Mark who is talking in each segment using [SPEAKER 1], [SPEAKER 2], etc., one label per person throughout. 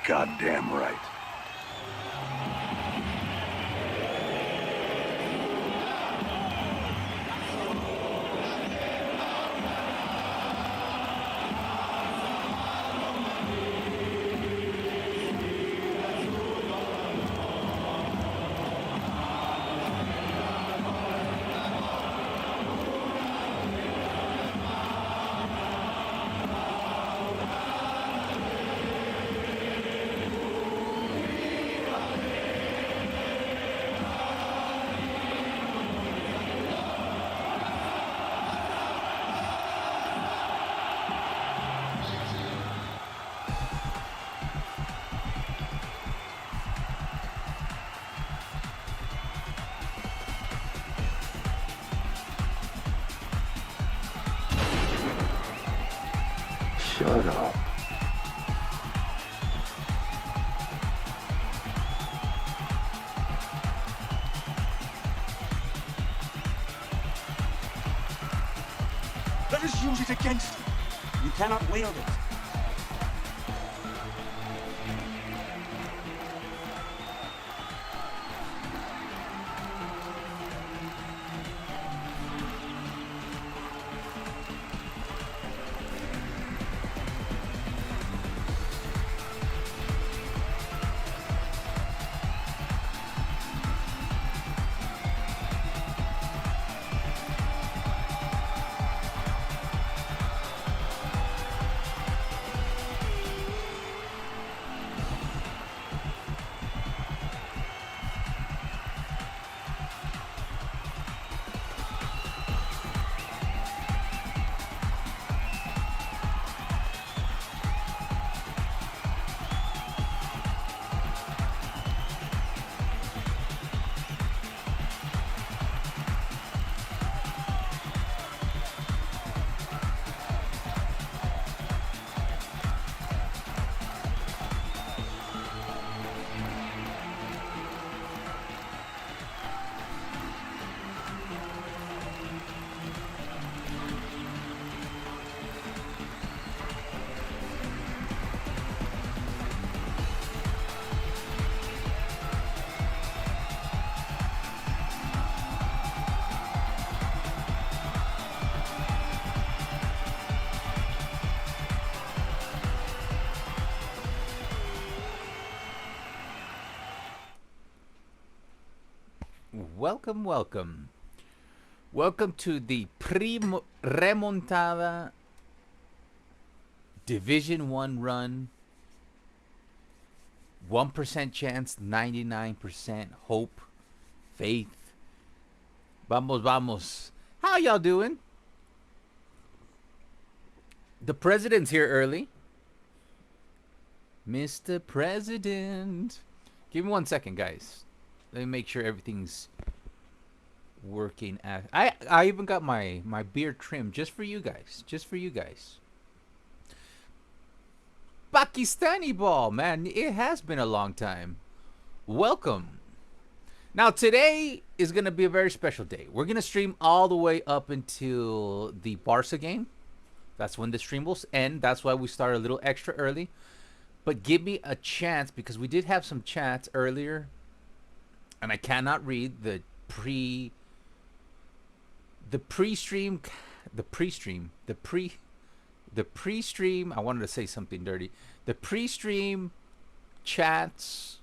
[SPEAKER 1] goddamn right. Shut up.
[SPEAKER 2] Let us use it against you. You cannot wield it.
[SPEAKER 3] Welcome to the Remontada Division 1 run. 1% chance, 99% hope, faith. Vamos. How y'all doing? The president's here early. Mr. President. Give me 1 second, guys. Let me make sure everything's working. I even got my beard trimmed just for you guys. Pakistani ball, man. It has been a long time. Welcome. Now, today is going to be a very special day. We're going to stream all the way up until the Barca game. That's when the stream will end. That's why we started a little extra early. But give me a chance, because we did have some chats earlier, and I cannot read the pre-stream. I wanted to say something dirty. The pre-stream chats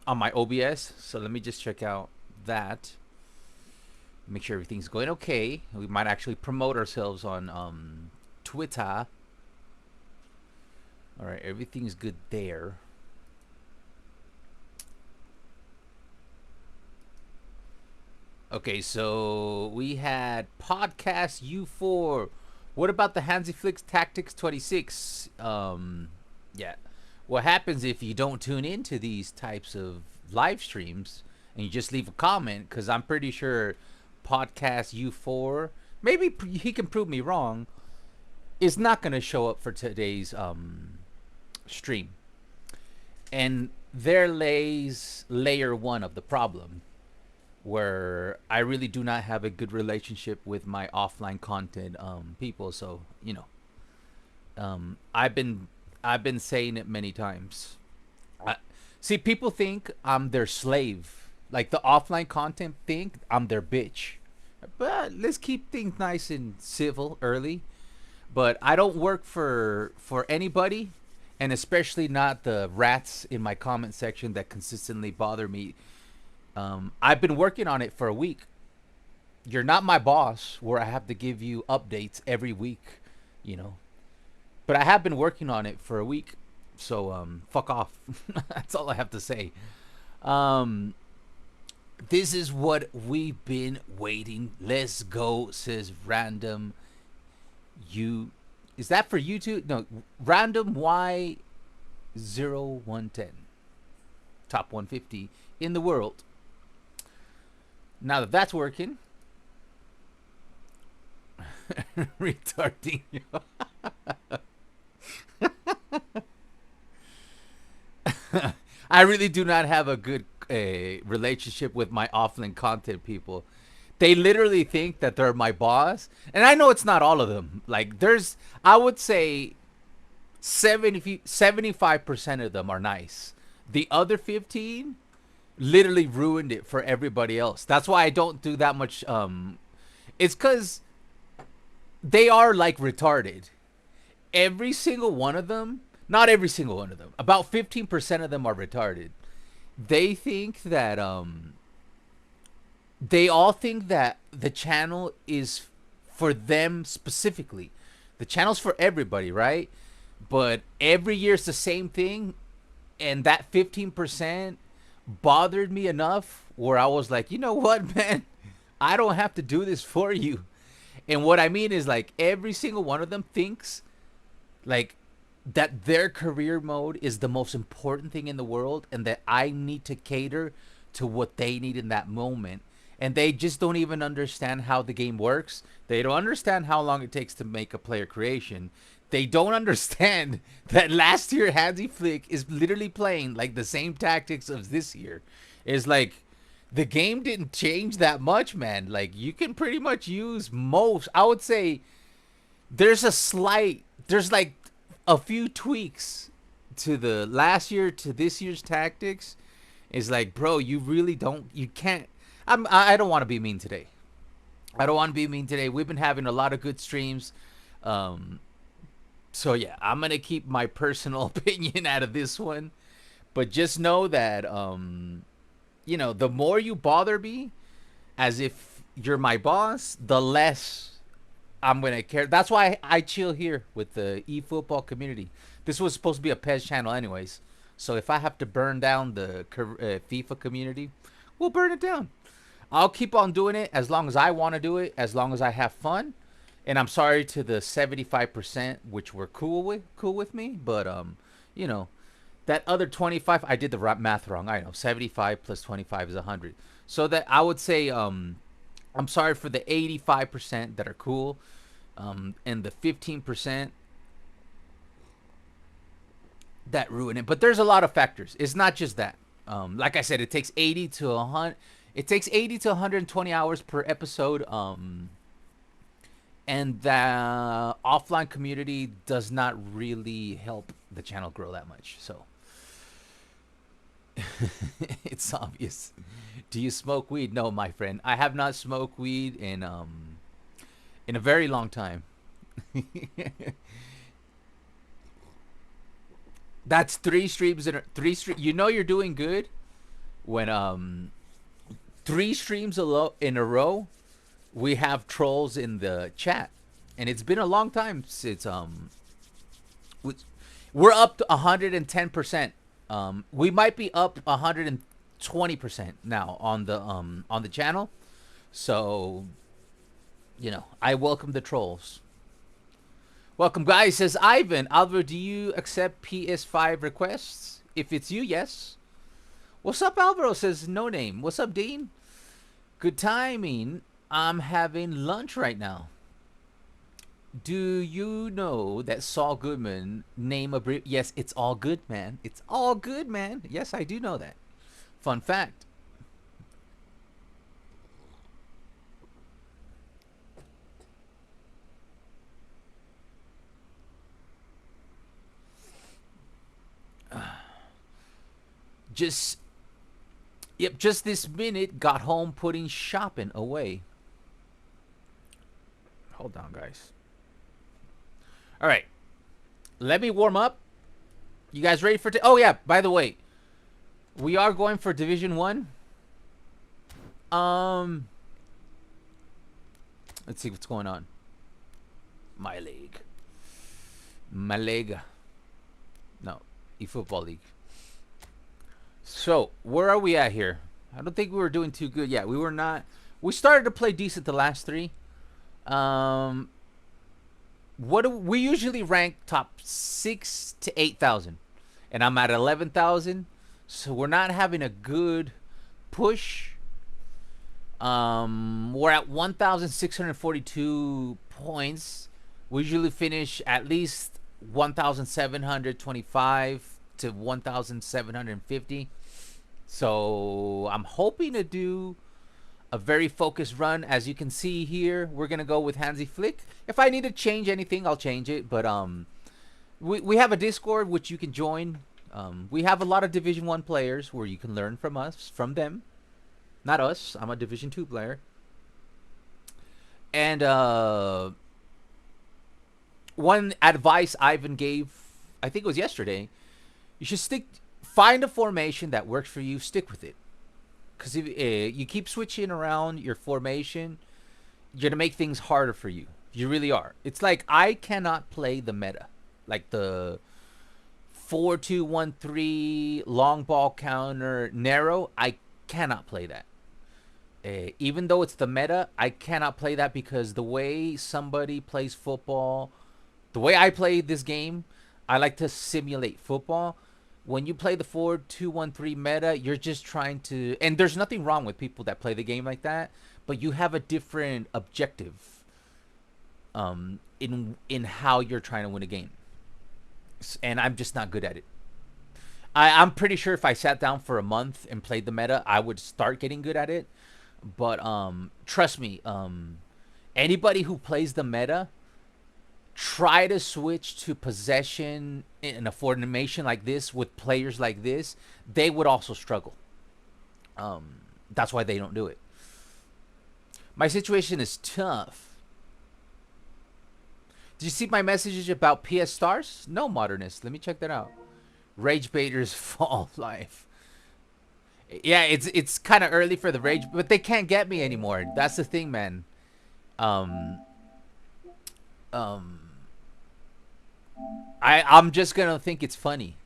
[SPEAKER 3] on my OBS. So let me just check out that. Make sure everything's going okay. We might actually promote ourselves on Twitter. All right, everything's good there. Okay, so we had podcast U4. What about the Hansi Flick's Tactics 26? Yeah. What happens if you don't tune into these types of live streams and you just leave a comment? Because I'm pretty sure podcast U4, maybe he can prove me wrong, is not going to show up for today's stream. And there lays layer one of the problem, where I really do not have a good relationship with my offline content people. So, you know, I've been saying it many times. See, people think I'm their slave. Like the offline content think I'm their bitch. But let's keep things nice and civil early. But I don't work for anybody, and especially not the rats in my comment section that consistently bother me. I've been working on it for a week. You're not my boss where I have to give you updates every week, you know. But I have been working on it for a week. So fuck off. That's all I have to say. Um this is what we've been waiting. Let's go, says random you. Is that for YouTube? No, random Y0110. Top 150 in the world. Now that that's working, retarding. I really do not have a good relationship with my offline content people. They literally think that they're my boss, and I know it's not all of them. Like there's, I would say 75% of them are nice. The other 15 literally ruined it for everybody else. That's why I don't do that much. It's because they are like retarded. Every single one of them, not every single one of them, about 15% of them are retarded. They think that they all think that the channel is for them specifically. The channel's for everybody, right? But every year it's the same thing, and that 15% bothered me enough where I was like, you know what, man, I don't have to do this for you. And what I mean is, like, every single one of them thinks like that their career mode is the most important thing in the world, and that I need to cater to what they need in that moment. And they just don't even understand how the game works. They don't understand how long it takes to make a player creation. They don't understand that last year Hansi Flick is literally playing like the same tactics of this year. It's like the game didn't change that much, man. Like you can pretty much use most. I would say there's like a few tweaks to the last year to this year's tactics. Is like, bro, you really don't, you can't. I don't want to be mean today. I don't want to be mean today. We've been having a lot of good streams. So yeah, I'm gonna keep my personal opinion out of this one. But just know that you know, the more you bother me as if you're my boss, the less I'm gonna care. That's why I chill here with the eFootball community. This was supposed to be a PES channel, anyways. So if I have to burn down the FIFA community, we'll burn it down. I'll keep on doing it as long as I want to do it, as long as I have fun. And I'm sorry to the 75%, which were cool with me, but you know, that other 25, I did the math wrong. I know 75 plus 25 is 100. So that I would say I'm sorry for the 85% that are cool, and the 15% that ruin it. But there's a lot of factors. It's not just that. Like I said, it takes 80 to 100. It takes 80 to 120 hours per episode. And the offline community does not really help the channel grow that much. So it's obvious. Do you smoke weed? No, my friend. I have not smoked weed in a very long time. That's 3 streams in 3 streams. You know you're doing good when 3 streams in a row we have trolls in the chat, and it's been a long time since we're up to 110%. We might be up 120% now on the channel. So, you know, I welcome the trolls. Welcome, guys. Says Ivan. Alvaro, do you accept PS5 requests? If it's you, yes. What's up, Alvaro? Says no name. What's up, Dean? Good timing. I'm having lunch right now. Do you know that Saul Goodman name a brief? Yes, it's all good, man. It's all good, man. Yes, I do know that. Fun fact. Just Yep, just this minute got home putting shopping away. Hold on, guys. All right. Let me warm up. You guys ready for oh yeah, by the way, we are going for Division 1. Let's see what's going on. My league. My league. No, eFootball League. So, where are we at here? I don't think we were doing too good. Yeah, we were not. We started to play decent the last 3. What do we usually rank top 6 to 8,000, and I'm at 11,000, so we're not having a good push. We're at 1,642 points. We usually finish at least 1,725 to 1,750. So I'm hoping to do a very focused run. As you can see here, we're gonna go with Hansi Flick. If I need to change anything, I'll change it. But we have a Discord which you can join. We have a lot of Division 1 players where you can learn from us, from them. Not us. I'm a Division 2 player. And one advice Ivan gave, I think it was yesterday, you should find a formation that works for you, stick with it. Because if you keep switching around your formation, you're going to make things harder for you. You really are. It's like I cannot play the meta. Like the 4-2-1-3 long ball counter narrow, I cannot play that. Even though it's the meta, I cannot play that because the way somebody plays football, the way I play this game, I like to simulate football. When you play the 4-2-1-3 meta, you're just trying to, and there's nothing wrong with people that play the game like that, but you have a different objective in how you're trying to win a game. And I'm just not good at it. I'm pretty sure if I sat down for a month and played the meta, I would start getting good at it. But trust me, anybody who plays the meta, try to switch to possession in a formation like this with players like this, they would also struggle. That's why they don't do it. My situation is tough. Did you see my messages about PS stars? No, Modernist. Let me check that out. Rage Baiters Fall Life. Yeah, it's kind of early for the rage, but they can't get me anymore. That's the thing, man. I'm just gonna think it's funny.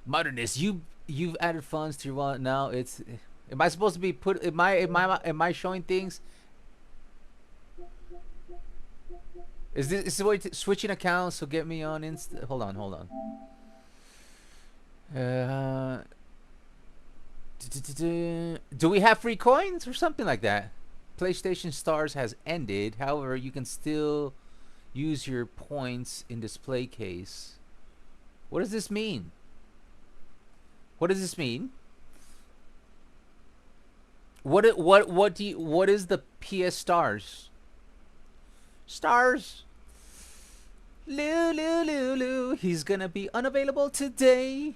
[SPEAKER 3] Modernist, you've added funds to your wallet now. It's, am I supposed to be put? Am I showing things? Is this way switching accounts? So get me on Insta. Hold on. Do we have free coins or something like that? PlayStation Stars has ended. However, you can still use your points in display case. What does this mean? What does this mean? What is the PS Stars? Stars. Lou. He's gonna be unavailable today.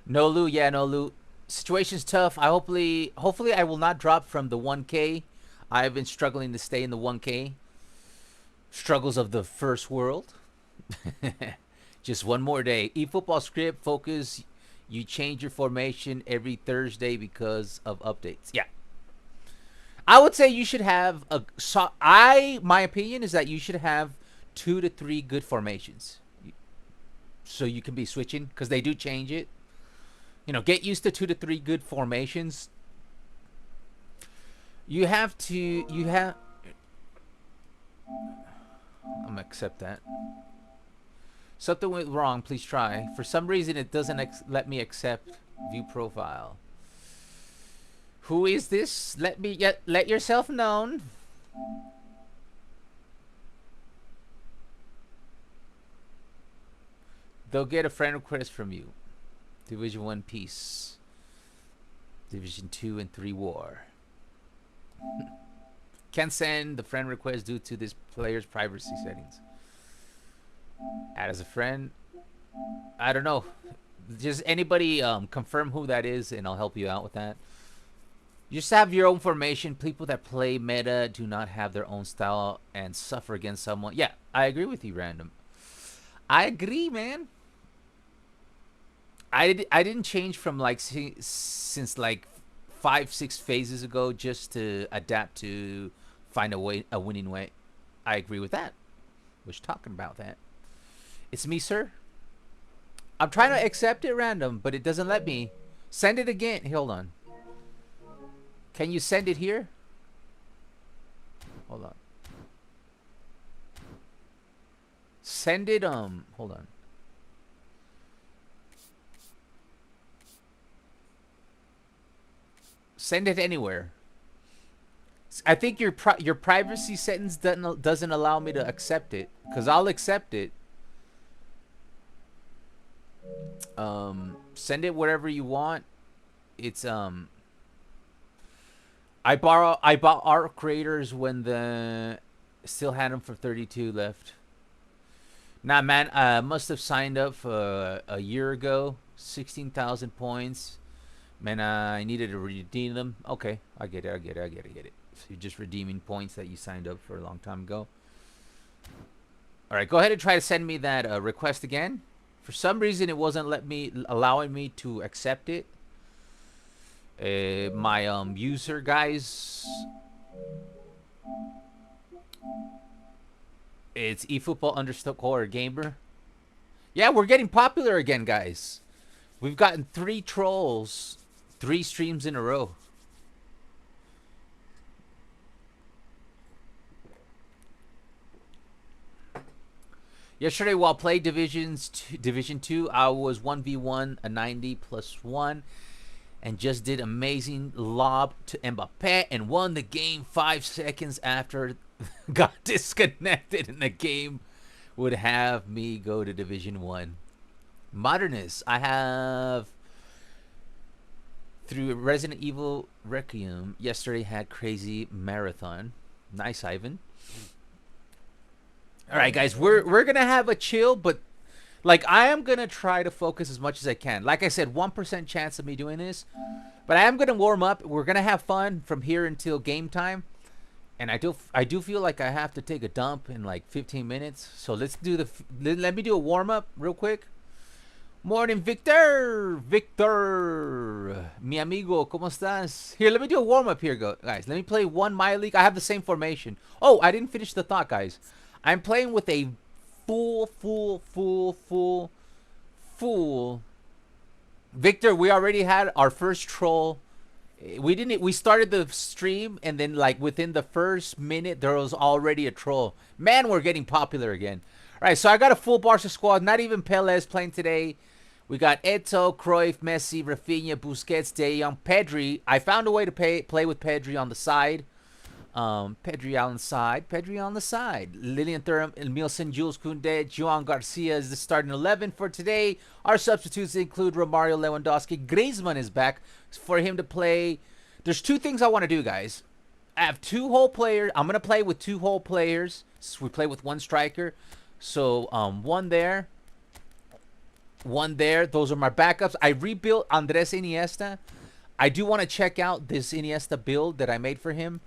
[SPEAKER 3] No Lou, yeah, no Lou. Situation's tough. Hopefully I will not drop from the 1K. I've been struggling to stay in the 1K. Struggles of the first world. Just one more day. eFootball script focus. You change your formation every Thursday because of updates. Yeah. I would say you should have my opinion is that you should have 2 to 3 good formations. So you can be switching because they do change it. You know, get used to 2 to 3 good formations. I'm gonna accept that. Something went wrong, please try. For some reason, it doesn't let me accept view profile. Who is this? Let yourself known. They'll get a friend request from you. Division 1 peace. Division 2 and 3 war. Can't send the friend request due to this player's privacy settings. Add as a friend. I don't know. Just anybody confirm who that is, and I'll help you out with that. You just have your own formation. People that play meta do not have their own style and suffer against someone. Yeah, I agree with you, Random. I agree, man. I didn't change from like since like 5-6 phases ago just to adapt to find a winning way. I agree with that. Was talking about that. It's me, sir. I'm trying to accept it, Random, but it doesn't let me. Send it again. Hold on. Can you send it here? Hold on. Send it, hold on. Send it anywhere. I think your privacy settings doesn't allow me to accept it, because I'll accept it. Send it wherever you want. It's I bought art creators when the still had them for 32 left. Nah, man, I must have signed up a year ago. 16,000 points. Man, I needed to redeem them. Okay, I get it. So you're just redeeming points that you signed up for a long time ago. All right, go ahead and try to send me that request again. For some reason, it wasn't allowing me to accept it. My user, guys, it's eFootball_gamer. Yeah, we're getting popular again, guys. We've gotten 3 trolls, 3 streams in a row. Yesterday, while playing Division 2, I was 1v1 a 90 + 1. And just did amazing lob to Mbappe and won the game 5 seconds after got disconnected, and the game would have me go to Division 1. Modernist, I have through Resident Evil Requiem. Yesterday had crazy marathon. Nice, Ivan. All right, guys, we're gonna have a chill, but like, I am going to try to focus as much as I can. Like I said, 1% chance of me doing this. But I am going to warm up. We're going to have fun from here until game time. And I do feel like I have to take a dump in like 15 minutes. So let's do let me do a warm up real quick. Morning, Victor. Victor. Mi amigo, ¿cómo estás? Here, let me do a warm up here, guys. Let me play one My League. I have the same formation. Oh, I didn't finish the thought, guys. I'm playing with a full Victor. We already had our first troll. We started the stream, and then like within the first minute there was already a troll. Man, we're getting popular again. All right, so I got a full Barca squad. Not even Pelez playing today. We got Eto'o, Cruyff, Messi, Raphinha, Busquets, De Jong, Pedri. I found a way to play with Pedri on the side. Pedri on the side. Lilian Thuram, Emilson, Jules Koundé, Joan Garcia is the starting 11 for today. Our substitutes include Romario Lewandowski. Griezmann is back for him to play. There's 2 things I want to do, guys. I have 2 whole players. I'm going to play with 2 whole players. So we play with 1 striker. So, one there. Those are my backups. I rebuilt Andres Iniesta. I do want to check out this Iniesta build that I made for him.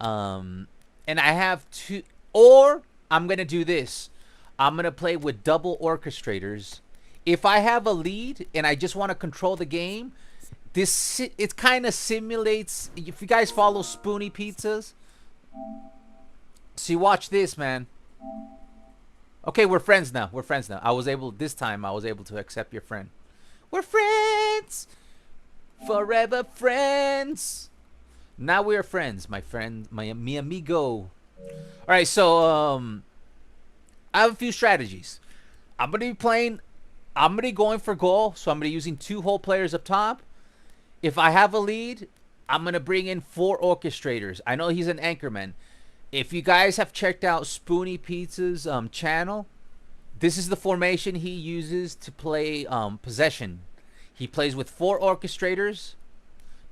[SPEAKER 3] And I have 2, or I'm going to do this. I'm going to play with double orchestrators. If I have a lead and I just want to control the game, it kind of simulates, if you guys follow Spoony Pizzas. See, watch this, man. Okay, we're friends now. This time I was able to accept your friend. We're friends. Forever friends. Now we are friends, my friend, mi amigo. All right, so I have a few strategies. I'm gonna be going for goal, so I'm gonna be using 2 whole players up top. If I have a lead, I'm gonna bring in 4 orchestrators. I know he's an anchorman. If you guys have checked out Spoony Pizza's channel, this is the formation he uses to play possession. He plays with 4 orchestrators.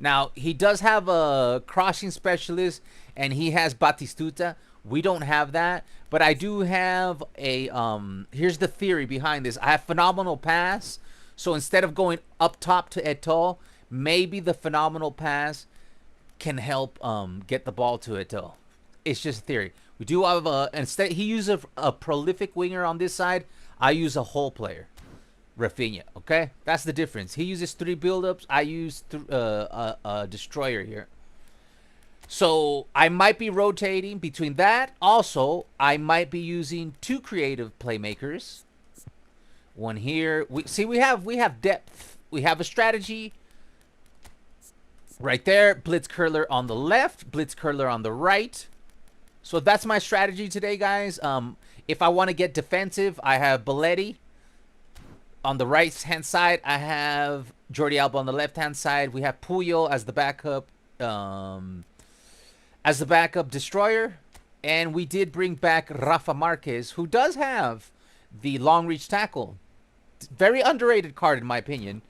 [SPEAKER 3] Now, he does have a crossing specialist, and he has Batistuta. We don't have that, but I do have a, here's the theory behind this. I have phenomenal pass, So instead of going up top to Eto'o, maybe the phenomenal pass can help get the ball to Eto'o. It's just a theory. We do have instead he uses a prolific winger on this side. I use a whole player, Raphinha. Okay, that's the difference. He uses 3 build-ups. I use a destroyer here. So I might be rotating between that. Also, I might be using 2 creative playmakers. One here. We have depth. We have a strategy. Right there, blitz curler on the left, blitz curler on the right. So that's my strategy today, guys. If I want to get defensive, I have Belletti on the right-hand side. I have Jordi Alba on the left-hand side. We have Puyol as the backup, destroyer. And we did bring back Rafa Marquez, who does have the long-reach tackle. Very underrated card, in my opinion,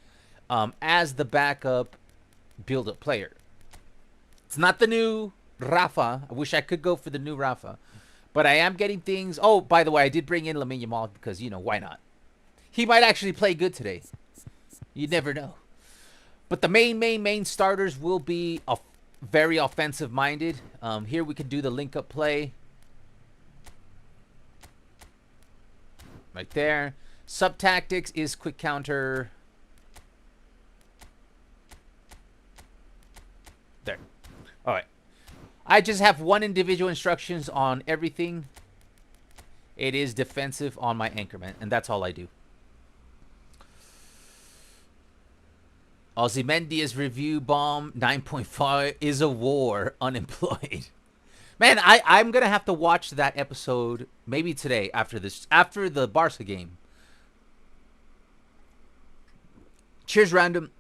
[SPEAKER 3] as the backup build-up player. It's not the new Rafa. I wish I could go for the new Rafa. But I am getting things. Oh, by the way, I did bring in Lamine Yamal because, why not? He might actually play good today. You never know. But the main starters will be very offensive-minded. Here we can do the link-up play. Right there. Sub-tactics is quick counter. There. All right. I just have one individual instructions on everything. It is defensive on my anchorman, and that's all I do. Ozymandias review bomb 9.5 is a war unemployed. Man, I'm gonna have to watch that episode maybe today after the Barca game. Cheers, random,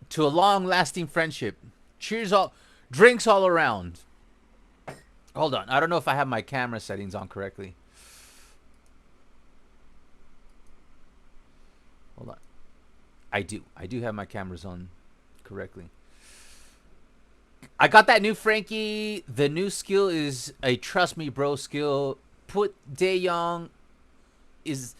[SPEAKER 3] to a long-lasting friendship. Cheers, all drinks all around. Hold on, I don't know if I have my camera settings on correctly. Hold on. I do have my cameras on correctly. I got that new Frankie. The new skill is a trust me bro skill. But De Jong is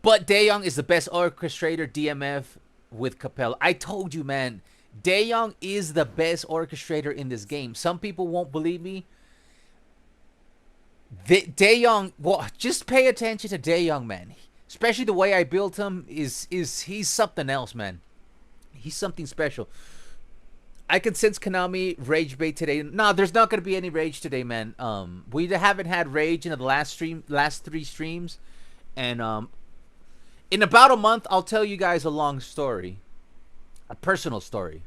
[SPEAKER 3] the best orchestrator DMF with Capella. I told you, man. De Jong is the best orchestrator in this game. Some people won't believe me. De Jong, well, just pay attention to De Jong, man. Especially the way I built him he's something else, man. He's something special. I can sense Konami rage bait today. No, there's not gonna be any rage today, man. We haven't had rage in the last 3 streams, and in about a month, I'll tell you guys a long story, a personal story.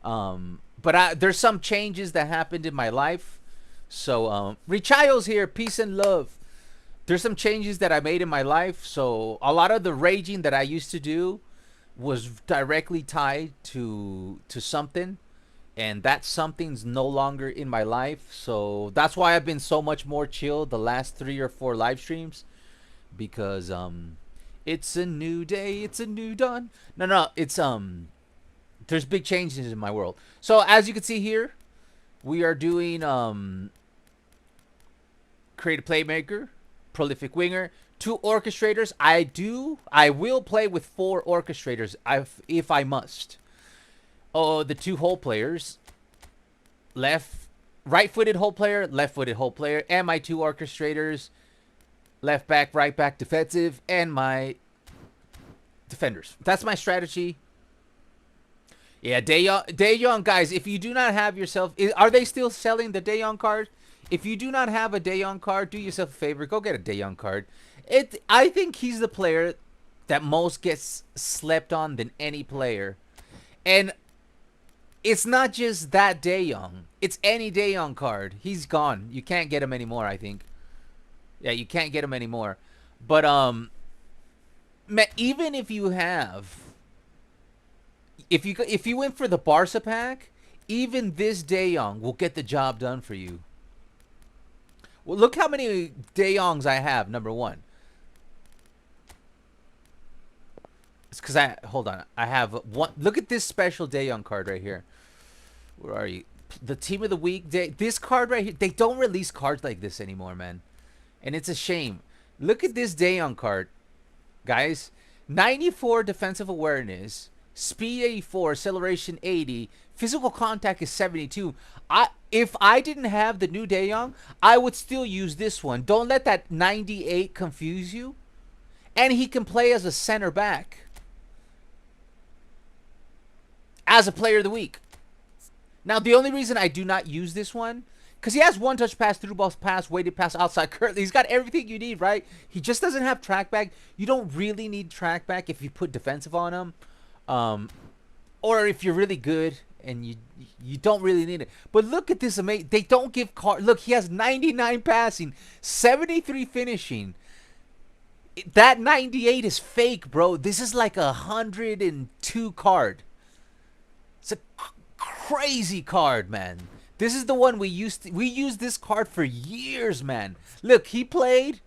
[SPEAKER 3] But there's some changes that happened in my life. So, Richayo's here. Peace and love. There's some changes that I made in my life. So, a lot of the raging that I used to do was directly tied to something. And that something's no longer in my life. So, that's why I've been so much more chill the last 3 or 4 live streams. Because, it's a new day. It's a new dawn. No, it's, there's big changes in my world. So, as you can see here, we are doing, creative playmaker, prolific winger, 2 orchestrators. I will play with 4 orchestrators if I must. Oh, the 2 hole players, right-footed hole player, left-footed hole player, and my 2 orchestrators, left back, right back, defensive, and my defenders. That's my strategy. Yeah, De Jong, guys, if you do not have yourself, are they still selling the De Jong card? If you do not have a De Jong card, do yourself a favor. Go get a De Jong card. I think he's the player that most gets slept on than any player. And it's not just that De Jong. It's any De Jong card. He's gone. You can't get him anymore, I think. Yeah, you can't get him anymore. But, man, even if you have... If you went for the Barca pack, even this De Jong will get the job done for you. Well, look how many De Jongs I have, number 1. It's because hold on. I have one. Look at this special De Jong card right here. Where are you? The team of the week. This card right here. They don't release cards like this anymore, man. And it's a shame. Look at this De Jong card. Guys, 94 defensive awareness, speed 84, acceleration 80, physical contact is 72. If I didn't have the new De Jong, I would still use this one. Don't let that 98 confuse you. And he can play as a center back. As a player of the week. Now, the only reason I do not use this one, because he has one touch pass, through ball pass, weighted pass, outside curl. He's got everything you need, right? He just doesn't have track back. You don't really need track back if you put defensive on him. Or if you're really good and you don't really need it. But look at this amazing. They don't give card. Look, he has 99 passing, 73 finishing. That 98 is fake, bro. This is like a 102 card. It's a crazy card, man. This is the one we used this card for years, man. Look, he played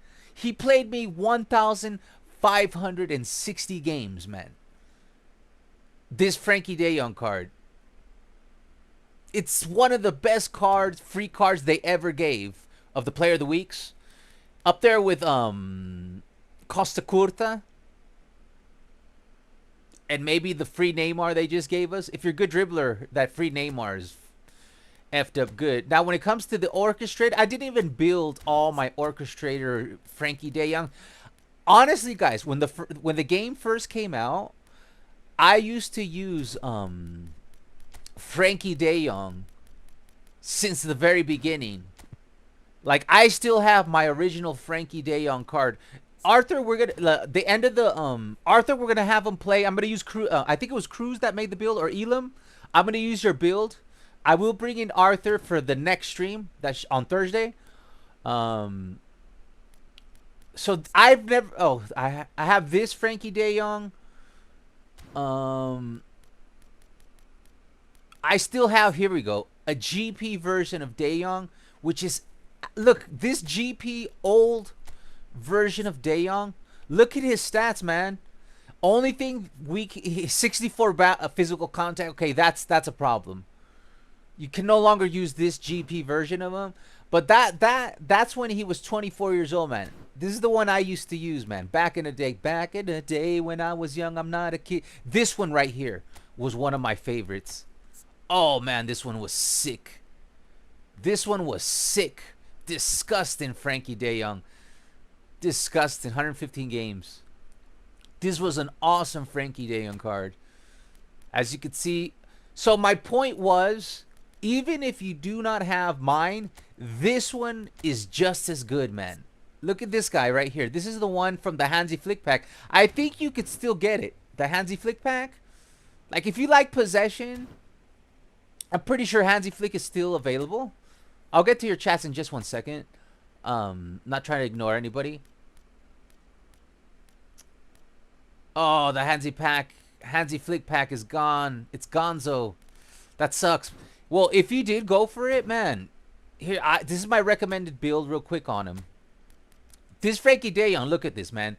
[SPEAKER 3] me 1,560 games, man. This Frankie De Jong card. It's one of the best cards, free cards they ever gave of the player of the weeks. Up there with Costa Curta. And maybe the free Neymar they just gave us. If you're a good dribbler, that free Neymar is effed up good. Now, when it comes to the orchestrator, I didn't even build all my orchestrator Frankie De Jong. Honestly, guys, when the game first came out, I used to use Frankie De Jong since the very beginning. Like, I still have my original Frankie De Jong card. Arthur, we're gonna the end of the Arthur, we're gonna have him play. I'm gonna use I think it was Cruz that made the build, or Elam. I'm gonna use your build. I will bring in Arthur for the next stream that's on Thursday. So I've never. Oh, I have this Frankie De Jong. I still have, here we go, a GP version of De Jong, which is, look, this GP old version of De Jong. Look at his stats, man. Only thing weak, 64 physical contact. Okay, that's a problem. You can no longer use this GP version of him. But that's when he was 24 years old, man. This is the one I used to use, man. Back in the day. Back in the day when I was young, I'm not a kid. This one right here was one of my favorites. Oh, man, this one was sick. This one was sick. Disgusting, Frankie De Jong. Disgusting. 115 games. This was an awesome Frankie De Jong card. As you can see. So my point was, even if you do not have mine, this one is just as good, man. Look at this guy right here. This is the one from the Hansi Flick pack. I think you could still get it. The Hansi Flick pack. Like, if you like possession, I'm pretty sure Hansi Flick is still available. I'll get to your chats in just 1 second. Not trying to ignore anybody. Oh, the Hansi Flick pack is gone. It's gonzo. That sucks. Well, if you did go for it, man, here, this is my recommended build real quick on him. This Frankie De Jong, look at this, man.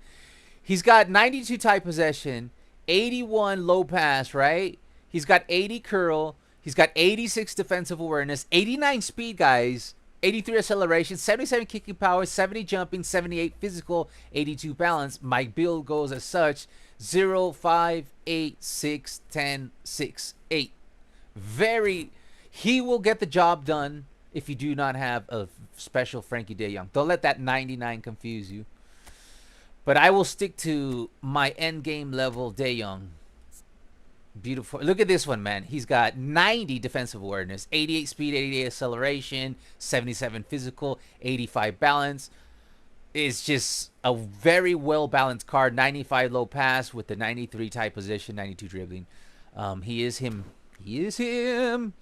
[SPEAKER 3] He's got 92 tight possession, 81 low pass, right? He's got 80 curl. He's got 86 defensive awareness, 89 speed, guys, 83 acceleration, 77 kicking power, 70 jumping, 78 physical, 82 balance. My build goes as such: 0, 5, 8, 6, 10, 6, 8. He will get the job done if you do not have a special Frankie De Jong. Don't let that 99 confuse you. But I will stick to my end game level De Jong. Beautiful. Look at this one, man. He's got 90 defensive awareness, 88 speed, 88 acceleration, 77 physical, 85 balance. It's just a very well balanced card. 95 low pass with the 93 tight position, 92 dribbling. He is him. He is him.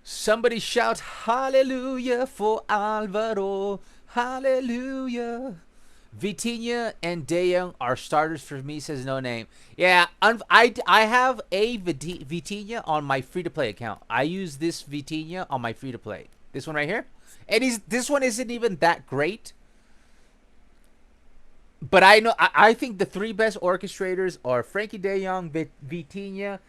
[SPEAKER 3] Somebody shout hallelujah for Alvaro. Hallelujah. Vitinha and De Jong are starters for me, says No Name. Yeah, I have a Vitinha on my free-to-play account. I use this Vitinha on my free-to-play. This one right here. And this one isn't even that great. But I think the three best orchestrators are Frankie De Jong, Vitinha,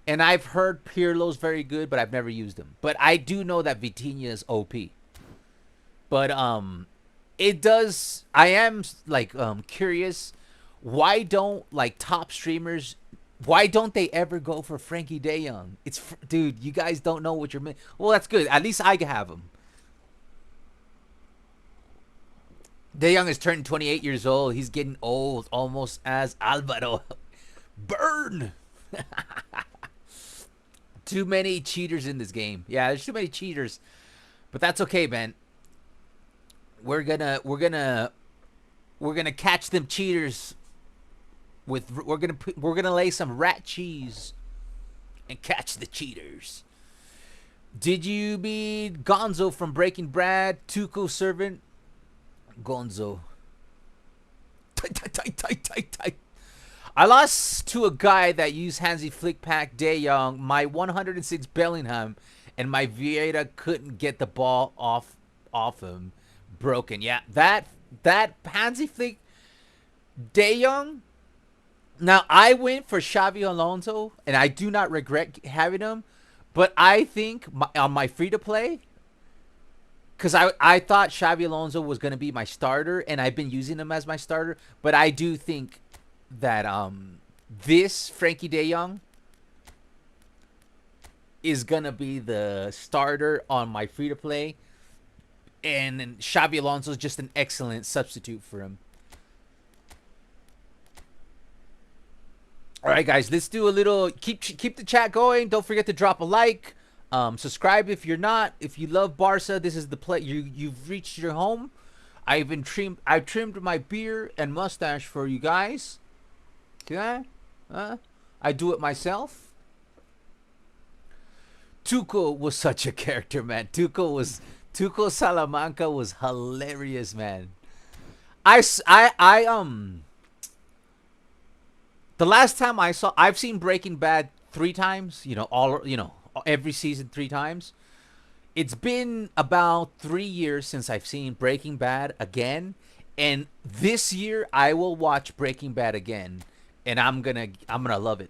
[SPEAKER 3] and I've heard Pirlo's very good, but I've never used him. But I do know that Vitinha is OP. But it does. I am like curious why don't like top streamers? Why don't they ever go for Frankie De Jong? Dude, you guys don't know what you're. Well, that's good. At least I can have him. De Jong is turning 28 years old. He's getting old, almost as Alvaro. Burn. Too many cheaters in this game. Yeah, there's too many cheaters, but that's okay, man. We're gonna catch them cheaters. We're gonna lay some rat cheese and catch the cheaters. Did you beat Gonzo from Breaking Bad? Tuco servant. Gonzo. Tight. I lost to a guy that used Hansi Flick Pack De Jong, my 106 Bellingham, and my Vieira couldn't get the ball off him. Broken. Yeah, that Hansi Flick De Jong. Now I went for Xavi Alonso, and I do not regret having him, but I think on my free to play, because I thought Xavi Alonso was going to be my starter, and I've been using him as my starter, but I do think that this Frankie De Jong is going to be the starter on my free to play, and Xavi Alonso is just an excellent substitute for him. All right, guys, let's do a little keep the chat going. Don't forget to drop a like. Subscribe if you're not. If you love Barca, this is the play. You've reached your home. I've trimmed my beard and mustache for you guys. Okay? I do it myself. Tuco was such a character, man. Tuco Salamanca was hilarious, man. The last time I've seen Breaking Bad 3 times. Every season 3 times. It's been about 3 years since I've seen Breaking Bad again, and this year I will watch Breaking Bad again, and I'm gonna love it.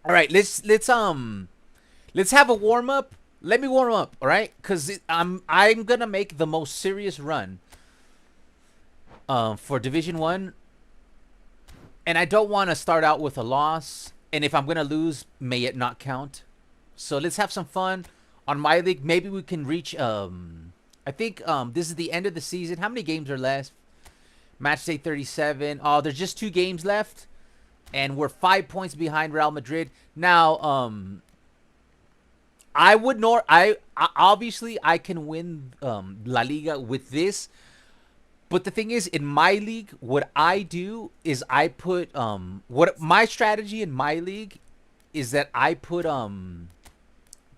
[SPEAKER 3] All right, let's have a warm up. Let me warm up, all right? Cause I'm gonna make the most serious run for Division 1. And I don't want to start out with a loss. And if I'm going to lose, may it not count. So let's have some fun on my league. Maybe we can reach, I think this is the end of the season. How many games are left? Match day 37. Oh, there's just 2 games left. And we're 5 points behind Real Madrid. Now, obviously I can win La Liga with this. But the thing is, in my league, what I do is I put my strategy in my league is that I put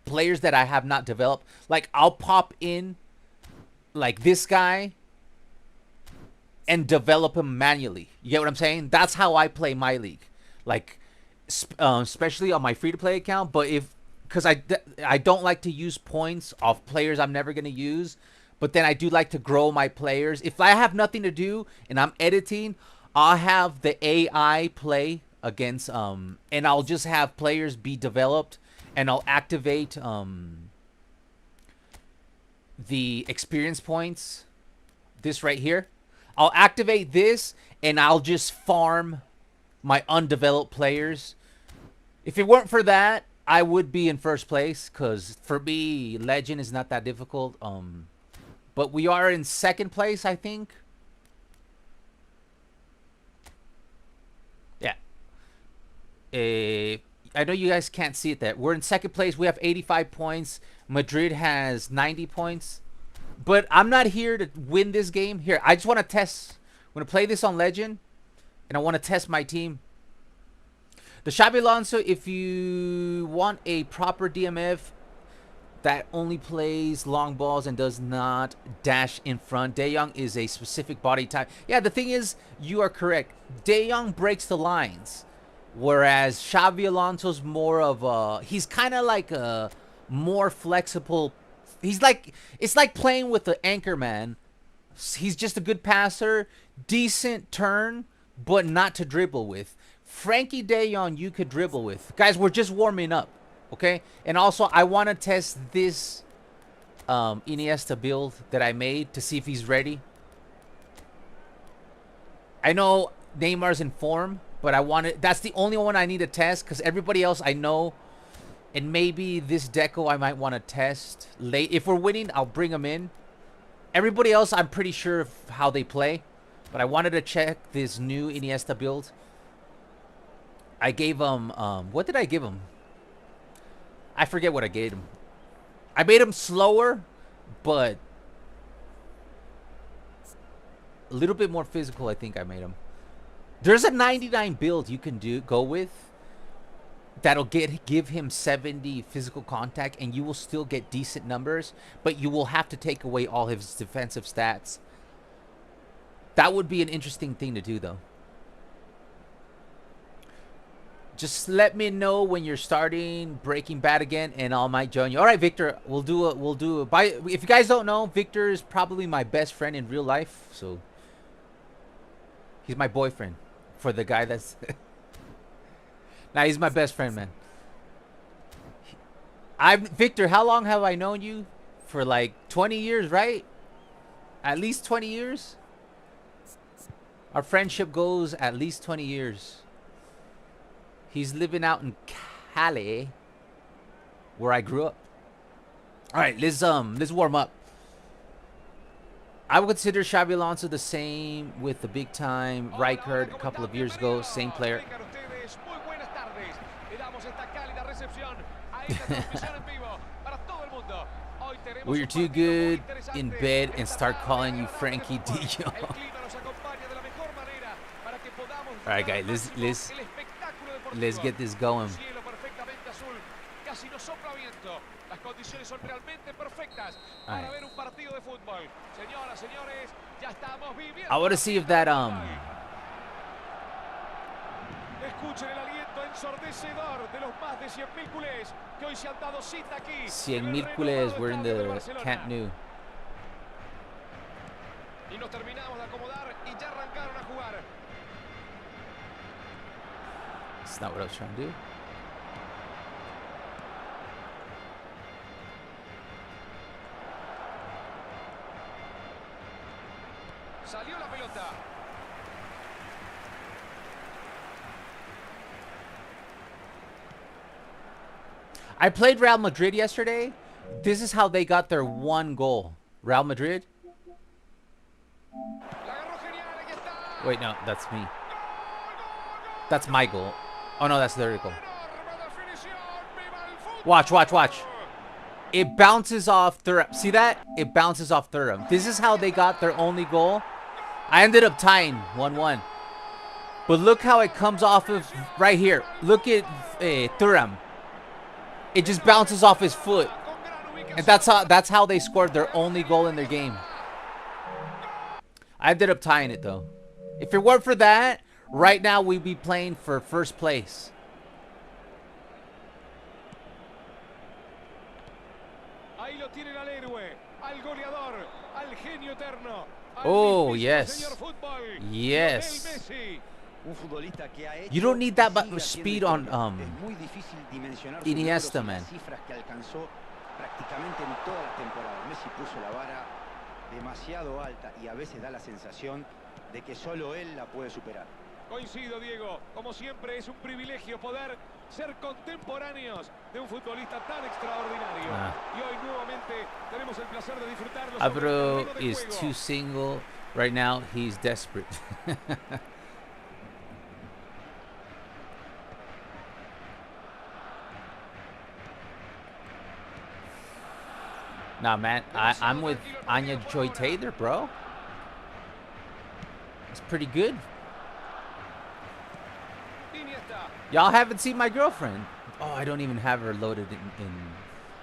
[SPEAKER 3] players that I have not developed. Like I'll pop in like this guy and develop him manually. You get what I'm saying? That's how I play my league. Like especially on my free to play account, but because I don't like to use points off players I'm never going to use. But then I do like to grow my players. If I have nothing to do and I'm editing, I'll have the AI play against and I'll just have players be developed, and I'll activate the experience points. This right here. I'll activate this and I'll just farm my undeveloped players. If it weren't for that, I would be in first place, because for me, Legend is not that difficult. But we are in second place, I think. Yeah. I know you guys can't see it there. We're in second place. We have 85 points. Madrid has 90 points. But I'm not here to win this game. Here, I just want to test. I'm going to play this on Legend, and I want to test my team. The Xabi Alonso, if you want a proper DMF that only plays long balls and does not dash in front, De Jong is a specific body type. Yeah, the thing is, you are correct. De Jong breaks the lines, whereas Xabi Alonso's more of a... He's kind of like a more flexible... It's like playing with the anchor man. He's just a good passer, decent turn, but not to dribble with. Frankie De Jong, you could dribble with. Guys, we're just warming up. Okay, and also I want to test this Iniesta build that I made to see if he's ready. I know Neymar's in form, but that's the only one I need to test because everybody else I know, and maybe this deco I might want to test late. If we're winning, I'll bring them in. Everybody else, I'm pretty sure of how they play, but I wanted to check this new Iniesta build. I gave him, what did I give him? I forget what I gave him. I made him slower, but a little bit more physical, I think I made him. There's a 99 build you can go with that'll give him 70 physical contact, and you will still get decent numbers, but you will have to take away all his defensive stats. That would be an interesting thing to do, though. Just let me know when you're starting Breaking Bad again, and I might join you. All right, Victor, we'll do it. If you guys don't know, Victor is probably my best friend in real life, so he's my boyfriend for the guy that's. Nah, he's my best friend, man. Victor, how long have I known you? For like 20 years, right? At least 20 years. Our friendship goes at least 20 years. He's living out in Cali, where I grew up. All right, let's warm up. I would consider Xavi Alonso the same with the big time Rijkaard a couple of years ago, same player. Well, you're too good in bed and start calling you Frankie D. Jong. All right, guys, let's get this going. Right. I want to see if that 100,000 culés were in the Camp Nou. That's not what I was trying to do.
[SPEAKER 1] Salió la pelota.
[SPEAKER 3] I played Real Madrid yesterday. This is how they got their one goal. Real Madrid. Wait, no, that's me. That's my goal. Oh, no, that's their goal. Watch. It bounces off Thuram. See that? It bounces off Thuram. This is how they got their only goal. I ended up tying 1-1. But look how it comes off of right here. Look at Thuram. It just bounces off his foot. And that's how they scored their only goal in their game. I ended up tying it, though. If it weren't for that, right now we'd be playing for first place. Oh, yes. Yes. You don't need that much speed on Iniesta, man.
[SPEAKER 4] Prácticamente en toda la temporada Messi puso la vara demasiado alta y a veces da la sensación de que solo él la puede superar.
[SPEAKER 1] Coincido, Diego. Como siempre es un privilegio poder ser contemporáneos de un futbolista tan extraordinario. Y hoy nuevamente tenemos el placer de disfrutarlo.
[SPEAKER 3] Abro is too single right now. He's desperate. Nah, man, I'm with Anya Joy Taylor, bro. It's pretty good. Y'all haven't seen my girlfriend. Oh, I don't even have her loaded in.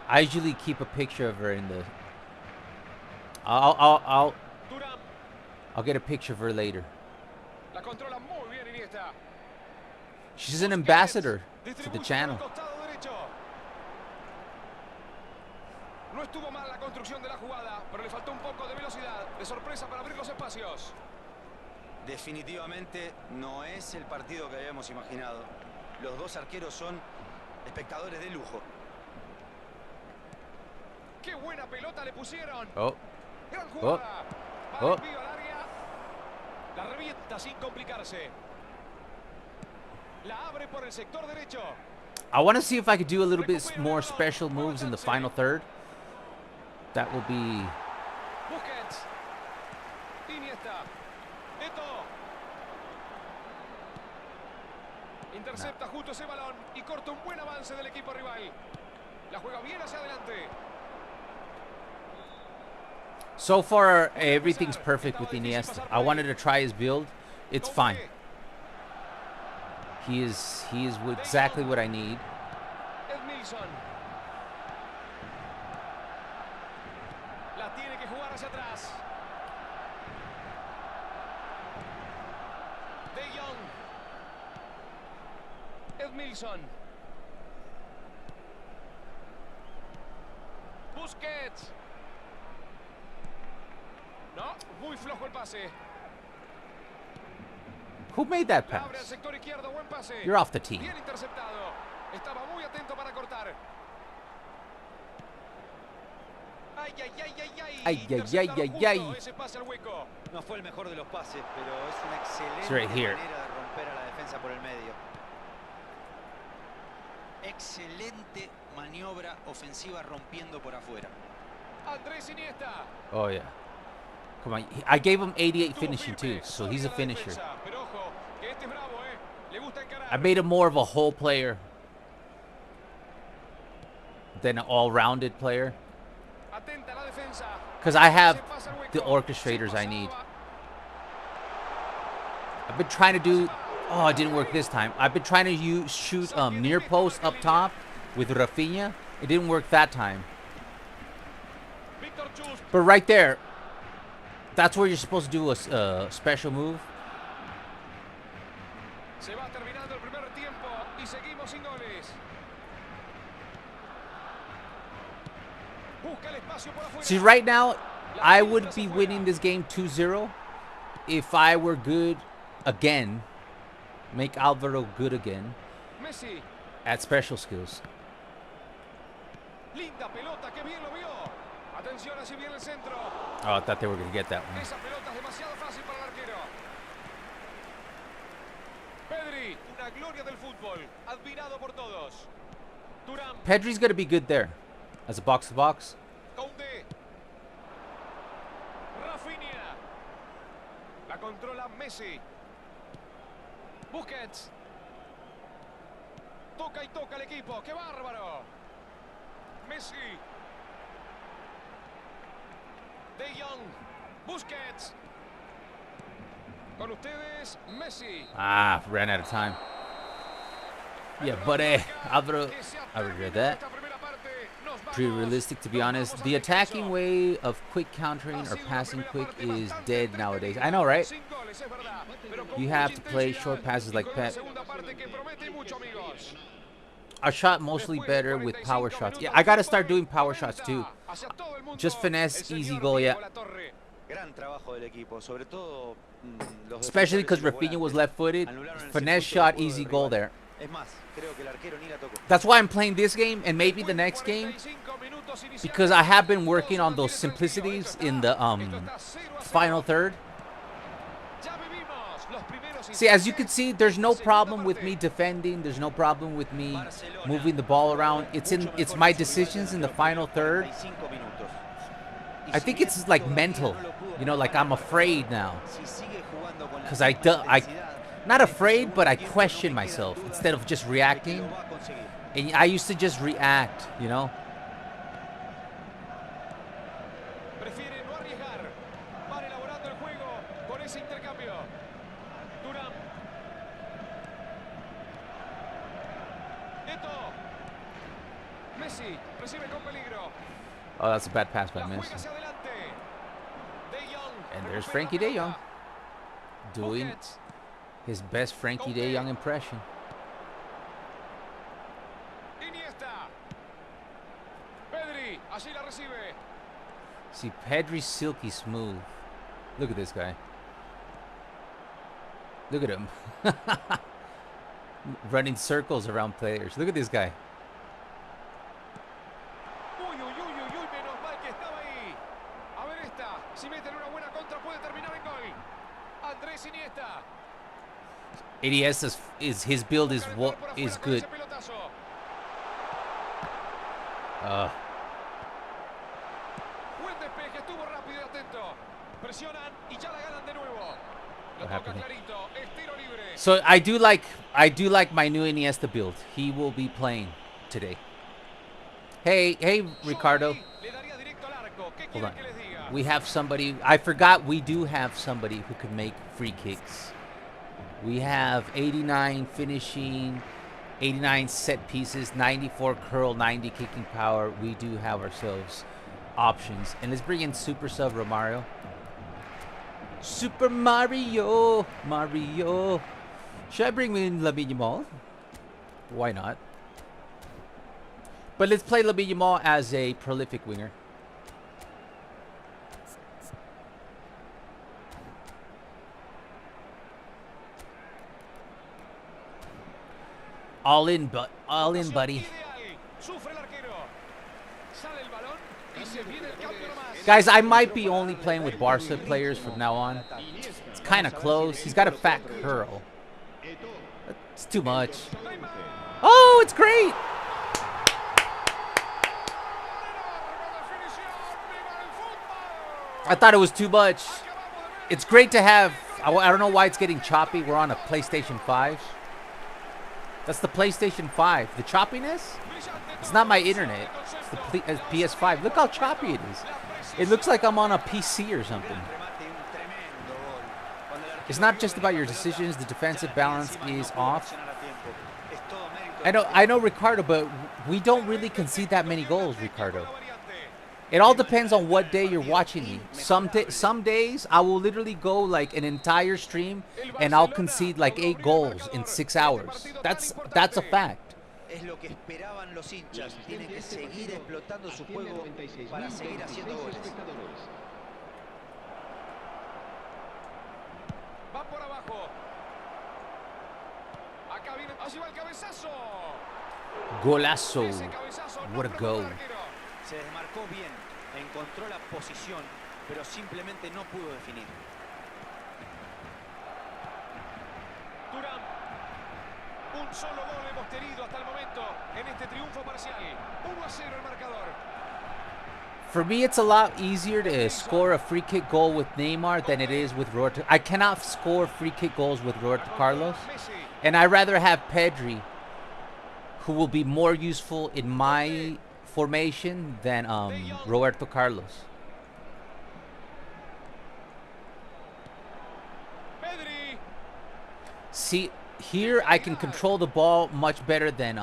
[SPEAKER 3] I usually keep a picture of her in the. I'll get a picture of her later. She's an ambassador to the channel.
[SPEAKER 1] No estuvo mal la construcción de la jugada, pero le faltó un poco de velocidad, de sorpresa para abrir los espacios.
[SPEAKER 4] Definitivamente no es el partido que habíamos imaginado. Los dos arqueros son espectadores de lujo.
[SPEAKER 1] ¡Qué buena pelota le pusieron!
[SPEAKER 3] Oh.
[SPEAKER 1] Gran jugada. Va el envío al área. La revisa. revienta sin complicarse. La abre por el sector derecho.
[SPEAKER 3] I want to see if I could do a little bit more special moves in the final third. That will be...
[SPEAKER 1] Busquets. Iniesta. Eto. Intercepta justo ese balón y corta un buen avance del equipo rival. La juega bien hacia adelante.
[SPEAKER 3] So far, everything's perfect with Iniesta. I wanted to try his build. It's fine. He is exactly what I need.
[SPEAKER 1] La tiene que jugar hacia atrás. De Jong. Edmilson. Busquets. No, muy flojo el pase.
[SPEAKER 3] Who made that
[SPEAKER 1] La abre al
[SPEAKER 3] pass?
[SPEAKER 1] sector izquierdo, buen pase.
[SPEAKER 3] You're off the team.
[SPEAKER 1] Bien interceptado. Estaba muy atento para cortar. Ay, ay, ay, ay, ay.
[SPEAKER 3] Ay, ay, ay, ay,
[SPEAKER 1] Interceptado
[SPEAKER 3] ay.
[SPEAKER 1] justo ese pase al hueco.
[SPEAKER 4] No fue el mejor de los pases, pero es una excelente
[SPEAKER 3] It's right here.
[SPEAKER 4] manera de romper a la defensa por el medio. Excelente maniobra ofensiva rompiendo por afuera.
[SPEAKER 1] Andrés Iniesta.
[SPEAKER 3] Oh, yeah. Come on. I gave him 88
[SPEAKER 1] Estuvo
[SPEAKER 3] finishing,
[SPEAKER 1] firme,
[SPEAKER 3] too, so he's a
[SPEAKER 1] sólida la
[SPEAKER 3] finisher.
[SPEAKER 1] defensa, pero ojo, que este es bravo, Le gusta encarar.
[SPEAKER 3] I made him more of a whole player than an all-rounded player.
[SPEAKER 1] Atenta la defensa.
[SPEAKER 3] Because I have
[SPEAKER 1] Se pasa al hueco.
[SPEAKER 3] the orchestrators
[SPEAKER 1] Se
[SPEAKER 3] I need.
[SPEAKER 1] pasaba.
[SPEAKER 3] I've been trying to do... Oh, it didn't work this time. I've been trying to shoot near post up top with Raphinha. It didn't work that time.
[SPEAKER 1] Víctor Chus.
[SPEAKER 3] But right there, that's where you're supposed to do a special move.
[SPEAKER 1] Se va terminando el primer tiempo y seguimos sin goles. Busca el espacio por afuera.
[SPEAKER 3] See, right now, I would be winning this game 2-0 if I were good again. Make Alvaro good again
[SPEAKER 1] Messi.
[SPEAKER 3] at special skills.
[SPEAKER 1] Linda pelota, que bien lo vio. Atención, así viene el centro.
[SPEAKER 3] Oh, I thought they were going to get that one.
[SPEAKER 1] Esa pelota es demasiado fácil para el arquero. Pedri, una gloria del fútbol, admirado por todos. Durán,
[SPEAKER 3] Pedri's going to be good there as a box-to-box.
[SPEAKER 1] Conde. Raphinha. La controla Messi. Busquets. Toca y toca el equipo. ¡Qué bárbaro! Messi. De Jong. Busquets. Con ustedes, Messi.
[SPEAKER 3] Ah, ran out of time. Yeah, but Alvaro, I regret that. Pretty realistic, to be honest. The attacking way of quick countering or passing quick is dead nowadays. I know, right? You have to play short passes like Pep. I shot mostly better with power shots. Yeah, I gotta start doing power shots too. Just finesse, easy goal, yeah. Especially because Raphinha was left-footed. Finesse shot, easy goal there. That's why I'm playing this game and maybe the next game, because I have been working on those simplicities in the final third. See, as you can see, there's no problem with me defending. There's no problem with me moving the ball around. It's my decisions in the final third. I think it's like mental, you know, like I'm afraid now, because not afraid, but I question myself instead of just reacting. And I used to just react, you know. Oh, that's a bad pass by Messi. And there's Frankie de Jong doing his best Frankie de Jong impression.
[SPEAKER 1] Iniesta. Pedri, allí la recibe.
[SPEAKER 3] See, Pedri's silky smooth. Look at this guy. Look at him. Running circles around players. Look at this guy.
[SPEAKER 1] Uy, uy, uy, uy, uy, menos mal que estaba ahí. A ver esta, si meten una buena contra puede terminar en gol. Andrés Iniesta.
[SPEAKER 3] Iniesta's his build is what is good.
[SPEAKER 1] Buen despeje, estuvo rápido y atento. Presionan y ya la ganan de nuevo. Lo toca clarito, es tiro libre.
[SPEAKER 3] So I do like my new Iniesta build. He will be playing today. Hey, Ricardo. Hold on. We have somebody. I forgot we do have somebody who can make free kicks. We have 89 finishing, 89 set pieces, 94 curl, 90 kicking power. We do have ourselves options. And let's bring in Super Sub Romario. Super Mario. Should I bring in Lamine Yamal? Why not? But let's play Lamine Yamal as a prolific winger. All in, buddy. Guys, I might be only playing with Barca players from now on. It's kind of close. He's got a fat curl. It's too much. Oh, it's great. I thought it was too much. It's great to have. I don't know why it's getting choppy. We're on a PlayStation 5. That's the PlayStation 5. The choppiness? It's not my internet. It's the PS5. Look how choppy it is. It looks like I'm on a PC or something. It's not just about your decisions. The defensive balance is off. I know, Ricardo, but we don't really concede that many goals, Ricardo. It all depends on what day you're watching me. Some days I will literally go like an entire stream and I'll concede like 8 goals in 6 hours. That's a fact.
[SPEAKER 4] Es lo que esperaban los hinchas. Tienen que seguir explotando su juego para seguir haciendo goles.
[SPEAKER 1] Va por abajo. Acá viene, allí va el cabezazo.
[SPEAKER 3] Golazo. What a goal.
[SPEAKER 4] Se desmarcó bien, encontró la posición, pero simplemente no pudo definir.
[SPEAKER 1] Durán. Un solo gol hemos tenido hasta el momento en este triunfo parcial. 1-0 el marcador.
[SPEAKER 3] For me, it's a lot easier to score a free kick goal with Neymar than it is with Roberto. I cannot score free kick goals with Roberto Carlos, and I'd rather have Pedri, who will be more useful in my formation than Roberto Carlos.
[SPEAKER 1] Pedri.
[SPEAKER 3] See, here I can control the ball much better than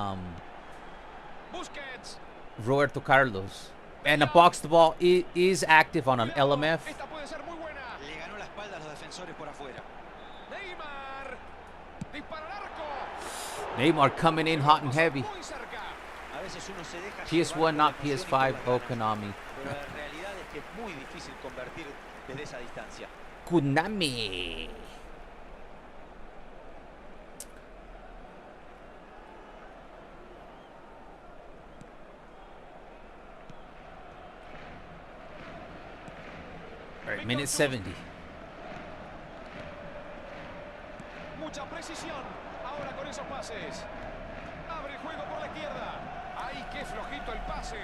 [SPEAKER 1] Busquets.
[SPEAKER 3] Roberto Carlos. And the box the ball is active on an LMF.
[SPEAKER 1] Esta puede ser muy buena.
[SPEAKER 4] Le ganó la espalda a los defensores por afuera.
[SPEAKER 1] Neymar. Dispara al arco.
[SPEAKER 3] Neymar coming in hot and heavy.
[SPEAKER 1] Muy cerca.
[SPEAKER 4] A veces uno se deja
[SPEAKER 3] PS1, not PS5. Oh, Konami.
[SPEAKER 4] Pero la realidad es que es muy difícil convertir desde esa distancia.
[SPEAKER 3] Konami. All right, minute 70.
[SPEAKER 1] Mucha precisión. Ahora con esos pases. Abre el juego por la izquierda. Ahí qué flojito el pase.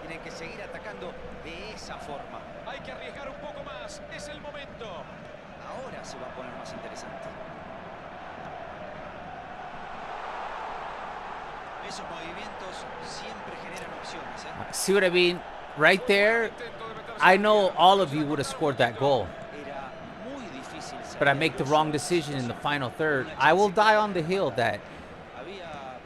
[SPEAKER 4] Tienen que seguir atacando de esa forma.
[SPEAKER 1] Hay que arriesgar un poco más. Es el momento.
[SPEAKER 4] Ahora se va a poner más interesante. Esos movimientos siempre generan opciones, ¿eh?
[SPEAKER 3] See what I mean? Right there, I know all of you would have scored that goal.
[SPEAKER 4] Era muy difícil.
[SPEAKER 3] But I make the wrong decision in the final third. I will die on the hill that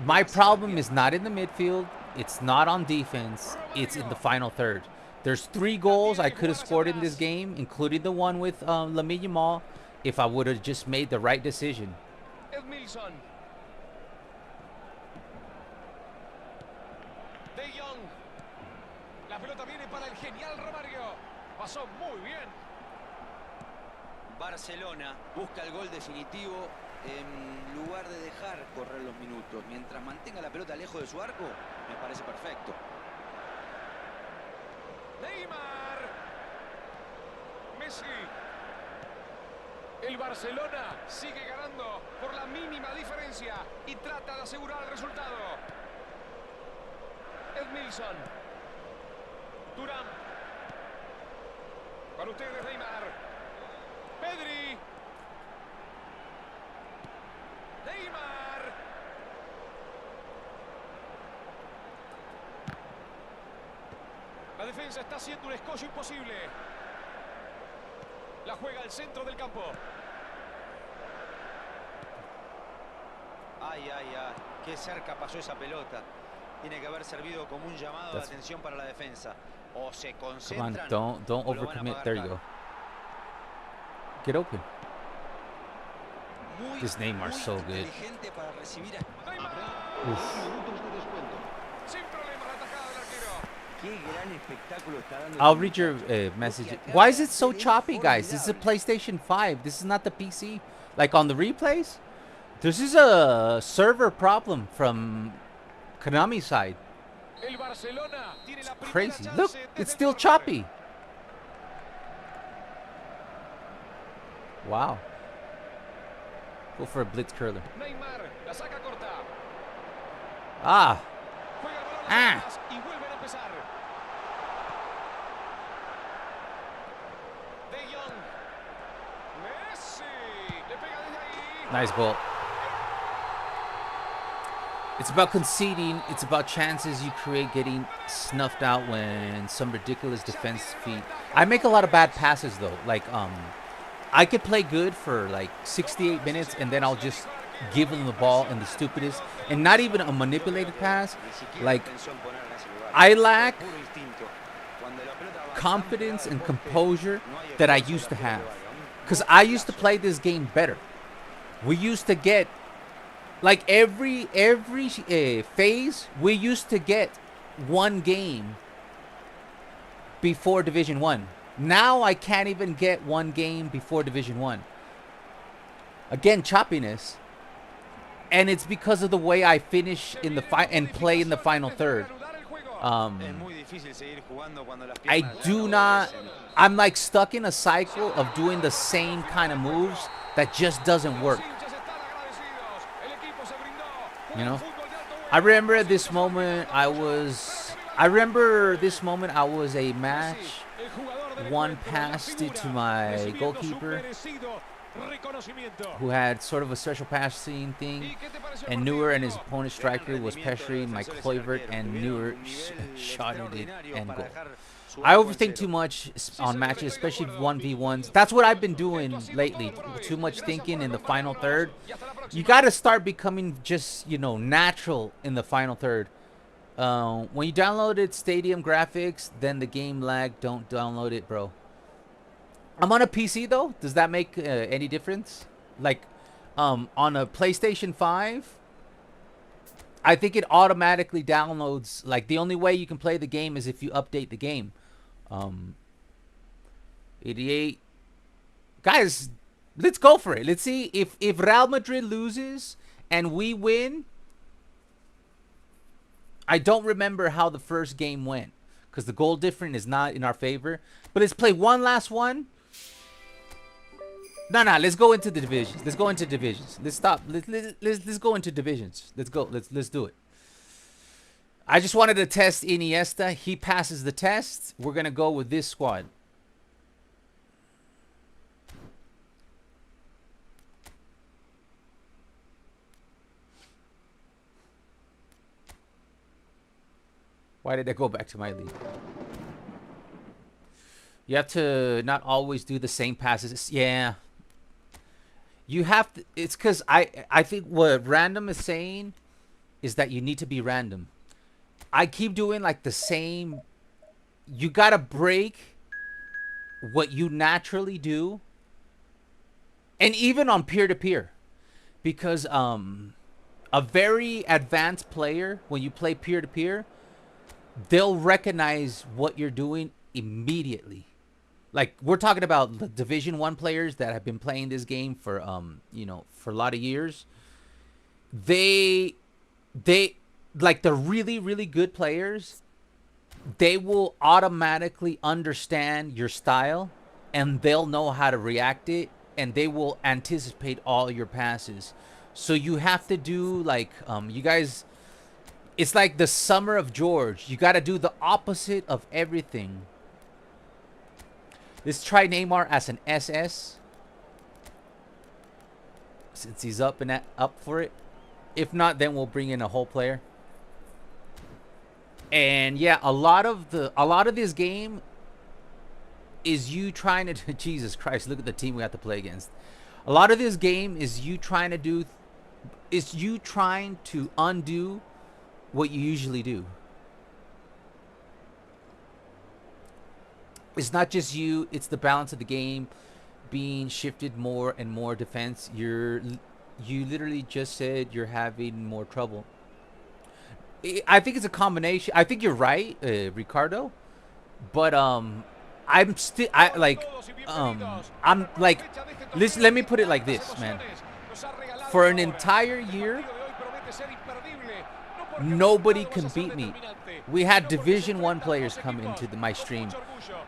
[SPEAKER 3] my problem is not in the midfield. It's not on defense. It's in the final third. There's 3 goals I could have scored in this game, including the one with Lamine Yamal, if I would have just made the right decision.
[SPEAKER 1] Edmilson. De Jong. La pelota viene para el genial Romario. Pasó muy bien.
[SPEAKER 4] Barcelona busca el gol definitivo en lugar de dejar correr los minutos. Mientras mantenga la pelota lejos de su arco, me parece perfecto.
[SPEAKER 1] Neymar. Messi. El Barcelona sigue ganando por la mínima diferencia y trata de asegurar el resultado. Edmilson. Durán. Para ustedes, Neymar. Pedri. Neymar. La defensa está haciendo un escollo imposible. La juega al centro del campo.
[SPEAKER 4] Ay, ay, ay. Qué cerca pasó esa pelota. Tiene que haber servido como un llamado de atención para la defensa. O se concentran.
[SPEAKER 3] Come on, don't overcommit. There you go. Get open. This Neymar so good.
[SPEAKER 4] Para recibir a...
[SPEAKER 1] Sin problemas la atajada del arquero.
[SPEAKER 4] Qué gran espectáculo está dando.
[SPEAKER 3] I'll read your message. Why is it so choppy, guys? This is a PlayStation 5. This is not the PC. Like on the replays, this is a server problem from Konami side.
[SPEAKER 1] El Barcelona tiene la primera
[SPEAKER 3] Crazy.
[SPEAKER 1] chance
[SPEAKER 3] Look,
[SPEAKER 1] desde
[SPEAKER 3] it's
[SPEAKER 1] el
[SPEAKER 3] still
[SPEAKER 1] córner.
[SPEAKER 3] choppy. Wow. Go for a blitz curler.
[SPEAKER 1] Neymar la saca corta.
[SPEAKER 3] Ah.
[SPEAKER 1] Juega el balón
[SPEAKER 3] Ah.
[SPEAKER 1] atrás y vuelven a empezar. De Jong. Messi. Le pega desde ahí.
[SPEAKER 3] Nice goal. It's about conceding. It's about chances you create getting snuffed out when some ridiculous defense feat. I make a lot of bad passes though. Like I could play good for like 68 minutes and then I'll just give them the ball in the stupidest and not even a manipulated pass. Like I lack confidence and composure that I used to have. Because I used to play this game better. We used to get like every phase, we used to get one game before Division 1. Now I can't even get one game before Division 1. Again, choppiness. And it's because of the way I finish in the and play in the final third. I do not... I'm like stuck in a cycle of doing the same kind of moves that just doesn't work. You know, I remember this moment I was a match one passed it to my goalkeeper who had sort of a special passing thing, and Neuer and his opponent striker was pressuring my Kluivert, and Neuer shot it and goal. I overthink too much on matches, especially 1v1s. That's what I've been doing lately. Too much thinking in the final third. You got to start becoming just, you know, natural in the final third. When you downloaded Stadium graphics, then the game lag. Don't download it, bro. I'm on a PC though. Does that make any difference? Like, on a PlayStation 5, I think it automatically downloads. Like, the only way you can play the game is if you update the game. 88. Guys, let's go for it. Let's see if Real Madrid loses and we win. I don't remember how the first game went because the goal difference is not in our favor. But let's play one last one. No, let's go into the divisions. Let's go into divisions. Let's stop. Let's go into divisions. Let's go. Let's do it. I just wanted to test Iniesta. He passes the test. We're gonna go with this squad. Why did I go back to my league? You have to not always do the same passes. Yeah. You have to. It's because I think what random is saying is that you need to be random. I keep doing like the same. You got to break what you naturally do. And even on peer-to-peer. Because a very advanced player, when you play peer-to-peer, they'll recognize what you're doing immediately. Like, we're talking about the Division 1 players that have been playing this game for you know, for a lot of years. They like the really, really good players, they will automatically understand your style and they'll know how to react it and they will anticipate all your passes. So you have to do like you guys. It's like the summer of George. You got to do the opposite of everything. Let's try Neymar as an SS. Since he's up for it. If not, then we'll bring in a whole player. And yeah, a lot of this game is you trying to Jesus Christ, look at the team we have to play against. A lot of this game is you trying to undo what you usually do. It's not just you, it's the balance of the game being shifted more and more defense. You literally just said you're having more trouble. I think it's a combination. I think you're right, Ricardo. But I'm like let me put it like this, man. For an entire year, nobody can beat me. We had Division 1 players come into my stream.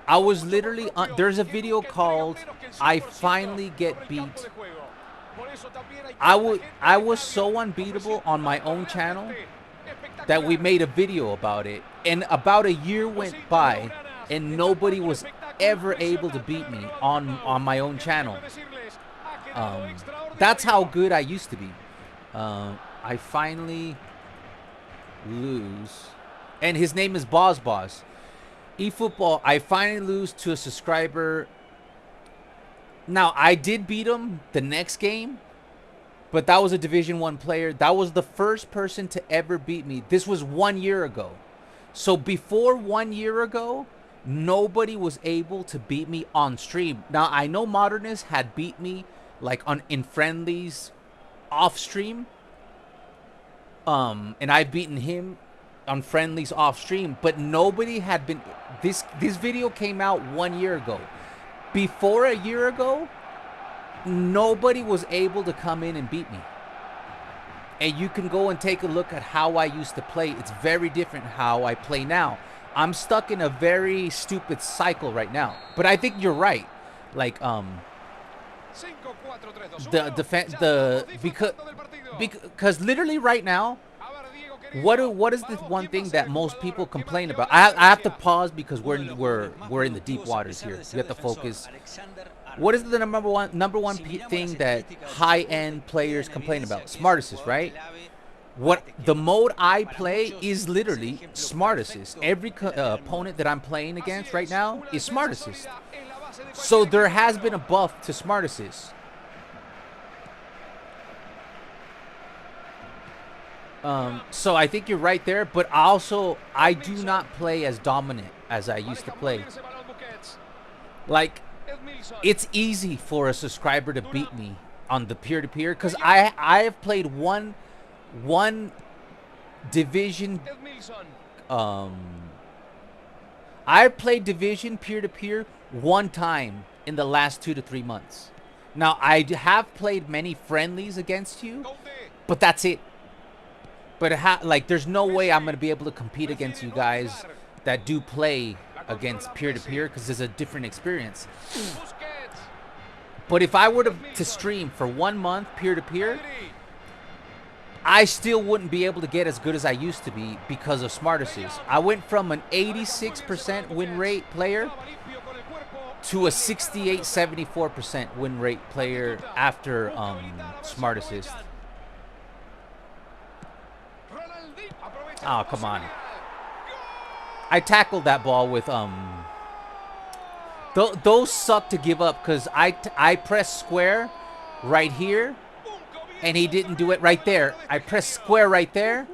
[SPEAKER 3] I was literally there's a video called I Finally Get Beat. I was so unbeatable on my own channel that we made a video about it, and about a year went by and nobody was ever able to beat me on my own channel. That's how good I used to be. I finally lose, and his name is Boss. eFootball, I finally lose to a subscriber. Now, I did beat him the next game, but that was a Division 1 player. That was the first person to ever beat me. This was 1 year ago. So before 1 year ago, nobody was able to beat me on stream. Now, I know Modernist had beat me like in friendlies off stream. And I've beaten him on friendlies off stream, but nobody had been. This video came out 1 year ago. Before a year ago, nobody was able to come in and beat me. And you can go and take a look at how I used to play. It's very different how I play now. I'm stuck in a very stupid cycle right now. But I think you're right. Like because literally right now, what is the one thing that most people complain about? I have to pause because we're in the deep waters here. You have to focus. What is the number one thing that high-end players complain about? Smart assist, right? What the mode I play is literally smart assist. Every opponent that I'm playing against right now is smart assist. So there has been a buff to smart assist. So I think you're right there, but also I do not play as dominant as I used to play. Like, it's easy for a subscriber to beat me on the peer-to-peer because I have played one division. I've played division peer-to-peer one time in the last 2 to 3 months. Now I have played many friendlies against you, but that's it. But like, there's no way I'm gonna be able to compete against you guys that do play against peer-to-peer because there's a different experience. But if I were to stream for 1 month peer-to-peer, I still wouldn't be able to get as good as I used to be because of smart assist. I went from an 86% win rate player to a 68-74% win rate player after smart assist. Oh, come on. I tackled that ball with those suck to give up because I pressed square right here and he didn't do it right there. I pressed square right there.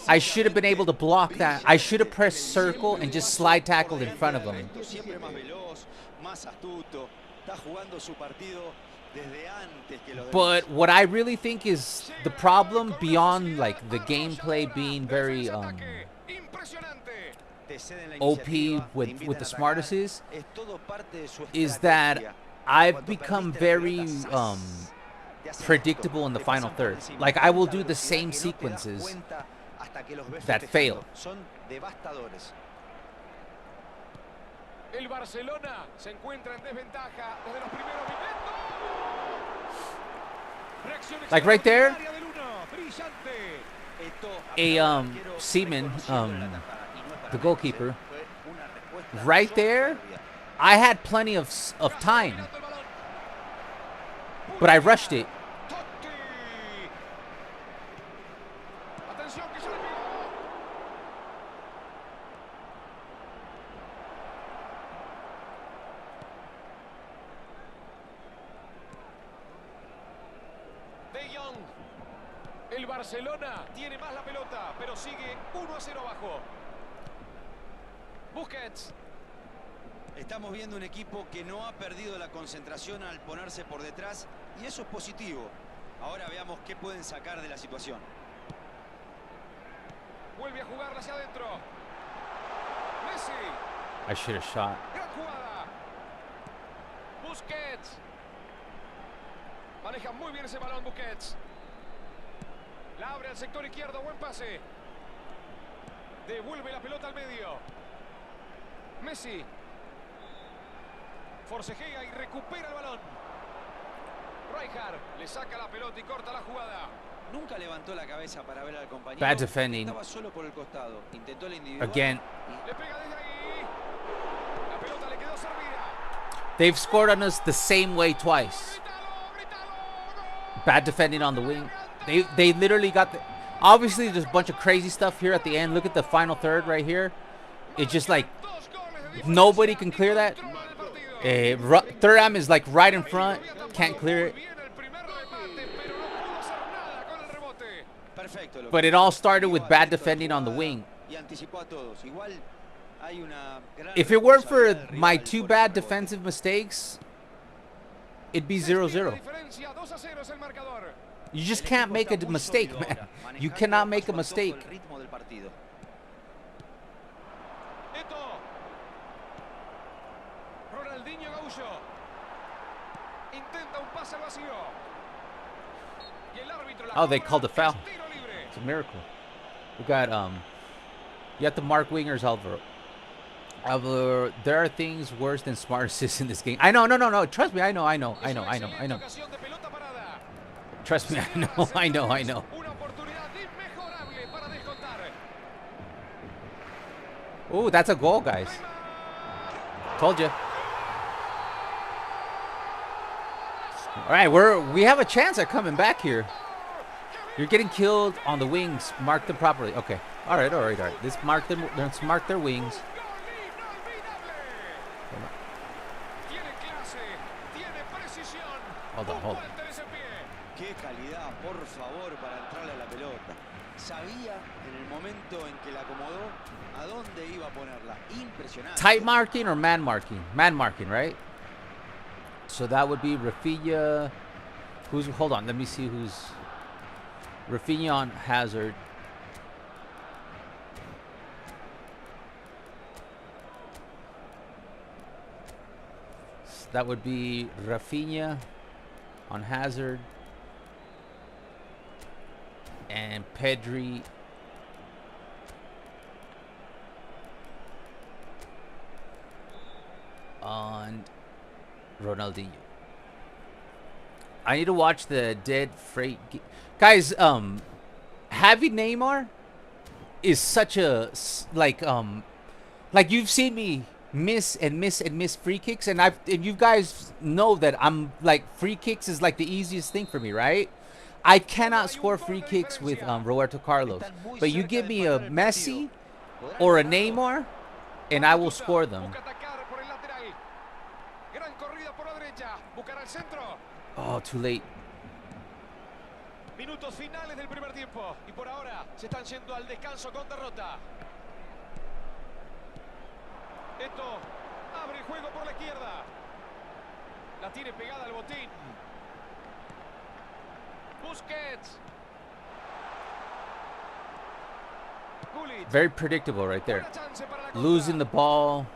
[SPEAKER 3] I should have been able to block that. I should have pressed circle and just slide tackled in front of him. But what I really think is the problem, beyond like the gameplay being very OP with the smart assist, is that I've become very predictable in the final third. Like, I will do the same sequences that fail.
[SPEAKER 1] El Barcelona se encuentra en desventaja desde los primeros minutos.
[SPEAKER 3] Like right there,
[SPEAKER 1] Área del uno, brillante.
[SPEAKER 3] a Seaman, the goalkeeper, right there, I had plenty of time, but I rushed it.
[SPEAKER 1] Atención que ya le pegó. De Jong. El Barcelona tiene más la pelota, pero sigue 1-0 abajo. Busquets.
[SPEAKER 4] Estamos viendo un equipo que no ha perdido la concentración al ponerse por detrás y eso es positivo. Ahora veamos qué pueden sacar de la situación.
[SPEAKER 1] Vuelve a jugarla hacia adentro. Messi.
[SPEAKER 3] I should have shot.
[SPEAKER 1] Gran jugada. Busquets. Maneja muy bien ese balón Busquets. La abre al sector izquierdo. Buen pase. Devuelve la pelota al medio. Messi. Forcejea y recupera el balón. Rijkaard le saca la pelota y corta la jugada.
[SPEAKER 4] Nunca levantó la cabeza para ver al compañero.
[SPEAKER 3] Bad defending.
[SPEAKER 4] Estaba solo por el costado. Intentó la individual.
[SPEAKER 3] Again.
[SPEAKER 1] Le pega desde ahí. La pelota le quedó servida.
[SPEAKER 3] They've scored on us the same way twice.
[SPEAKER 1] Grítalo, grítalo, gol.
[SPEAKER 3] Bad defending on the wing. They literally got the... Obviously, there's a bunch of crazy stuff here at the end. Look at the final third right here. It's just like
[SPEAKER 1] Dos goles de
[SPEAKER 3] nobody
[SPEAKER 1] diferencia
[SPEAKER 3] can
[SPEAKER 1] y
[SPEAKER 3] clear that.
[SPEAKER 1] controla el partido.
[SPEAKER 3] Third am is like right in front. Can't clear it.
[SPEAKER 1] Muy bien el primer remate, pero no pudo hacer nada con el rebote.
[SPEAKER 4] Perfecto.
[SPEAKER 3] But it all started with bad defending on the wing.
[SPEAKER 4] Y anticipó a todos. Igual hay una gran
[SPEAKER 3] If it weren't for
[SPEAKER 4] responsabilidad del
[SPEAKER 3] my
[SPEAKER 4] rival
[SPEAKER 3] two
[SPEAKER 4] por
[SPEAKER 3] bad
[SPEAKER 4] ese rebote.
[SPEAKER 3] defensive mistakes, it'd be
[SPEAKER 1] Se estira
[SPEAKER 3] 0-0.
[SPEAKER 1] la diferencia, 2-0 es el marcador.
[SPEAKER 3] You just
[SPEAKER 4] El
[SPEAKER 3] can't
[SPEAKER 4] equipo
[SPEAKER 3] make a
[SPEAKER 4] está muy
[SPEAKER 3] mistake,
[SPEAKER 4] sólido
[SPEAKER 3] man.
[SPEAKER 4] ahora,
[SPEAKER 3] You
[SPEAKER 4] manejando
[SPEAKER 3] cannot make a
[SPEAKER 4] paso paso
[SPEAKER 3] mistake.
[SPEAKER 4] el ritmo del partido.
[SPEAKER 1] Eto. Ronaldinho Gaullo. Intenta un pase al vacío. Y el árbitro la
[SPEAKER 3] Oh, they
[SPEAKER 1] cobra.
[SPEAKER 3] called a foul.
[SPEAKER 1] Es tiro libre.
[SPEAKER 3] It's a miracle. We got you have to mark wingers, Alvaro. Alvaro, there are things worse than smart assists in this game. I know, no. Trust me, I know.
[SPEAKER 1] Es una excelente ocasión de pelota parada.
[SPEAKER 3] Trust me, I know.
[SPEAKER 1] Una oportunidad inmejorable para descontar.
[SPEAKER 3] Oh, that's a goal, guys. Told you. All right, we have a chance at coming back here. You're getting killed on the wings. Mark them properly. Okay. All right. Let's mark them. Let's mark their wings.
[SPEAKER 1] Tiene clase, tiene precisión.
[SPEAKER 3] Hold on.
[SPEAKER 1] Fuerte ese pie.
[SPEAKER 4] Qué calidad, por favor, para entrarle a la pelota. Sabía en el momento en que la acomodó a dónde iba a ponerla. Impresionante.
[SPEAKER 3] Tight marking or man marking? Man marking, right? So that would be Raphinha. Hold on. Let me see who's Raphinha on Hazard. That would be Raphinha on Hazard and Pedri on Ronaldinho. I need to watch the Dead Freight guys. Having Neymar is such a like you've seen me miss free kicks, and you guys know that I'm like free kicks is like the easiest thing for me, right? I cannot score free kicks with Roberto Carlos, but you give me a Messi or a Neymar, and I will score them.
[SPEAKER 1] Busca atacar por el lateral. Gran corrida por la derecha. Buscará el centro.
[SPEAKER 3] Oh, too late.
[SPEAKER 1] Minutos finales del primer tiempo. Y por ahora se están yendo al descanso con derrota. Esto abre el juego por la izquierda. La tiene pegada al botín. Busquets. Gullit.
[SPEAKER 3] Very predictable right there.
[SPEAKER 1] Buena chance para la contra.
[SPEAKER 3] Losing the ball.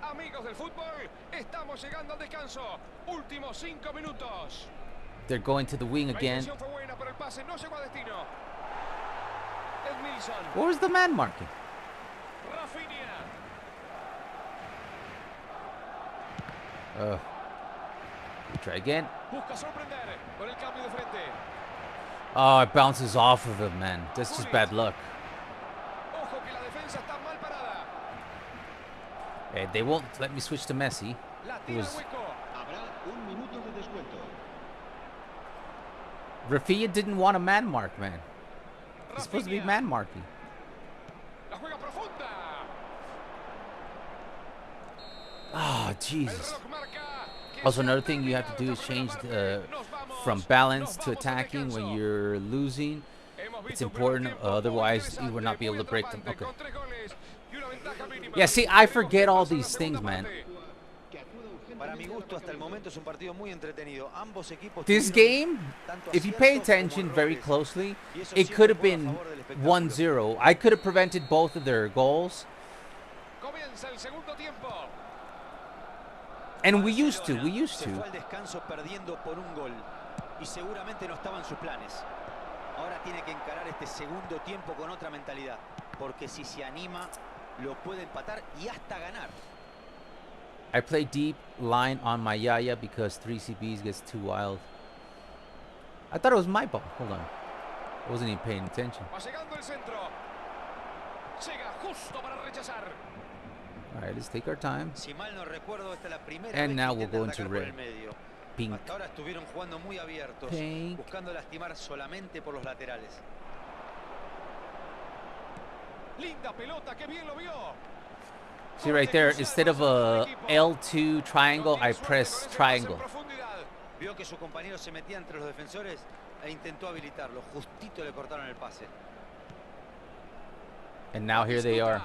[SPEAKER 1] Amigos del fútbol, estamos llegando al descanso. Últimos 5 minutos.
[SPEAKER 3] They're going to the wing
[SPEAKER 1] La
[SPEAKER 3] again.
[SPEAKER 1] intención fue buena, pero el pase no llegó a destino. Edmilson.
[SPEAKER 3] What was the man marking?
[SPEAKER 1] Raphinha.
[SPEAKER 3] Try again.
[SPEAKER 1] Busca sorprender con el cambio de frente.
[SPEAKER 3] Oh, it bounces off of him, man. That's just bad luck.
[SPEAKER 1] Ojo que la defensa está mal parada.
[SPEAKER 3] Hey, they won't let me switch to Messi.
[SPEAKER 1] La
[SPEAKER 3] It
[SPEAKER 1] tira al
[SPEAKER 3] was
[SPEAKER 1] hueco.
[SPEAKER 3] Raphinha didn't want a man mark, man. He's supposed to be
[SPEAKER 1] Raphinha.
[SPEAKER 3] man marking.
[SPEAKER 1] La juega profunda.
[SPEAKER 3] Oh,
[SPEAKER 1] El
[SPEAKER 3] Jesus.
[SPEAKER 1] reloj marca que
[SPEAKER 3] Also,
[SPEAKER 1] se ha
[SPEAKER 3] another thing you have to
[SPEAKER 1] terminado
[SPEAKER 3] do is
[SPEAKER 1] esta
[SPEAKER 3] change
[SPEAKER 1] primera parte. Nos vamos,
[SPEAKER 3] from balance
[SPEAKER 1] nos
[SPEAKER 3] to
[SPEAKER 1] vamos al
[SPEAKER 3] attacking when
[SPEAKER 1] descanso.
[SPEAKER 3] you're losing.
[SPEAKER 1] Hemos
[SPEAKER 3] It's
[SPEAKER 1] visto un primer
[SPEAKER 3] important,
[SPEAKER 1] tiempo muy
[SPEAKER 3] otherwise you
[SPEAKER 1] interesante,
[SPEAKER 3] will not be able
[SPEAKER 1] muy
[SPEAKER 3] to break them.
[SPEAKER 1] atrapante,
[SPEAKER 3] Okay.
[SPEAKER 1] con 3 goles y una ventaja mínima.
[SPEAKER 3] Yeah, see, I
[SPEAKER 1] Veremos
[SPEAKER 3] forget
[SPEAKER 1] qué
[SPEAKER 3] all
[SPEAKER 1] pasa en la
[SPEAKER 3] these things,
[SPEAKER 1] segunda
[SPEAKER 3] man.
[SPEAKER 1] parte.
[SPEAKER 4] Para mi gusto, hasta el momento es un partido muy entretenido. Ambos equipos
[SPEAKER 3] This
[SPEAKER 4] tuvieron
[SPEAKER 3] game,
[SPEAKER 4] tanto
[SPEAKER 3] if you pay
[SPEAKER 4] aciertos como
[SPEAKER 3] attention very
[SPEAKER 4] errores.
[SPEAKER 3] closely,
[SPEAKER 4] Y eso
[SPEAKER 3] it
[SPEAKER 4] siempre
[SPEAKER 3] could have
[SPEAKER 4] juega a
[SPEAKER 3] been
[SPEAKER 4] favor del espectáculo.
[SPEAKER 3] 1-0. I could have prevented both of their goals.
[SPEAKER 1] Comienza el segundo tiempo.
[SPEAKER 3] And we used to.
[SPEAKER 4] Se fue al descanso perdiendo por un gol y seguramente no estaba en sus planes. Ahora tiene que encarar este segundo tiempo con otra mentalidad, porque si se anima lo puede empatar y hasta ganar.
[SPEAKER 3] I play deep line on my Yaya because 3 CBs gets too wild. I thought it was my ball. Hold on. I wasn't even paying attention.
[SPEAKER 1] Va llegando el centro. Llega justo para rechazar.
[SPEAKER 3] All right, let's take our time.
[SPEAKER 4] Si mal no recuerdo, esta es la primera
[SPEAKER 3] And
[SPEAKER 4] vez
[SPEAKER 3] now
[SPEAKER 4] que
[SPEAKER 3] we'll go
[SPEAKER 4] intentan
[SPEAKER 3] into
[SPEAKER 4] atacar por
[SPEAKER 3] red.
[SPEAKER 4] el medio.
[SPEAKER 3] Pink.
[SPEAKER 4] Hasta ahora estuvieron jugando muy abiertos,
[SPEAKER 3] Pink.
[SPEAKER 4] buscando lastimar solamente por los laterales.
[SPEAKER 1] Linda pelota, que bien lo vio.
[SPEAKER 3] See right there, instead of a L2 triangle, I press triangle.
[SPEAKER 4] Vio que su compañero se metía entre los defensores e intentó habilitarlo. Justito le cortaron el pase.
[SPEAKER 3] And now here they are.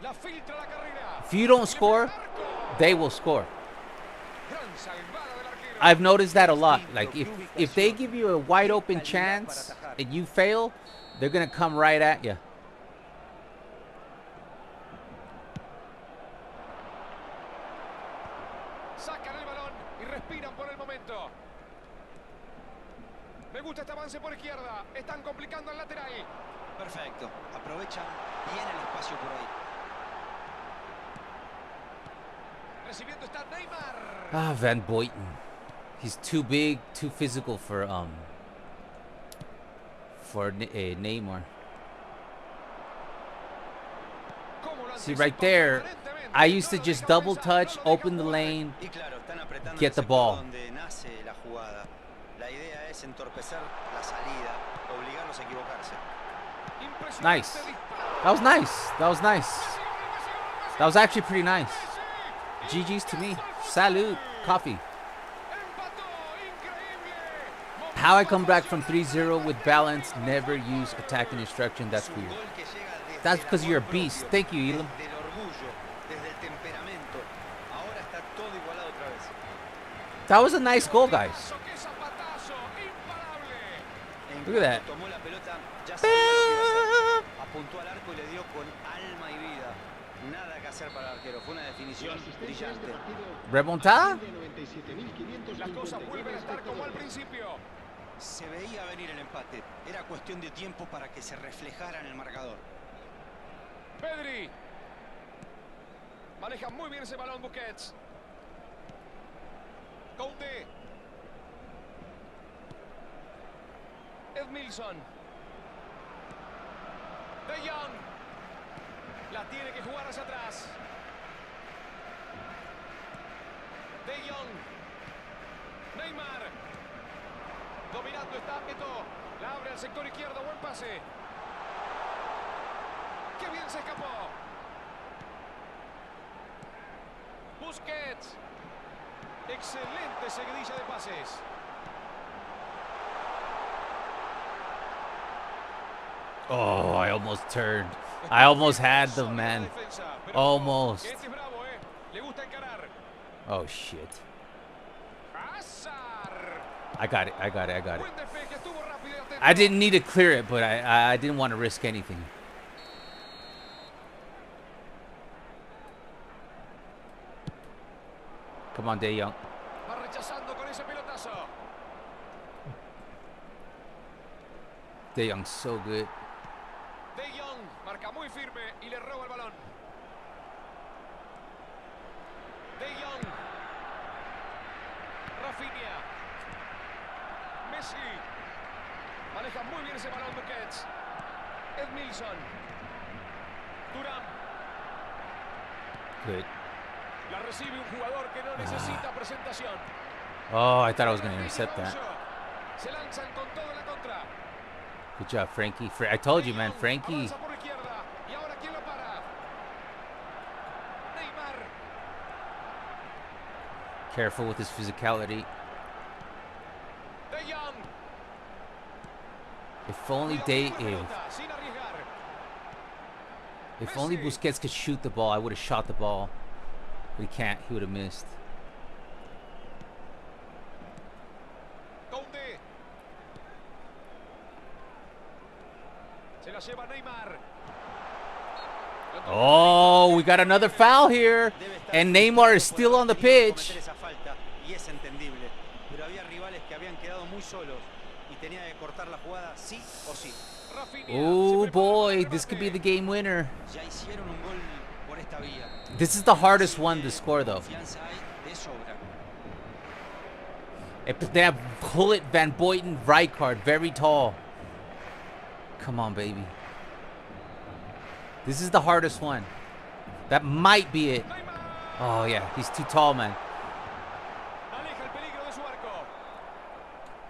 [SPEAKER 1] La filtra la carrera.
[SPEAKER 3] If you don't score, they will score. I've noticed that a lot. Like if they give you a wide open chance and you fail, they're gonna come right at you.
[SPEAKER 1] Sacan el balón y respiran por el momento. Me gusta este avance por izquierda. Están complicando al lateral.
[SPEAKER 4] Perfecto. Aprovechan bien el espacio por ahí.
[SPEAKER 1] Recibiendo está Neymar.
[SPEAKER 3] Ah, Van Boyten. He's too big, too physical for Neymar. See right there, I used to just double touch, open the lane,
[SPEAKER 4] Y claro, están apretando
[SPEAKER 3] get
[SPEAKER 4] el
[SPEAKER 3] the
[SPEAKER 4] sector
[SPEAKER 3] ball.
[SPEAKER 4] donde nace la jugada. La idea es entorpecer la salida, obligarlos a equivocarse.
[SPEAKER 3] Nice. That was nice. That was nice. That was actually pretty nice. GG's to me. Salud. Coffee. How I come back from 3-0 with balance, never use attacking instruction. That's weird. That's because you're a beast. Thank you, Elam.
[SPEAKER 4] Desde el orgullo, desde el temperamento. Ahora está todo igualado otra vez.
[SPEAKER 3] That was a nice goal, guys. Look at that.
[SPEAKER 4] Tomó la pelota, ya sabía lo que iba a hacer. Apuntó al arco y le dio con alma y vida. Nada que hacer para el arquero. Fue una definición brillante.
[SPEAKER 3] Remontada?
[SPEAKER 1] Las cosas vuelven a estar como al principio.
[SPEAKER 4] Se veía venir el empate. Era cuestión de tiempo para que se reflejara en el marcador.
[SPEAKER 1] Pedri. Maneja muy bien ese balón Busquets. Conde. Edmilson. De Jong. La tiene que jugar hacia atrás. De Jong. Neymar. Dominando está Eto'o. La abre al sector izquierdo. Buen pase. ¡Qué bien se escapó! Busquets. Excelente seguidilla de pases.
[SPEAKER 3] Oh, I almost turned. I almost had them, man. Almost.
[SPEAKER 1] Este es bravo, Le gusta encarar.
[SPEAKER 3] Oh, shit.
[SPEAKER 1] Hazard.
[SPEAKER 3] I got it. I got it. I got it.
[SPEAKER 1] Buen despeje, estuvo rápido y atento.
[SPEAKER 3] I didn't need to clear it, but I didn't want to risk anything. Come on, De Jong.
[SPEAKER 1] Va rechazando con ese pelotazo.
[SPEAKER 3] De Jong's so good.
[SPEAKER 1] De Jong marca muy firme y le roba el balón. De Jong. Edmilson. Durán.
[SPEAKER 3] Good.
[SPEAKER 1] La recibe un jugador que no necesita presentación.
[SPEAKER 3] Oh, I thought I was going to intercept that.
[SPEAKER 1] Se lanzan con todo en la contra.
[SPEAKER 3] Good job, Frankie. I told you, man. Frankie.
[SPEAKER 1] Avanza por la izquierda. Y ahora ¿quién lo para? Neymar.
[SPEAKER 3] Careful with his physicality.
[SPEAKER 1] De Jong.
[SPEAKER 3] If only
[SPEAKER 1] Sin arriesgar.
[SPEAKER 3] if only Busquets could shoot the ball, I would have shot the ball. But he can't. He would have missed.
[SPEAKER 1] Conde. Se la lleva Neymar.
[SPEAKER 3] Oh, we got another foul here. And Neymar is still on the pitch.
[SPEAKER 4] Y es entendible, pero había rivales que habían quedado muy solos y tenía que cortar la jugada sí o sí.
[SPEAKER 3] Oh boy, this could be the game winner.
[SPEAKER 4] Ya hicieron un gol por esta vía.
[SPEAKER 3] This is the hardest one to score, though.
[SPEAKER 4] Confianza hay de sobra.
[SPEAKER 3] They have Hullet, Van Boyten, Rijkaard, very tall. Come on, baby. This is the hardest one. That might be it. Oh yeah, he's too tall, man.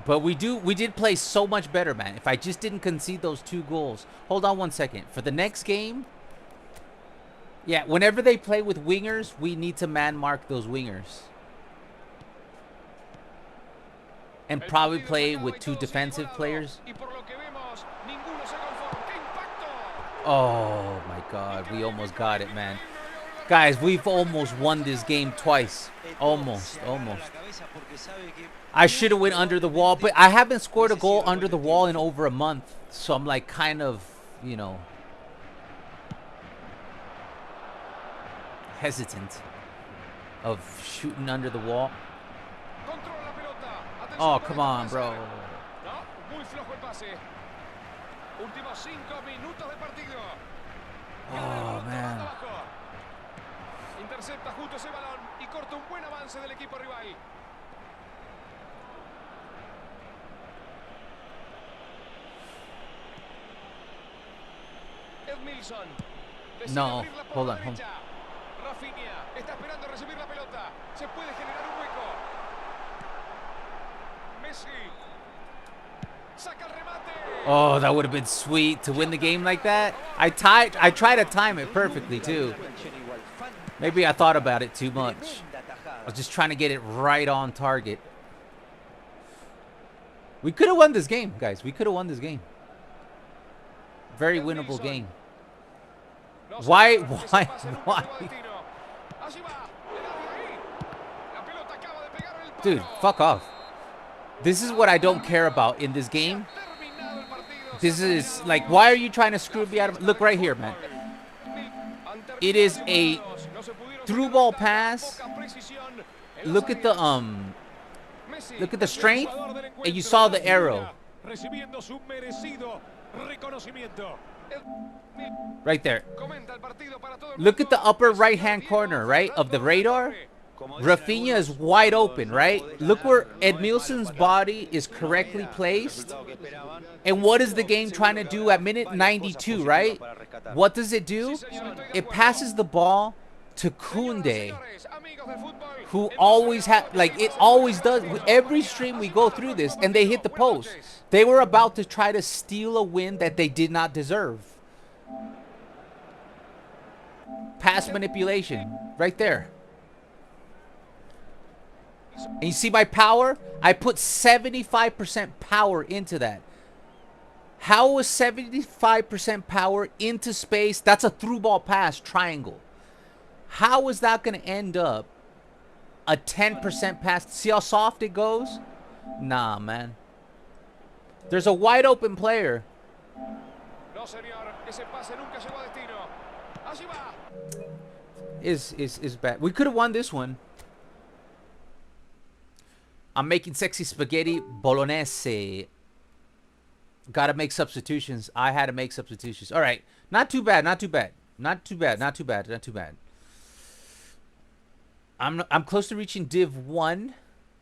[SPEAKER 3] But we did play so much better, man. If I just didn't concede those 2 goals. Hold on one second. For the next game, yeah, whenever they play with wingers, we need to man mark those wingers. And probably play with 2 defensive players. Oh my God, we almost got it, man. Guys, we've almost won this game twice. Almost. I should have went under the wall, but I haven't scored a goal under the wall in over a month. So I'm like kind of, you know, hesitant of shooting under the wall. Oh, come on, bro. Oh, man.
[SPEAKER 1] Intercepta justo ese balón y corta un buen avance del equipo rival. Edmilson.
[SPEAKER 3] No, hold on.
[SPEAKER 1] Raphinha está esperando recibir la pelota. Se puede generar un hueco. Messi. Saca el remate.
[SPEAKER 3] Oh, that would have been sweet to win the game like that. I tried to time it perfectly too. Maybe I thought about it too much. I was just trying to get it right on target. We could have won this game, guys. We could have won this game. Very winnable game. Why? Dude, fuck off. This is what I don't care about in this game. This is like, why are you trying to screw me out of? Look right here, man. It is a through ball pass. Look at the strength, and you saw the arrow. Right there. Look at the upper right-hand corner, right, of the radar. Raphinha is wide open, right? Look where Edmilson's body is correctly placed. And what is the game trying to do at minute 92, right? What does it do? It passes the ball to Koundé, who always it always does. Every stream we go through this, and they hit the post. They were about to try to steal a win that they did not deserve. Pass manipulation, right there. And you see my power? I put 75% power into that. How was 75% power into space? That's a through ball pass triangle. How is that going to end up a 10% pass? See how soft it goes? Nah, man. There's a wide open player. Is bad. We could have won this one. I'm making sexy spaghetti bolognese. Gotta make substitutions. I had to make substitutions. All right. Not too bad. Not too bad. Not too bad. Not too bad. Not too bad. I'm close to reaching Div 1,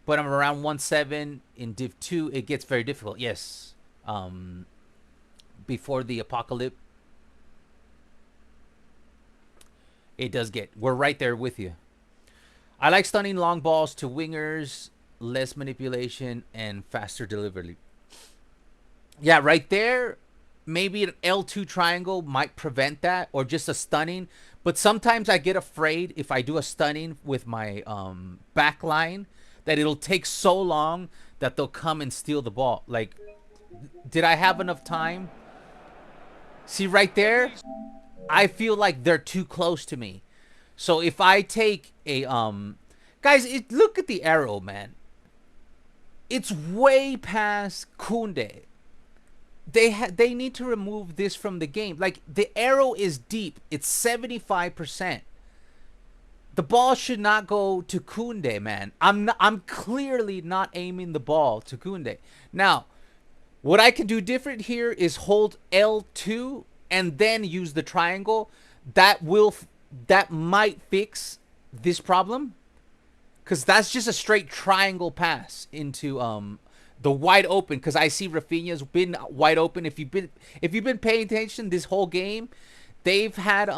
[SPEAKER 3] but I'm around 1.7 in Div 2. It gets very difficult. Yes. Before the apocalypse, It does get. We're right there with you. I like stunning long balls to wingers, less manipulation, and faster delivery. Yeah, right there. Maybe an L2 triangle might prevent that, or just a stunning. But sometimes I get afraid if I do a stunning with my back line that it'll take so long that they'll come and steal the ball. Like, did I have enough time? See, right there, I feel like they're too close to me. So if I take a guys, look at the arrow, man. It's way past Koundé. They need to remove this from the game. Like, the arrow is deep. It's 75%. The ball should not go to Koundé, man. I'm clearly not aiming the ball to Koundé. Now, what I can do different here is hold L2 and then use the triangle. That might fix this problem, because that's just a straight triangle pass into the wide open. Because I see Raphinha's been wide open. If you've been paying attention this whole game, they've had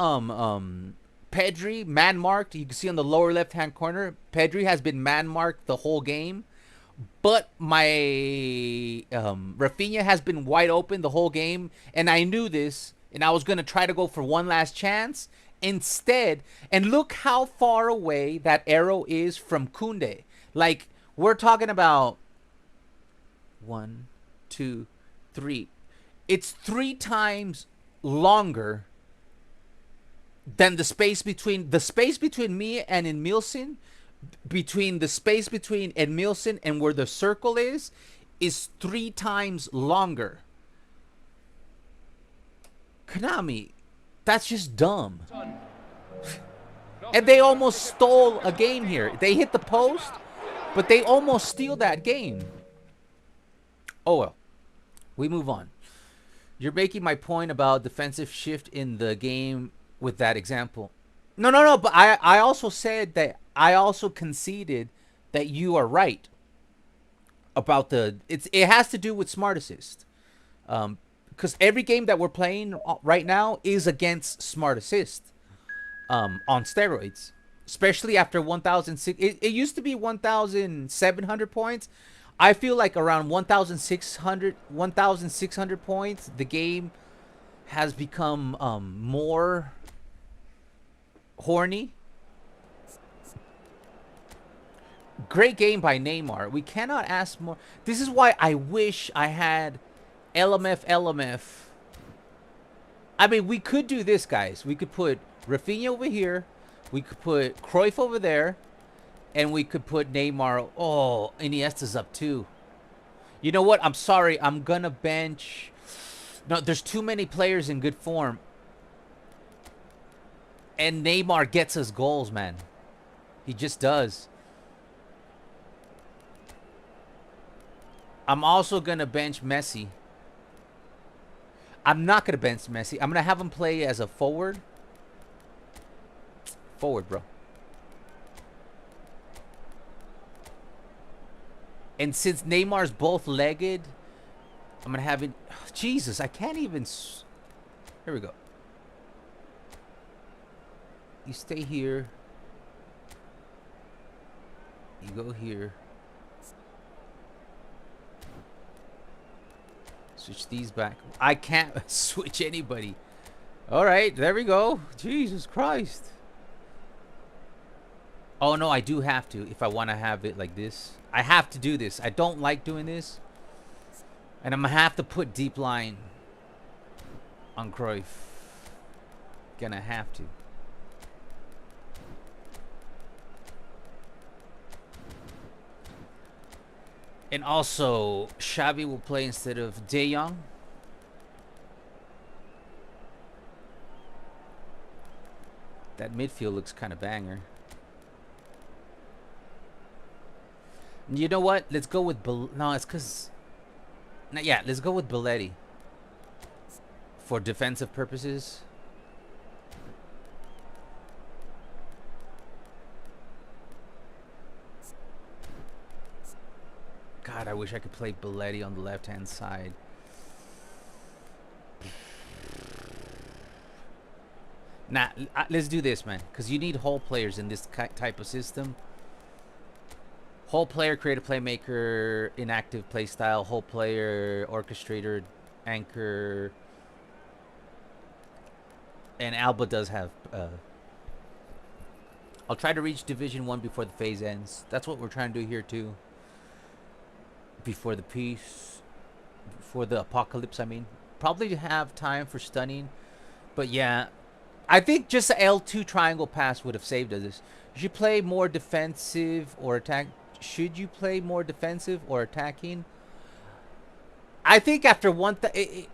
[SPEAKER 3] Pedri man marked. You can see on the lower left hand corner, Pedri has been man marked the whole game. But my Raphinha has been wide open the whole game, and I knew this, and I was gonna try to go for one last chance instead. And look how far away that arrow is from Koundé. Like, we're talking about 1, 2, 3. It's 3 times longer than the space between me and Emilson. Between the space between Emilson and where the circle is 3 times longer. Konami, that's just dumb. And they almost stole a game here. They hit the post, but they almost steal that game. Oh well, we move on. You're making my point about defensive shift in the game with that example. No, but I also said that I also conceded that you are right about it has to do with smart assist. Because every game that we're playing right now is against smart assist on steroids, especially after 1,006. It used to be 1,700 points. I feel like around 1,600 points, the game has become more horny. Great game by Neymar. We cannot ask more. This is why I wish I had LMF. I mean, we could do this, guys. We could put Raphinha over here. We could put Cruyff over there. And we could put Neymar. Oh, Iniesta's up too. You know what? I'm sorry. I'm going to bench. No, there's too many players in good form. And Neymar gets us goals, man. He just does. I'm also going to bench Messi. I'm not going to bench Messi. I'm going to have him play as a forward. Forward, bro. And since Neymar's both-legged, I'm going to have it. Oh, Jesus, I can't even. Here we go. You stay here. You go here. Switch these back. I can't switch anybody. All right, there we go. Jesus Christ. Oh, no, I do have to if I want to have it like this. I have to do this. I don't like doing this. And I'm going to have to put deep line on Cruyff. Gonna have to. And also, Xavi will play instead of De Jong. That midfield looks kind of banger. You know what? Let's go with no, it's because. No, yeah, let's go with Belletti for defensive purposes. God, I wish I could play Belletti on the left-hand side. Nah, let's do this, man. Because you need whole players in this type of system. Whole player, creative playmaker, inactive playstyle, whole player, orchestrator, anchor. And Alba does have... I'll try to reach Division 1 before the phase ends. That's what we're trying to do here, too. Before the peace. Before the apocalypse, I mean. Probably have time for stunning. But yeah... I think just the L2 triangle pass would have saved us. You should play more defensive or attack. Should you play more defensive or attacking? I think after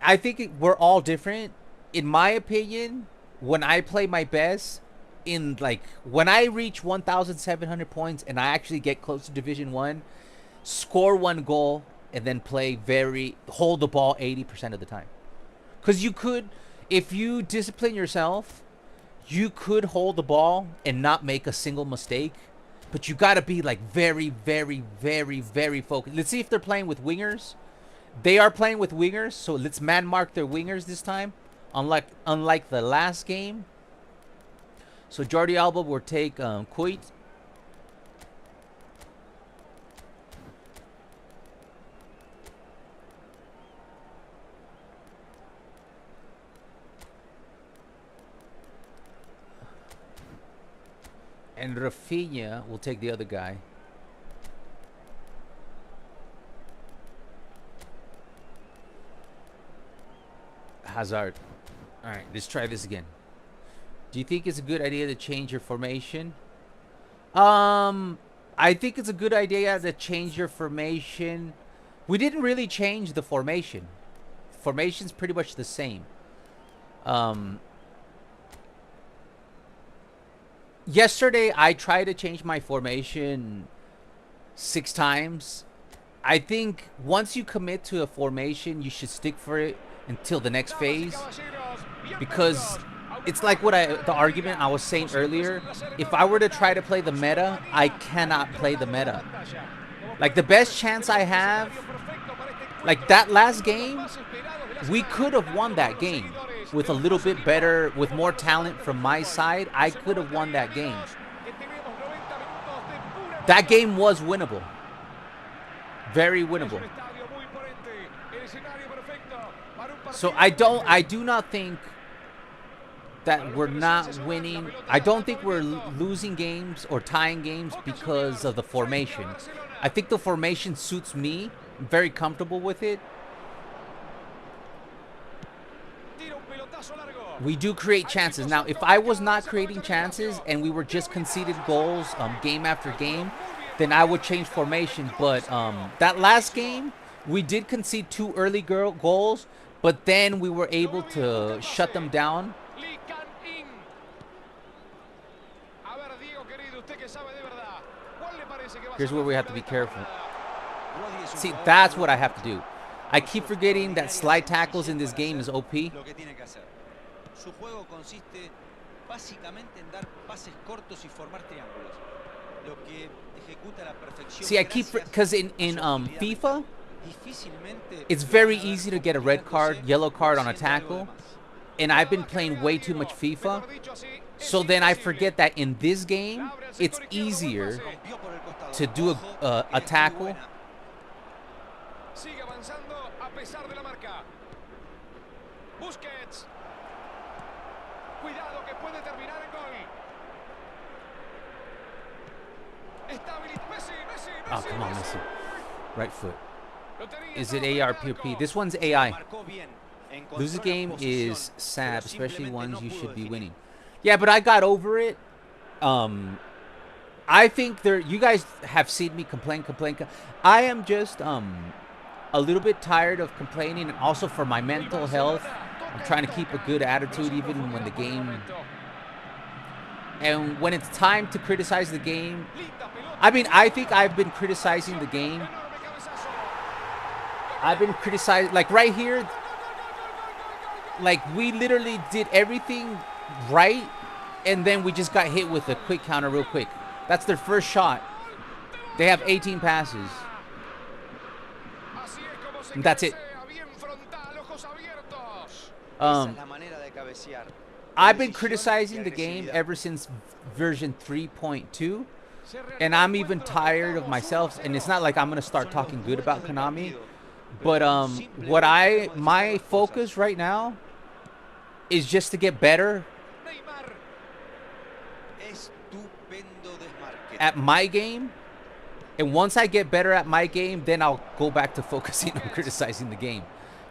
[SPEAKER 3] I think we're all different. In my opinion, when I play my best, when I reach 1,700 points and I actually get close to Division 1, score 1 goal and then hold the ball 80% of the time. Because you could, if you discipline yourself, you could hold the ball and not make a single mistake, but you got to be like very, very, very, very focused. Let's see if they're playing with wingers. They are playing with wingers, so let's man mark their wingers this time, unlike the last game. So Jordi Alba will take Kuit. And Raphinha will take the other guy. Hazard. Alright, let's try this again. Do you think it's a good idea to change your formation? I think it's a good idea to change your formation. We didn't really change the formation. Formation's pretty much the same. Yesterday, I tried to change my formation 6 times. I think once you commit to a formation, you should stick for it until the next phase. Because it's like the argument I was saying earlier. If I were to try to play the meta, I cannot play the meta. Like, the best chance I have, like that last game, we could have won that game. With a little bit better, with more talent from my side, I could have won that game. That game was winnable. Very winnable. So I do not think that we're not winning. I don't think we're losing games or tying games because of the formation. I think the formation suits me. I'm very comfortable with it. We do create chances. Now, if I was not creating chances and we were just conceded goals game after game, then I would change formation. But that last game, we did concede 2 early goals, but then we were able to shut them down. Here's where we have to be careful. See, that's what I have to do. I keep forgetting that slide tackles in this game is OP.
[SPEAKER 4] Su juego consiste básicamente en dar pases cortos y formar triángulos. Lo que ejecuta la perfección.
[SPEAKER 3] See, I keep because in FIFA, it's very easy to get a red card, yellow card on a tackle, and I've been playing way too much FIFA. So then I forget that in this game, it's easier to do a tackle.
[SPEAKER 1] Sigue avanzando a pesar de la marca. Busquets. Cuidado que puede terminar en gol. Está habilitado. Messi.
[SPEAKER 3] Oh, come on, Messi. Right foot. Is it AR PvP? This one's AI. Losing game is sad, especially ones you should be winning. Yeah, but I got over it. I think you guys have seen me complain. I am just a little bit tired of complaining, and also for my mental health. I'm trying to keep a good attitude even when the game... And when it's time to criticize the game... I mean, I think I've been criticizing the game. I've been criticizing... Like, right here... Like, we literally did everything right, and then we just got hit with a quick counter real quick. That's their first shot. They have 18 passes. And that's it. I've been criticizing the game ever since version 3.2, and I'm even tired of myself. And it's not like I'm gonna start talking good about Konami, but my focus right now is just to get better at my game. And once I get better at my game, then I'll go back to focusing on criticizing the game.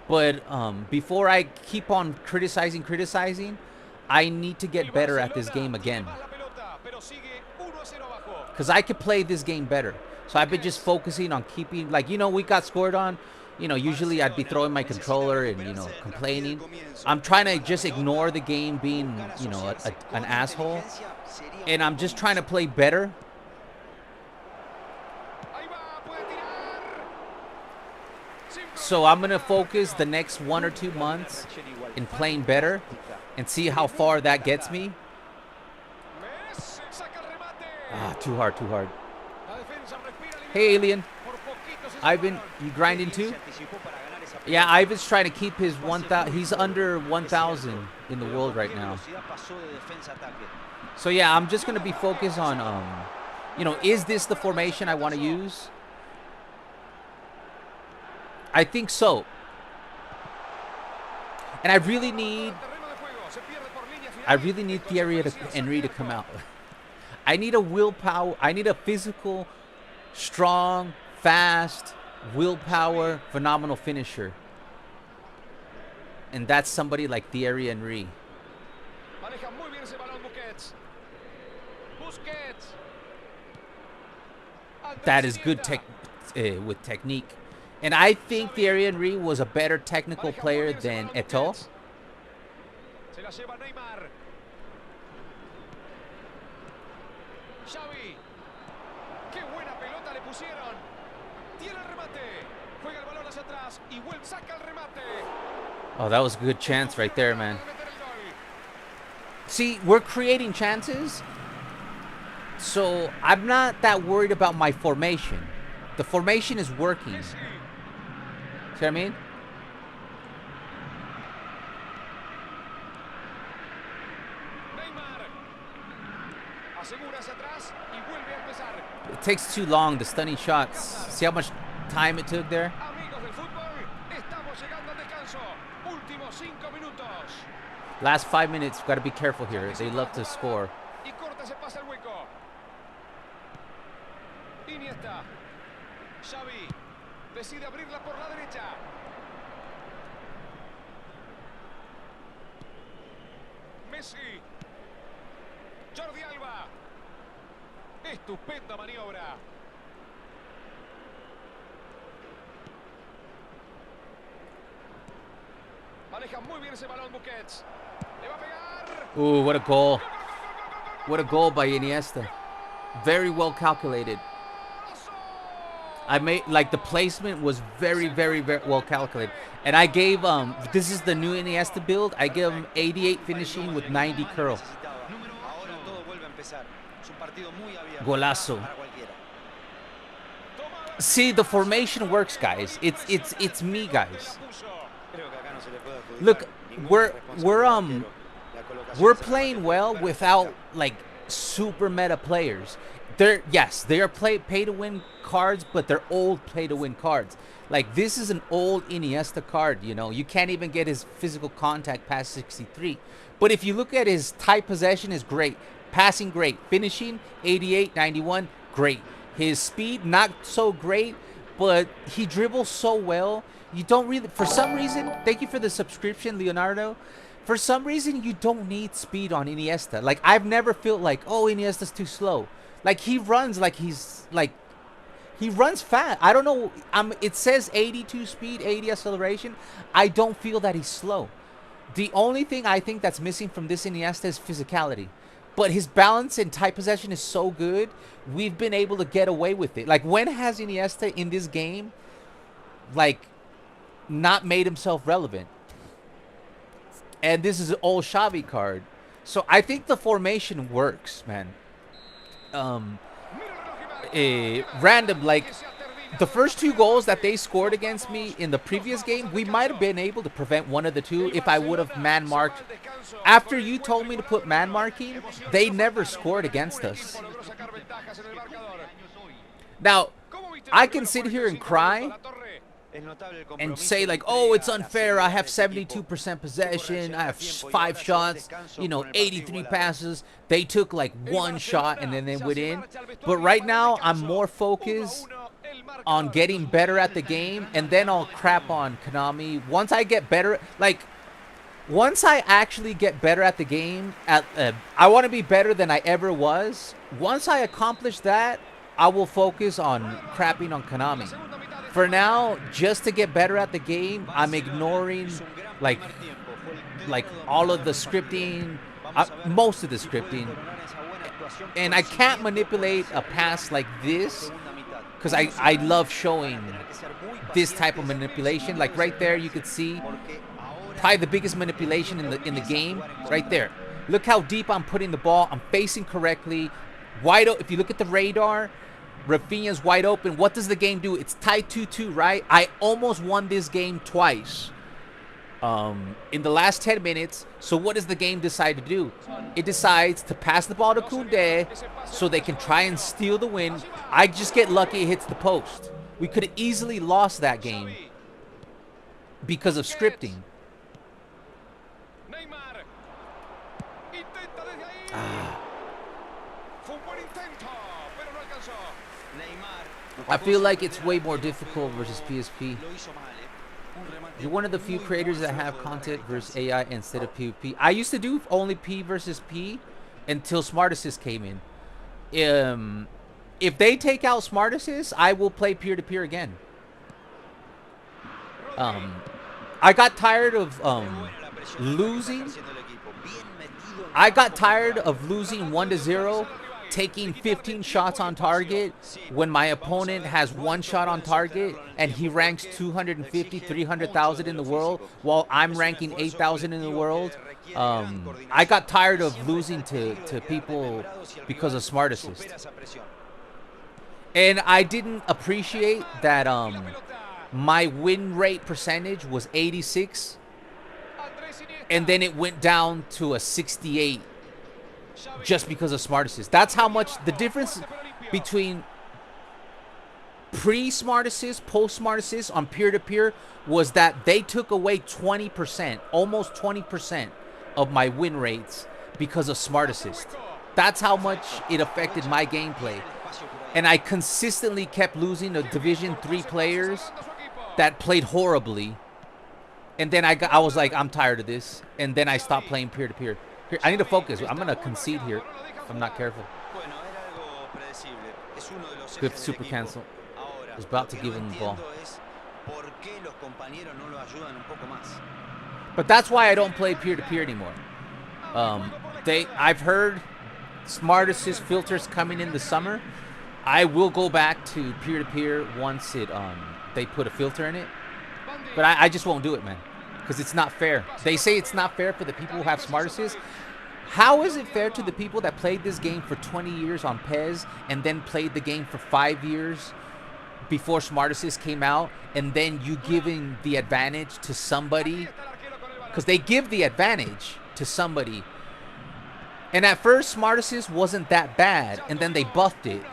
[SPEAKER 3] But before I keep on criticizing, I need to get better at this game again. Because I could play this game better. So I've been just focusing on keeping, like, you know, we got scored on. You know, usually I'd be throwing my controller and, you know, complaining. I'm trying to just ignore the game being, you know, an asshole. And I'm just trying to play better. So I'm going to focus the next 1 or 2 months in playing better and see how far that gets me. Too hard. Hey, Alien. Ivan, you grinding too? Yeah, Ivan's trying to keep his 1,000. He's under 1,000 in the world right now. So yeah, I'm just going to be focused on, you know, is this the formation I want to use? I think so. And I really need Thierry Henry to come out. I need a willpower. I need a physical, strong, fast, willpower, phenomenal finisher. And that's somebody like Thierry Henry. That is good with technique. And I think Thierry Henry was a better technical player than Eto'o.
[SPEAKER 1] Xavi. Qué buena pelota le pusieron. Tiene el remate. Juega el balón hacia atrás y saca el remate.
[SPEAKER 3] Oh, that was a good chance right there, man. See, we're creating chances. So I'm not that worried about my formation. The formation is working. See what I mean? It takes too long, the stunning shots. See how much time it took there? Last 5 minutes, got to be careful here. They love to score.
[SPEAKER 1] Iniesta. Xavi decide abrirla por la derecha. Messi. Jordi Alba. Estupenda maniobra. Maneja muy bien ese balón Busquets. Le va a pegar.
[SPEAKER 3] Ooh, what a goal. What a goal by Iniesta. Very well calculated. I made, like, the placement was very, very, very well calculated. And I gave, this is the new Iniesta build. I give him 88 finishing with 90 curl. Golazo. See, the formation works, guys. It's me, guys. Look, we're playing well without, like, super meta players. They are pay to win cards, but they're old pay to win cards. Like, this is an old Iniesta card, you know. You can't even get his physical contact past 63. But if you look at his tight possession, is great. Passing, great. Finishing, 88, 91, great. His speed, not so great, but he dribbles so well. You don't really, for some reason, thank you for the subscription, Leonardo. For some reason, you don't need speed on Iniesta. Like, I've never felt like, oh, Iniesta's too slow. Like, he runs like he's, like, he runs fast. I don't know. It says 82 speed, 80 acceleration. I don't feel that he's slow. The only thing I think that's missing from this Iniesta is physicality. But his balance and tight possession is so good, we've been able to get away with it. Like, when has Iniesta in this game, like, not made himself relevant? And this is an old Xavi card. So I think the formation works, man. Random, like, the first 2 goals that they scored against me in the previous game, we might have been able to prevent one of the 2 if I would have man marked. After you told me to put man marking, they never scored against us. Now, I can sit here and cry and say like, oh, it's unfair. I have 72% possession. I have 5 shots, you know, 83 passes. They took like 1 shot and then they went in. But right now, I'm more focused on getting better at the game, and then I'll crap on Konami. Once I get better, like, once I actually get better at the game, I want to be better than I ever was. Once I accomplish that, I will focus on crapping on Konami. For now, just to get better at the game, I'm ignoring like all of the scripting, most of the scripting, and I can't manipulate a pass like this because I love showing this type of manipulation. Like right there, you could see probably the biggest manipulation in the game right there. Look how deep I'm putting the ball. I'm facing correctly. Wide open. If you look at the radar, Raphinha's wide open. What does the game do? It's tied 2-2, right? I almost won this game twice in the last 10 minutes. So what does the game decide to do? It decides to pass the ball to Koundé so they can try and steal the win. I just get lucky it hits the post. We could have easily lost that game because of scripting. I feel like it's way more difficult versus PSP. You're one of the few creators that have content versus AI instead of PvP. I used to do only P versus P until Smart Assist came in. If they take out Smart Assist, I will play peer-to-peer again. I got tired of losing. I got tired of losing 1-0, taking 15 shots on target when my opponent has 1 shot on target and he ranks 250, 300,000 in the world while I'm ranking 8,000 in the world. I got tired of losing to people because of Smart Assist. And I didn't appreciate that my win rate percentage was 86 and then it went down to a 68 just because of Smart Assist. That's how much the difference between pre-Smart Assist, post-Smart Assist on peer-to-peer was that they took away 20%, almost 20% of my win rates because of Smart Assist. That's how much it affected my gameplay. And I consistently kept losing to Division 3 players that played horribly. And then I was like, I'm tired of this. And then I stopped playing peer-to-peer. Here, I need to focus. I'm going to concede here if I'm not careful. Good super cancel. I was about to give him the ball. But that's why I don't play peer-to-peer anymore. I've heard Smart Assist filters coming in the summer. I will go back to peer-to-peer once they put a filter in it. But I just won't do it, man. Because it's not fair. They say it's not fair for the people who have Smart Assist. How is it fair to the people that played this game for 20 years on PES and then played the game for 5 years before Smart Assist came out, and then you giving the advantage to somebody? Because they give the advantage to somebody. And at first, Smart Assist wasn't that bad, and then they buffed it.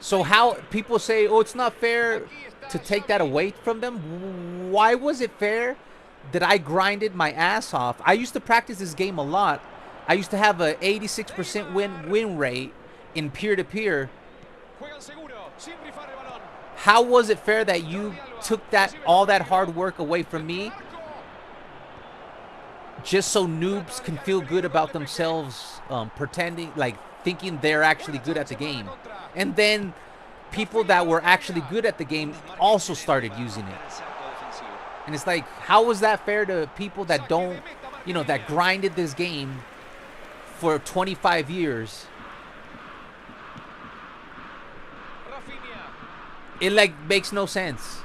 [SPEAKER 3] So how people say, oh, it's not fair to take that away from them. Why was it fair that I grinded my ass off? I used to practice this game a lot. I used to have a 86% win rate in peer-to-peer. How was it fair that you took all that hard work away from me just so noobs can feel good about themselves, pretending, like thinking they're actually good at the game? And then people that were actually good at the game also started using it. And it's like, how was that fair to people that don't, that grinded this game for 25 years? It like makes no sense.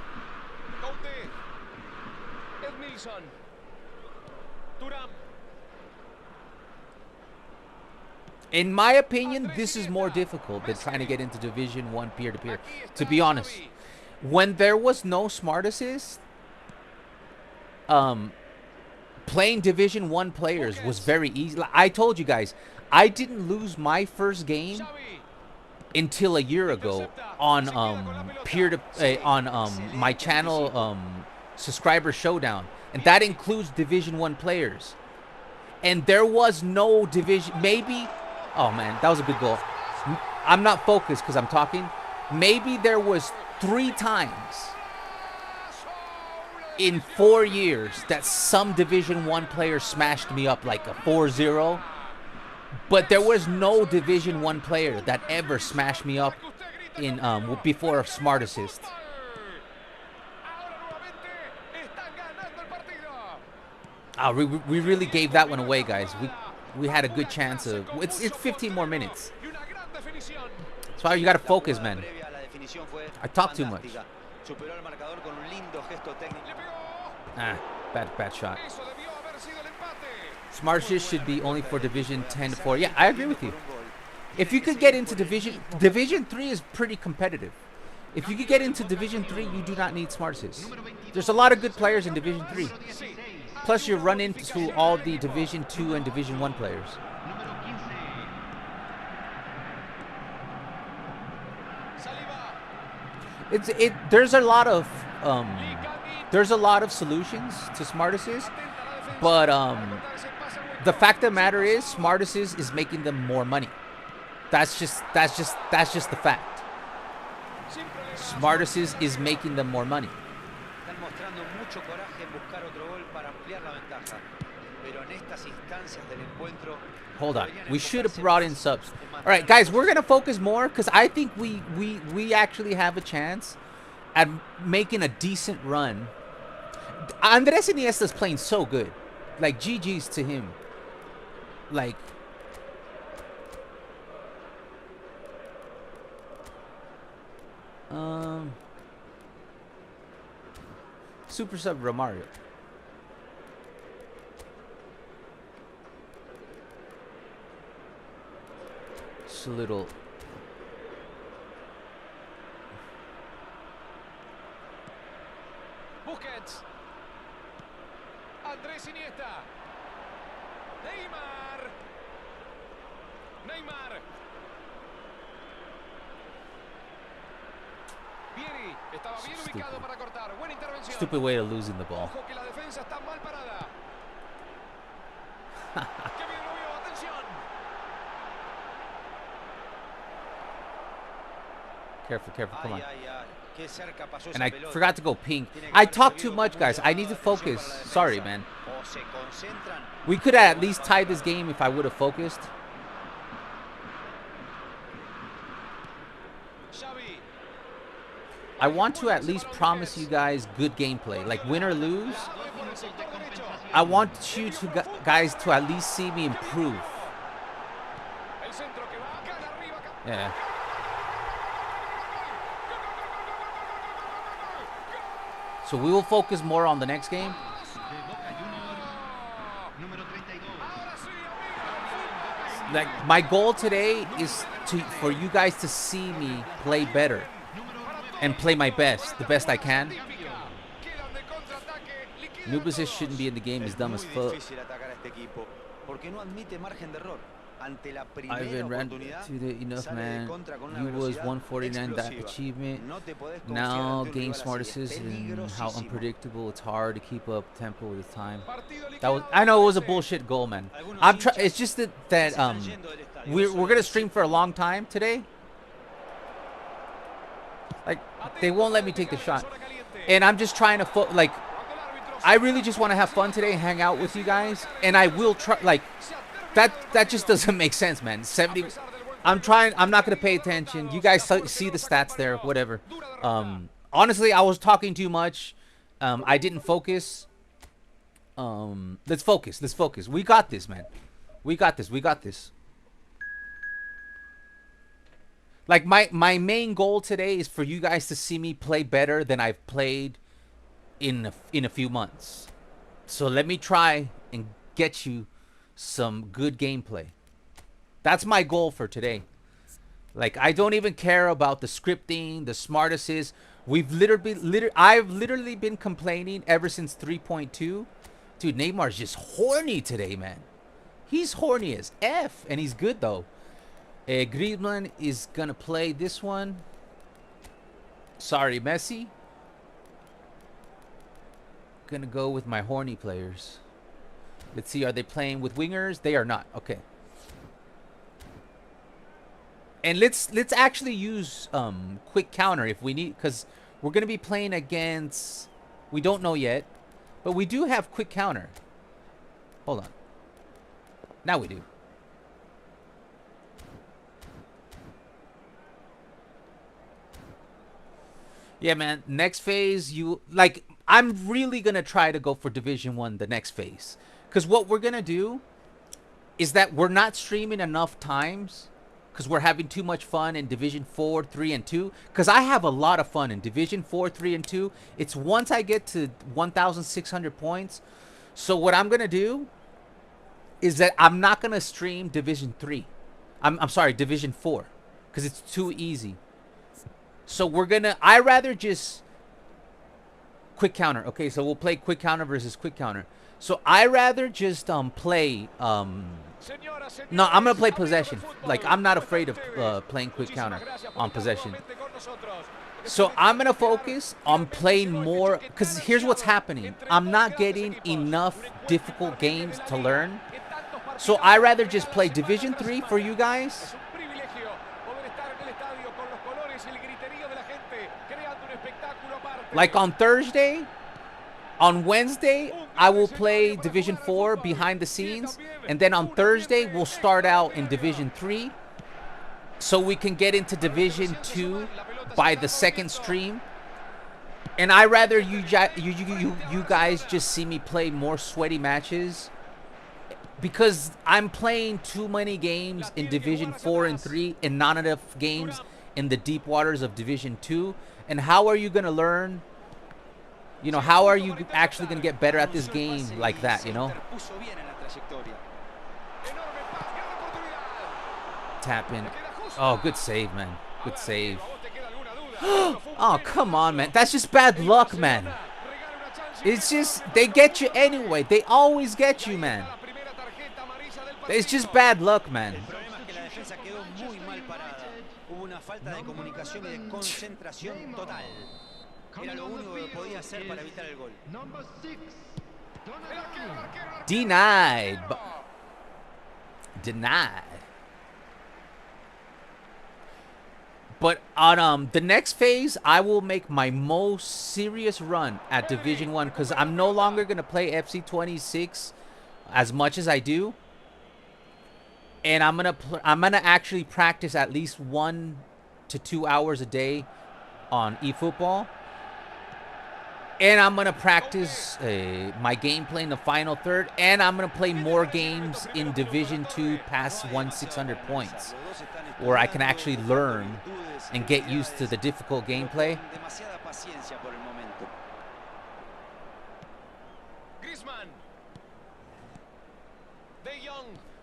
[SPEAKER 3] In my opinion, this is more difficult than trying to get into Division 1 peer-to-peer. To be honest, when there was no Smart Assist, playing Division 1 players was very easy. Like I told you guys, I didn't lose my first game until a year ago on my channel subscriber showdown, and that includes Division 1 players. And there was no division. Maybe, oh man, that was a good goal. I'm not focused because I'm talking. Maybe there was 3 times in 4 years that some Division 1 player smashed me up like a 4-0. But there was no Division 1 player that ever smashed me up in before a Smart Assist. We really gave that one away, guys. We had a good chance of. It's 15 more minutes. That's why you gotta focus, man. I talk too much. Bad shot. Smart Assist should be only for Division 10 to 4. Yeah, I agree with you. If you could get into Division 3 is pretty competitive. If you could get into Division 3, you do not need Smart Assist. There's a lot of good players in Division 3. Plus, you run into all the Division 2 and Division 1 players. There's a lot of solutions to Smart Assist, but the fact of the matter is, Smart Assist is making them more money. That's just the fact. Smart Assist is making them more money. Hold on, we should have brought in subs. All right, guys, we're gonna focus more because I think we actually have a chance at making a decent run. Andres Iniesta is playing so good. Like, GG's to him. Like, super sub Romario. Just a little.
[SPEAKER 1] Busquets. Andrés Iniesta. Neymar. Vieri estaba bien ubicado para cortar. Buena intervención.
[SPEAKER 3] Stupid way of losing the ball.
[SPEAKER 1] Ojo que la defensa está mal parada. Qué bien lo vio. Atención.
[SPEAKER 3] Careful, come on. And I forgot to go ping. I talk too much, guys. I need to focus. Sorry, man. We could have at least tied this game if I would have focused. I want to at least promise you guys good gameplay. Like, win or lose, I want you to guys to at least see me improve. Yeah. So we will focus more on the next game. Like, my goal today is for you guys to see me play better and play my best, the best I can. Nubis shouldn't be in the game. He's dumb as fuck. I've been ran to the enough, man. He was 149 that achievement. Now game Smart Assist and how unpredictable it's hard to keep up tempo with the time. I know it was a bullshit goal, man. It's just that we're gonna stream for a long time today. Like, they won't let me take the shot, and I'm just trying to like. I really just want to have fun today and hang out with you guys, and I will try. Like, that just doesn't make sense, man. 70. I'm not gonna pay attention. You guys see the stats there, whatever. Honestly, I was talking too much. I didn't focus. Let's focus. We got this, man. We got this. Like, my main goal today is for you guys to see me play better than I've played in a few months. So let me try and get you some good gameplay. That's my goal for today. Like, I don't even care about the scripting, the smart assist. I've literally been complaining ever since 3.2. Dude, Neymar's just horny today, man. He's horny as F, and he's good, though. Griezmann is going to play this one. Sorry, Messi. Going to go with my horny players. Let's see, are they playing with wingers? They are not. Okay. And let's actually use quick counter if we need, because we're going to be playing against, we don't know yet, but we do have quick counter. Hold on. Now we do. Yeah, man, next phase, I'm really going to try to go for Division 1 the next phase. Because what we're going to do is that we're not streaming enough times because we're having too much fun in Division 4, 3, and 2. Because I have a lot of fun in Division 4, 3, and 2. It's once I get to 1,600 points. So what I'm going to do is that I'm not going to stream Division 3. I'm sorry, Division 4. Because it's too easy. So we're going to... I rather just... Quick counter. Okay, so we'll play quick counter versus quick counter. So I rather just play... No, I'm going to play possession. Like, I'm not afraid of playing quick counter on possession. So I'm going to focus on playing more, because here's what's happening. I'm not getting enough difficult games to learn. So I rather just play Division 3 for you guys. Like on Thursday, on Wednesday, I will play Division 4 behind the scenes. And then on Thursday, we'll start out in Division 3. So we can get into Division 2 by the second stream. And I rather you guys just see me play more sweaty matches. Because I'm playing too many games in Division 4 and 3 and not enough games in the deep waters of Division 2. And how are you going to learn? You know, how are you actually going to get better at this game like that, you know? Tap in. Oh, good save, man. Good save. Oh, come on, man. That's just bad luck, man. It's just, they get you anyway. They always get you, man. It's just bad luck, man. Denied. Denied. But on the next phase, I will make my most serious run at Division 1 because I'm no longer going to play FC 26 as much as I do. And I'm gonna actually practice at least 1 to 2 hours a day on eFootball. And I'm gonna practice my gameplay in the final third. And I'm gonna play more games in Division 2 past 1,600 points, where I can actually learn and get used to the difficult gameplay.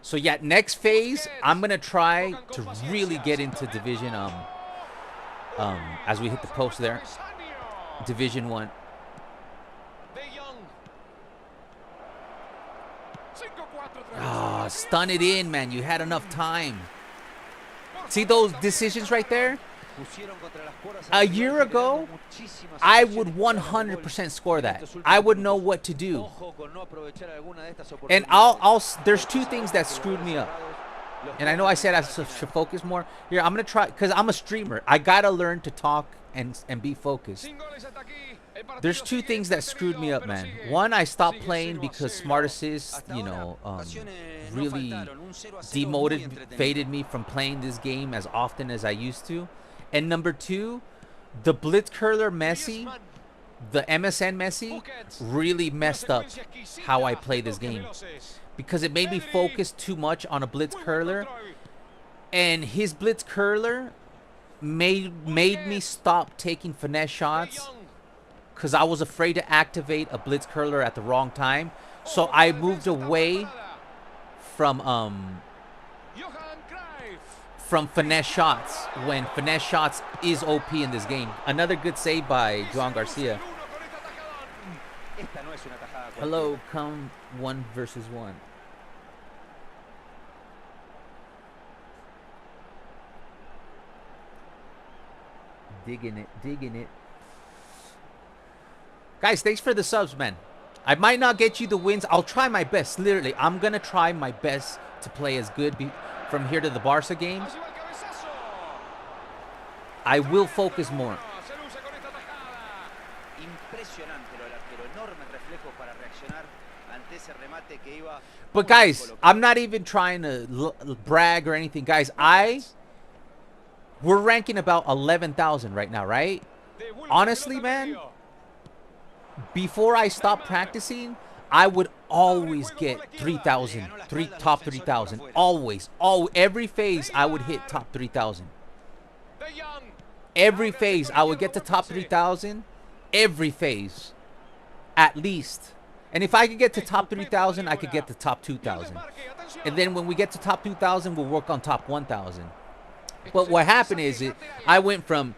[SPEAKER 3] So yeah, next phase, I'm gonna try to really get into Division as we hit the post there. Division 1. Ah, stun it in, man. You had enough time. See those decisions right there? A year ago, I would 100% score that. I would know what to do. And there's two things that screwed me up. And I know I said I should focus more. Here, I'm going to try, because I'm a streamer. I got to learn to talk and be focused. There's two things that screwed me up, man. One, I stopped playing because Smart Assist, you know, really demotivated me from playing this game as often as I used to. And number two, the Blitz Curler Messi, the MSN Messi, really messed up how I play this game. Because it made me focus too much on a Blitz Curler. And his Blitz Curler made me stop taking finesse shots. Because I was afraid to activate a Blitz Curler at the wrong time. So I moved away from from finesse shots when finesse shots is OP in this game. Another good save by Jong Garcia.
[SPEAKER 4] Esta no es una tajada cualquiera.
[SPEAKER 3] Hello, come 1 versus 1. Digging it, digging it. Guys, thanks for the subs, man. I might not get you the wins. I'll try my best. Literally, I'm going to try my best to play as good from here to the Barca game. I will focus more. But guys, I'm not even trying to brag or anything. Guys, we're ranking about 11,000 right now, right? Honestly, man, before I stopped practicing, I would always get 3,000, top 3,000. Always. Every phase, I would hit top 3,000. Every phase, I would get to top 3,000. Every phase. At least. And if I could get to top 3,000, I could get to top 2,000. And then when we get to top 2,000, we'll work on top 1,000. But what happened is I went from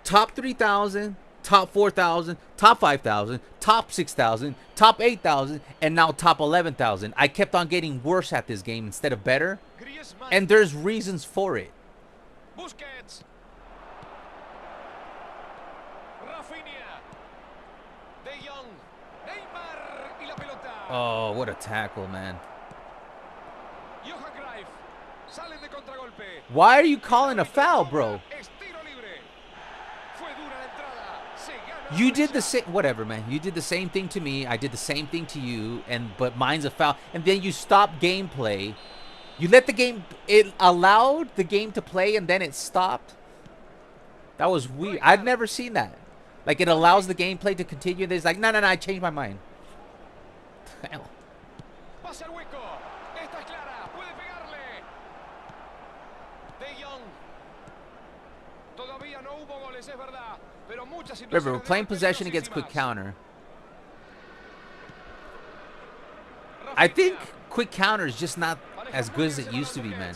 [SPEAKER 3] top 3,000, top 4,000, top 5,000, top 6,000, top 8,000, and now top 11,000. I kept on getting worse at this game instead of better. And there's reasons for it.
[SPEAKER 1] Busquets. Raphinha. De Jong. Neymar y la pelota.
[SPEAKER 3] Oh, what a tackle, man.
[SPEAKER 1] Salen de contragolpe.
[SPEAKER 3] Why are you calling a foul, bro? You did the same, whatever, man. You did the same thing to me. I did the same thing to you, but mine's a foul. And then you stopped gameplay. You let the game, it allowed the game to play and then it stopped. That was weird. I've never seen that. Like it allows the gameplay to continue. There's like, no, I changed my mind. Hell. Remember, we're playing possession against quick counter. I think quick counter is just not as good as it used to be, man.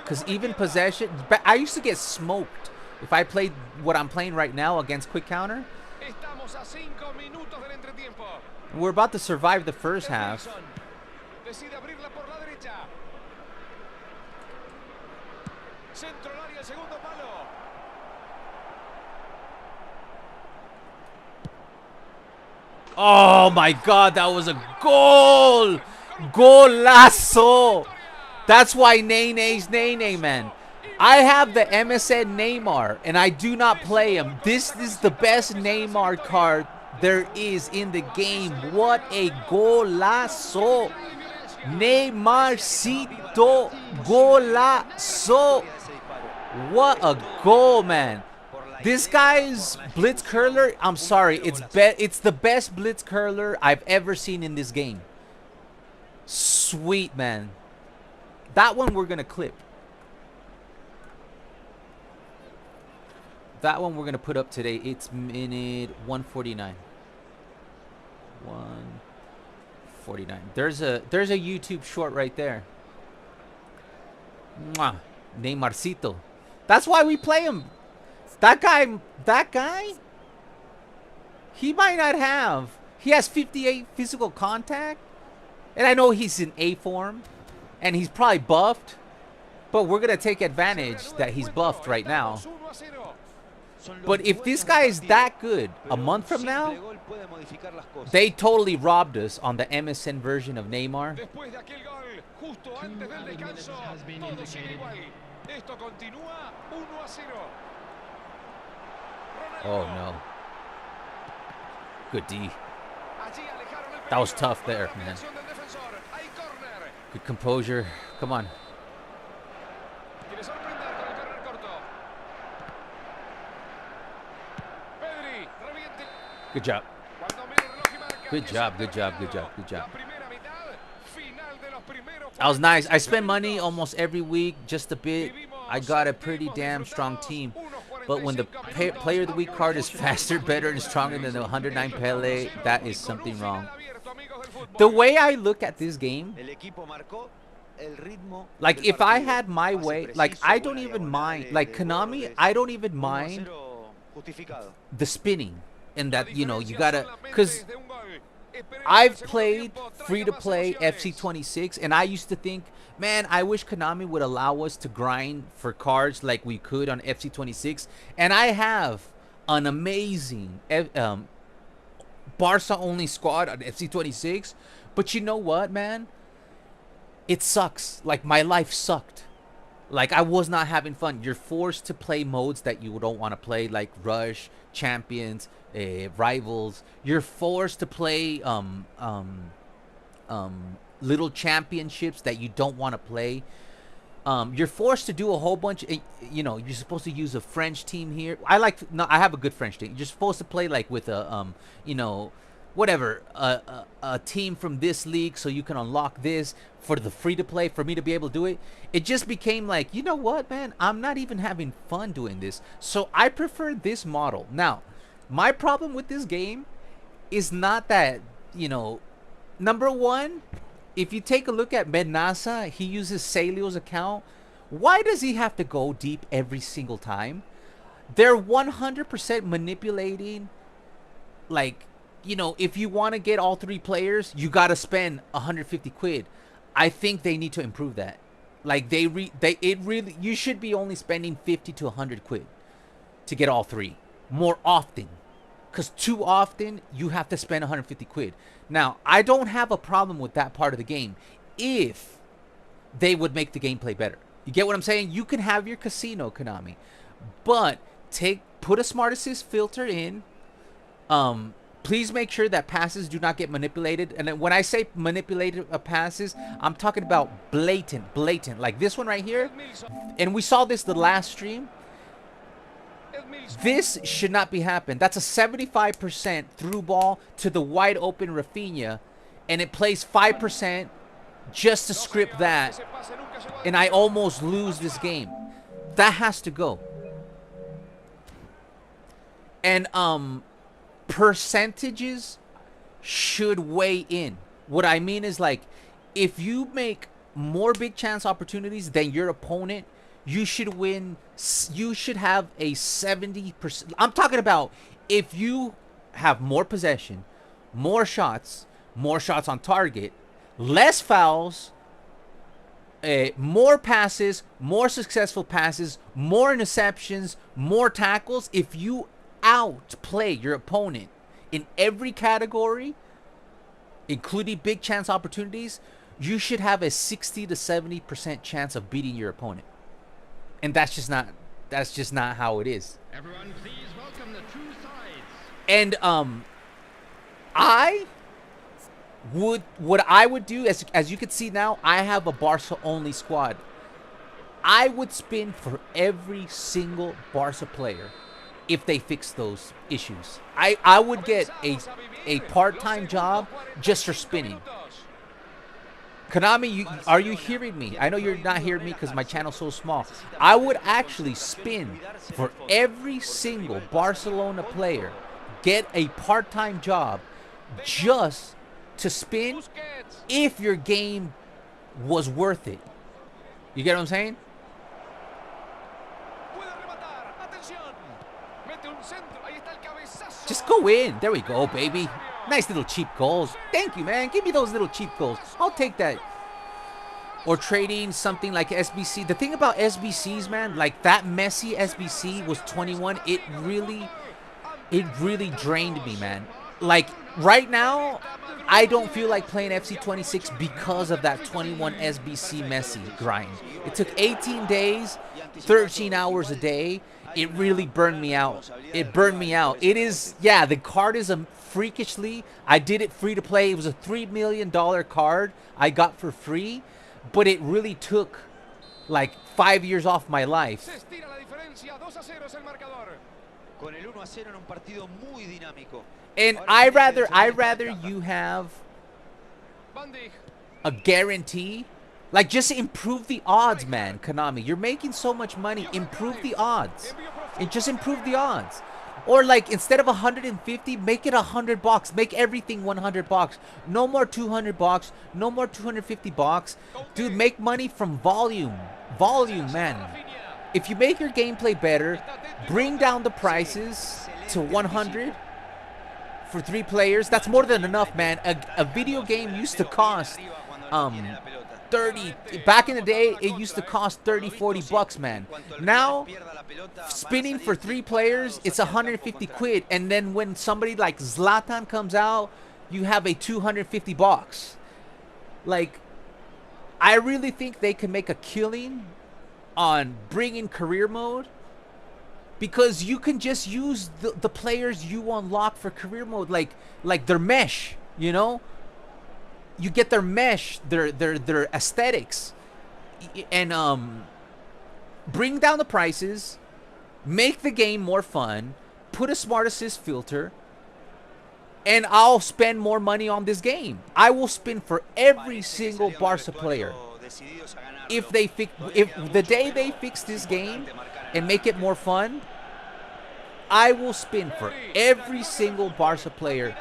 [SPEAKER 3] Because even possession, I used to get smoked if I played what I'm playing right now against quick counter. We're about to survive the first half. Oh my God, that was a goal! Golazo! That's why Nene's Nene, man. I have the MSN Neymar, and I do not play him. This is the best Neymar card there is in the game. What a golazo! Neymarcito golazo! What a goal, man. This guy's blitz curler, I'm sorry, it's the best blitz curler I've ever seen in this game. Sweet, man. That one we're going to clip. That one we're going to put up today. It's minute 149. 149. There's a YouTube short right there. Mwah. Neymarcito. That's why we play him. That guy, he might not have. He has 58 physical contact. And I know he's in A form. And he's probably buffed. But we're going to take advantage that he's buffed right now. But if this guy is that good a month from now, they totally robbed us on the MSN version of Neymar. Oh no. Good D. That was tough there, man. Good composure. Come on. Good job. Good job, good job, good job, good job. That was nice. I spend money almost every week, just a bit. I got a pretty damn strong team. But when the player of the week card is faster, better, and stronger than the 109 Pele, that is something wrong. The way I look at this game, Like, if I had my way, like, I don't even mind, like, Konami, I don't even mind the spinning. And that, you know, you gotta, because I've played free-to-play FC26, and I used to think, man, I wish Konami would allow us to grind for cards like we could on FC26. And I have an amazing Barca-only squad on FC26. But you know what, man? It sucks. Like, my life sucked. Like, I was not having fun. You're forced to play modes that you don't want to play, like Rush, Champions, Rivals. You're forced to play little championships that you don't want to play. You're forced to do a whole bunch. You know, you're supposed to use a French team here. I have a good French team. You're supposed to play like with a you know, whatever, a team from this league, so you can unlock this for the free to play, for me to be able to do it. It just became like, you know what, man, I'm not even having fun doing this. So I prefer this model. Now, my problem with this game is not that, you know, number one, if you take a look at Mednasa, he uses Celio's account. Why does he have to go deep every single time? They're 100% manipulating, like, you know, if you want to get all three players, you got to spend 150 quid. I think they need to improve that. Like, you should be only spending 50 to 100 quid to get all three more often. Because too often, you have to spend 150 quid. Now, I don't have a problem with that part of the game if they would make the gameplay better. You get what I'm saying? You can have your casino, Konami. But put a smart assist filter in. Please make sure that passes do not get manipulated. And then when I say manipulated passes, I'm talking about blatant. Like this one right here. And we saw this the last stream. This should not be happening. That's a 75% through ball to the wide open Raphinha. And it plays 5% just to script that. And I almost lose this game. That has to go. And percentages should weigh in. What I mean is, like, if you make more big chance opportunities than your opponent, you should win. You should have a 70%. I'm talking about if you have more possession, more shots on target, less fouls, more passes, more successful passes, more interceptions, more tackles. If you outplay your opponent in every category, including big chance opportunities, you should have a 60 to 70% chance of beating your opponent. And that's just not how it is.
[SPEAKER 5] Everyone, please welcome the two sides.
[SPEAKER 3] And what I would do, as you can see now, I have a Barca only squad. I would spin for every single Barca player if they fix those issues. I would get a part-time job just for spinning. Konami, are you hearing me? I know you're not hearing me because my channel's so small. I would actually spin for every single Barcelona player, get a part-time job just to spin if your game was worth it. You get what I'm saying? Just go in. There we go, baby. Nice little cheap goals. Thank you, man. Give me those little cheap goals. I'll take that. Or trading something like SBC. The thing about SBCs, man, like that Messi SBC was 21. It really drained me, man. Like right now, I don't feel like playing FC26 because of that 21 SBC Messi grind. It took 18 days, 13 hours a day. It really burned me out. It burned me out. It is, yeah, the card is freakishly, I did it free to play. It was a $3 million card I got for free, but it really took like 5 years off my life. And I rather you have a guarantee. Like, just improve the odds, man, Konami. You're making so much money. Improve the odds. And just improve the odds. Or like instead of 150, make it $100. Make everything $100. No more 200 bucks. No more 250 bucks. Dude, make money from volume. Volume, man. If you make your gameplay better, bring down the prices to 100 for 3 players. That's more than enough, man. A video game used to cost 30. Back in the day, it used to cost 30, 40 bucks, man. Now, spinning for 3 players, it's 150 quid. And then when somebody like Zlatan comes out, you have a 250 bucks. Like, I really think they can make a killing on bringing career mode, because you can just use the players you unlock for career mode, like their mesh, you know. You get their mesh, their aesthetics, and bring down the prices, make the game more fun, put a smart assist filter, and I'll spend more money on this game. I will spend for every single Barca player. If the day they fix this game and make it more fun, I will spin for every single Barca player.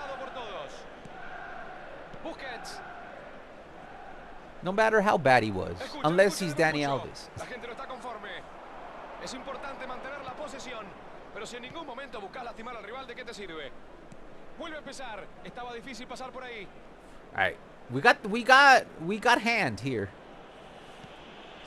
[SPEAKER 3] No matter how bad he was, unless he's Dani Alves.
[SPEAKER 1] Es importante mantener la posesión, pero si en ningún momento buscas lastimar al rival, ¿de qué te sirve? Vuelve a empezar. Estaba difícil pasar por ahí.
[SPEAKER 3] All right, we got hand here.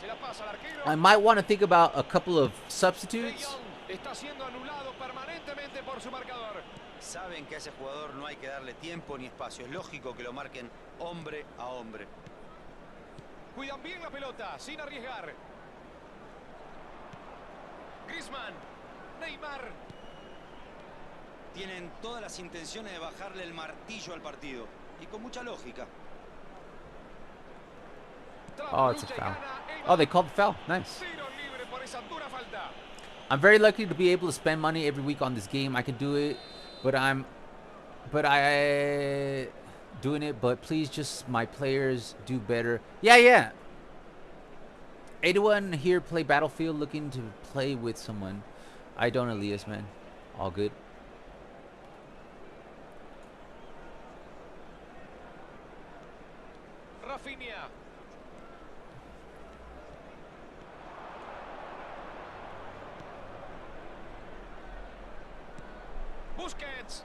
[SPEAKER 1] Se la pasa al arquero.
[SPEAKER 3] I might want to think about a couple of substitutes.
[SPEAKER 1] Jong está siendo anulado permanentemente por su marcador.
[SPEAKER 4] Saben que a ese jugador no hay que darle tiempo ni espacio. Es lógico que lo marquen hombre a hombre.
[SPEAKER 1] Cuidan bien la pelota, sin arriesgar. Griezmann, Neymar.
[SPEAKER 4] Tienen todas las intenciones de bajarle el martillo al partido. Y con mucha lógica.
[SPEAKER 3] Oh, it's a foul. Oh, they called the foul. Nice. I'm very lucky to be able to spend money every week on this game. I can do it, but doing it, but please just my players do better. Yeah. 81 here play Battlefield, looking to play with someone. I don't, Elias, man. All good.
[SPEAKER 1] Raphinha. Busquets.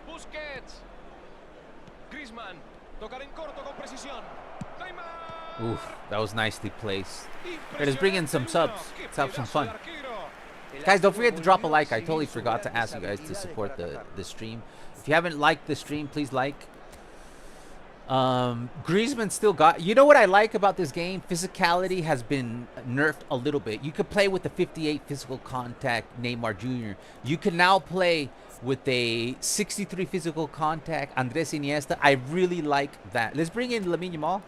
[SPEAKER 1] Busquets. Griezmann. Tocar en corto con precisión. Neymar.
[SPEAKER 3] Oof, that was nicely placed. Hey, let's bring in some subs. Let's have some fun. Guys, don't forget to drop a like. I totally forgot to ask you guys to support the stream. If you haven't liked the stream, please like. Griezmann still got... You know what I like about this game? Physicality has been nerfed a little bit. You could play with the 58 physical contact Neymar Jr. You can now play with a 63 physical contact Andres Iniesta. I really like that. Let's bring in Lamine Yamal.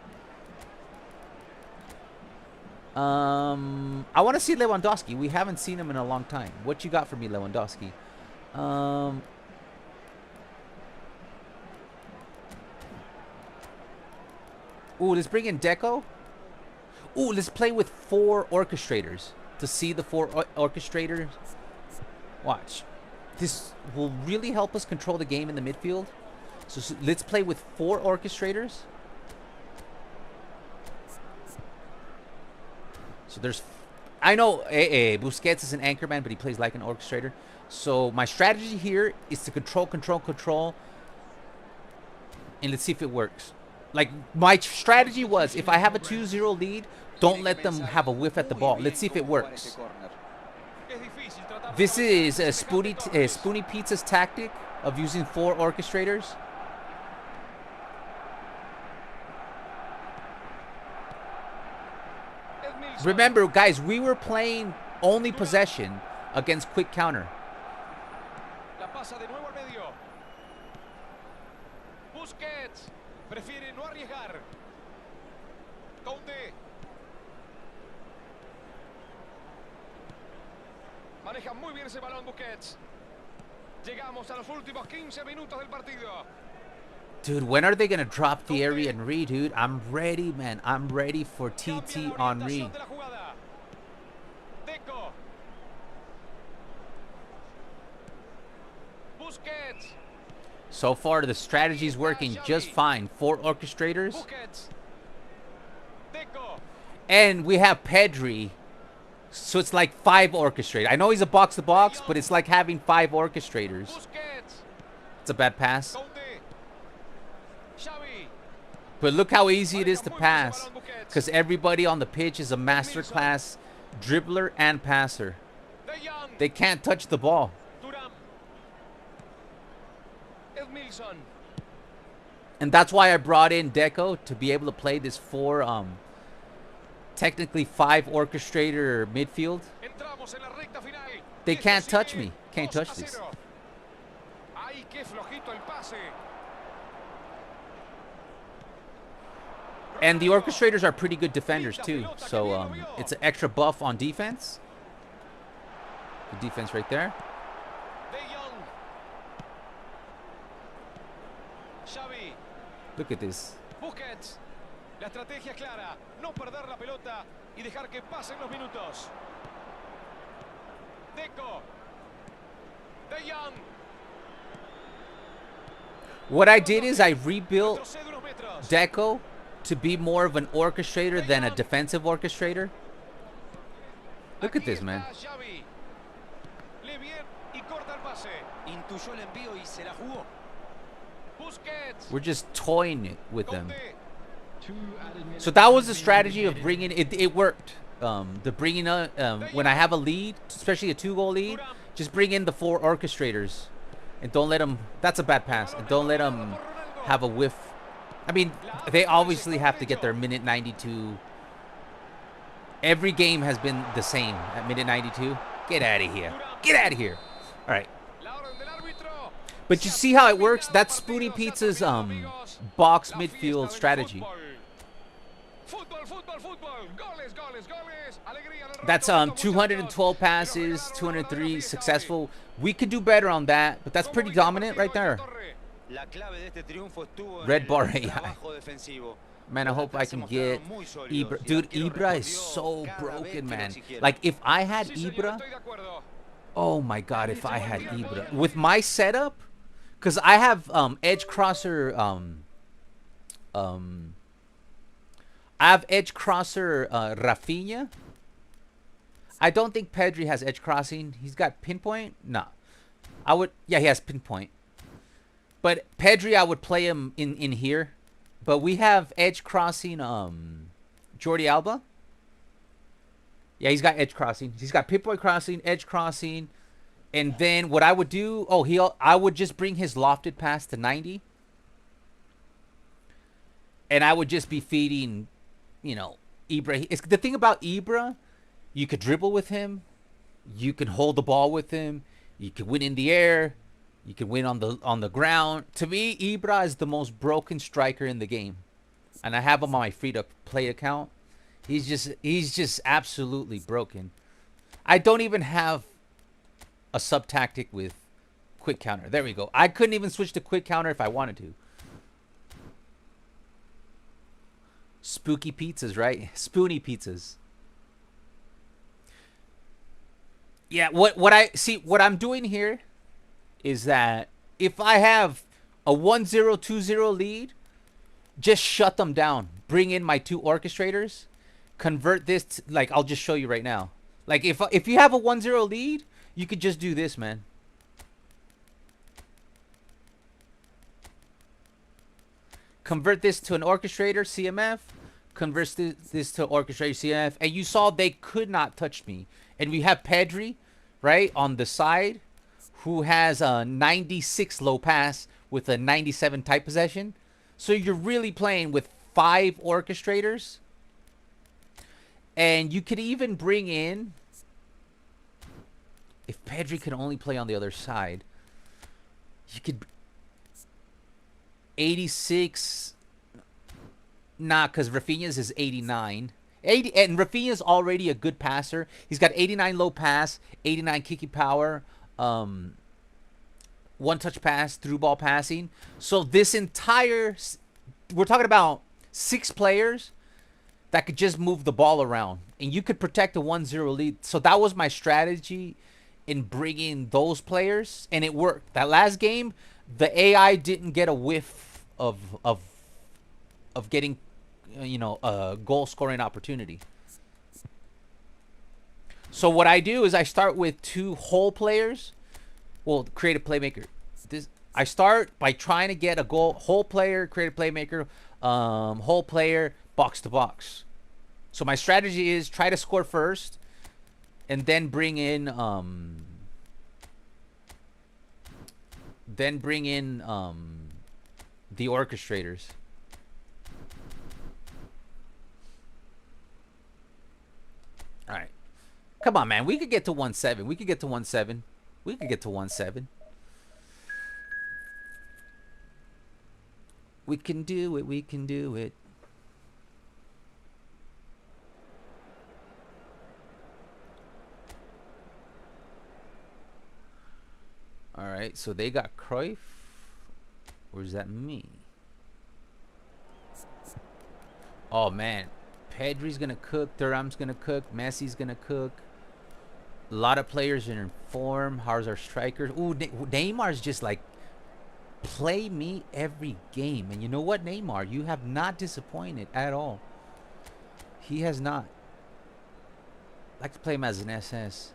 [SPEAKER 3] I want to see Lewandowski. We haven't seen him in a long time. What you got for me, Lewandowski? Ooh, let's bring in Deco. Ooh, let's play with 4 orchestrators. To see the 4 orchestrators. Watch. This will really help us control the game in the midfield. So let's play with 4 orchestrators. So there's... I know Busquets is an anchorman, but he plays like an orchestrator. So my strategy here is to control. And let's see if it works. Like, my strategy was, if I have a 2-0 lead, don't let them have a whiff at the ball. Let's see if it works. This is a Spoonie Pizza's tactic of using 4 orchestrators. Remember, guys, we were playing only possession against quick counter.
[SPEAKER 1] Busquets prefiere no arriesgar. Conde. Maneja muy bien ese balón Busquets. Llegamos a los últimos 15 minutos del partido.
[SPEAKER 3] Dude, when are they going to drop Thierry Henry, dude? I'm ready, man. I'm ready for TT Henry. So far, the strategy's working just fine. 4 orchestrators.
[SPEAKER 1] Busquets. Deco.
[SPEAKER 3] And we have Pedri. So it's like 5 orchestrators. I know he's a box-to-box, but it's like having 5 orchestrators.
[SPEAKER 1] Busquets.
[SPEAKER 3] It's a bad pass.
[SPEAKER 1] Conte. Xavi.
[SPEAKER 3] But look how easy it is to pass. Because everybody on the pitch is a masterclass dribbler and passer.
[SPEAKER 1] De Jong.
[SPEAKER 3] They can't touch the ball.
[SPEAKER 1] Thuram. Edmilson.
[SPEAKER 3] And that's why I brought in Deco to be able to play this 4, technically 5 orchestrator midfield.
[SPEAKER 1] Entramos en la recta final.
[SPEAKER 3] They
[SPEAKER 1] Esto
[SPEAKER 3] can't
[SPEAKER 1] sigue
[SPEAKER 3] touch me. Can't
[SPEAKER 1] 2 a
[SPEAKER 3] touch this.
[SPEAKER 1] 0. Ay, qué flojito el pase.
[SPEAKER 3] And the orchestrators are pretty good defenders too. So it's an extra buff on defense. The defense right there.
[SPEAKER 1] De Jong. Xavi.
[SPEAKER 3] Look at this.
[SPEAKER 1] Busquets. La estrategia es clara. No perder la pelota y dejar que pasen los minutos. Deco. De Jong.
[SPEAKER 3] What I did is I rebuilt
[SPEAKER 1] Retrocede unos metros.
[SPEAKER 3] Deco to be more of an orchestrator than a defensive orchestrator. Look at
[SPEAKER 1] Aquí
[SPEAKER 3] this,
[SPEAKER 1] está
[SPEAKER 3] man.
[SPEAKER 1] Xavi. Lee bien y corta el pase.
[SPEAKER 4] Intuyó el envío y se la jugó.
[SPEAKER 1] Busquets.
[SPEAKER 3] We're just toying it with them.
[SPEAKER 1] Conte.
[SPEAKER 5] 2 added minutes.
[SPEAKER 3] So that was the strategy of bringing it. It worked. The bringing when I have a lead, especially a 2-goal lead, just bring in the 4 orchestrators, and don't let them. That's a bad pass. And don't let them have a whiff. I mean, they obviously have to get their minute 92. Every game has been the same at minute 92. Get out of here. Get out of here. All right.
[SPEAKER 1] La orden del árbitro.
[SPEAKER 3] But you see how it works? That's Spoonie Pizza's box
[SPEAKER 1] La
[SPEAKER 3] midfield
[SPEAKER 1] fiesta del
[SPEAKER 3] strategy.
[SPEAKER 1] Fútbol, fútbol, fútbol. Goles, goles, goles. Alegría en el
[SPEAKER 3] That's
[SPEAKER 1] reto,
[SPEAKER 3] 212 passes, 203 successful. We could do better on that, but that's pretty dominant right there.
[SPEAKER 4] La clave de este triunfo estuvo en
[SPEAKER 3] Red
[SPEAKER 4] el
[SPEAKER 3] bar AI.
[SPEAKER 4] trabajo defensivo.
[SPEAKER 3] Man, I hope I can get Ibra. Dude, Ibra is so broken, man. Like, if I had
[SPEAKER 1] Sí, señor,
[SPEAKER 3] Ibra,
[SPEAKER 1] estoy de acuerdo.
[SPEAKER 3] oh my god, if I had Ibra. With my setup, because I have edge crosser, I have edge crosser Raphinha. I don't think Pedri has edge crossing. He's got pinpoint? No. I would, yeah, he has pinpoint. But Pedri, I would play him in here. But we have edge crossing Jordi Alba. Yeah, he's got edge crossing. He's got pinpoint crossing, edge crossing. And then what I would do, I would just bring his lofted pass to 90. And I would just be feeding, you know, Ibra. It's the thing about Ibra, you could dribble with him, you can hold the ball with him, you can win in the air, you can win on the ground. To me, Ibra is the most broken striker in the game, and I have him on my free to play account. He's just absolutely broken. I don't even have a sub tactic with quick counter. There we go. I couldn't even switch to quick counter if I wanted to. Spooky pizzas, right? Spoonie pizzas. Yeah, what I'm doing here is that if I have a 1-0, 2-0 lead, just shut them down. Bring in my 2 orchestrators. Convert this to, like, I'll just show you right now. Like, if you have a 1-0 lead, you could just do this, man. Convert this to an orchestrator, CMF. Convert this to orchestrator, CMF. And you saw they could not touch me. And we have Pedri, right, on the side, who has a 96 low pass with a 97 tight possession. So you're really playing with 5 orchestrators. And you could even bring in, if Pedri could only play on the other side, you could 86. Nah, because Raphinha's is 89. And Raphinha's already a good passer. He's got 89 low pass, 89 kicking power, 1-touch pass, through ball passing. So this entire, we're talking about 6 players that could just move the ball around, and you could protect a 1-0 lead. So that was my strategy in bringing those players, and it worked. That last game, the AI didn't get a whiff of getting, you know, a goal scoring opportunity. So what I do is I start with 2 whole players. Well, creative playmaker. I start by trying to get a goal, whole player, creative playmaker, whole player, box to box. So my strategy is try to score first, and then bring in the orchestrators. All right, come on, man. We could get to 1-7. We could get to 1-7. We could get to 1-7. We can do it. We can do it. All right, so they got Cruyff. Or is that me? Oh, man. Pedri's going to cook. Thuram's going to cook. Messi's going to cook. A lot of players are in form. How's our strikers? Ooh, Neymar's just like, play me every game. And you know what, Neymar? You have not disappointed at all. He has not. I like to play him as an SS.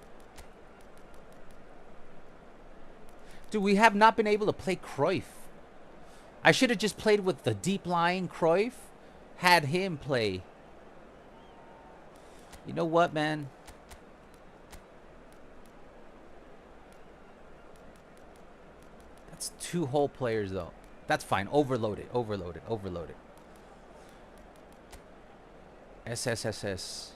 [SPEAKER 3] Dude, we have not been able to play Cruyff. I should have just played with the deep lying Cruyff. Had him play. You know what, man? That's 2 whole players, though. That's fine. Overload it. Overload it. Overload it. SSSS.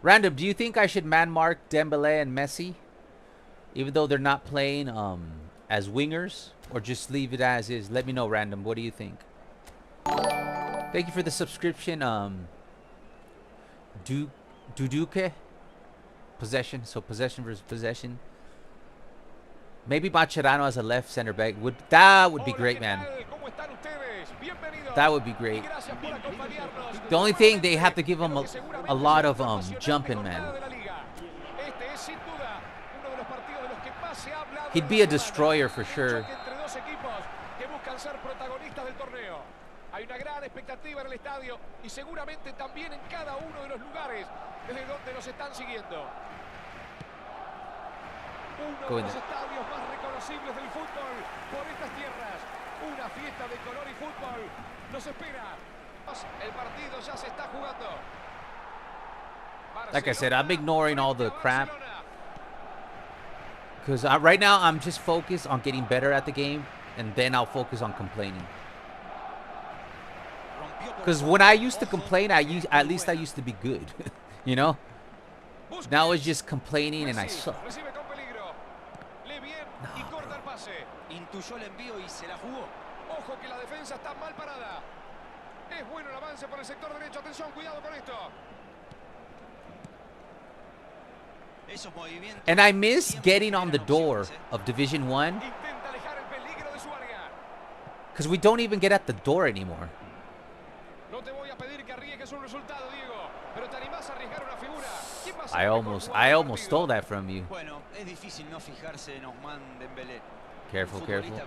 [SPEAKER 3] Random, do you think I should man mark Dembele and Messi? Even though they're not playing as wingers? Or just leave it as is? Let me know, Random. What do you think? Thank you for the subscription. Duduke? Possession. So possession versus possession. Maybe Mascherano as a left center back. That would be great, man. That would be great. The only thing, they have to give him a lot of jumping, man. He'd be a destroyer for sure.
[SPEAKER 1] Hay una gran expectativa en el estadio y seguramente también en cada uno de los lugares desde donde nos están siguiendo. Uno de los estadios más reconocibles del fútbol por estas tierras. Una fiesta de color y fútbol nos espera. El partido ya se está jugando.
[SPEAKER 3] Like I said, I'm ignoring all the crap. Because right now, I'm just focused on getting better at the game. And then I'll focus on complaining. Because when I used to complain, at least I used to be good. You know? Now it's just complaining and I suck.
[SPEAKER 4] Intuyó el envío y se la jugó.
[SPEAKER 1] Ojo que la defensa está mal parada. Es bueno el avance por el sector derecho. Atención, cuidado con esto.
[SPEAKER 3] And I miss getting on the door of Division 1. Because we don't even get at the door anymore. I almost stole that from you. Careful, careful.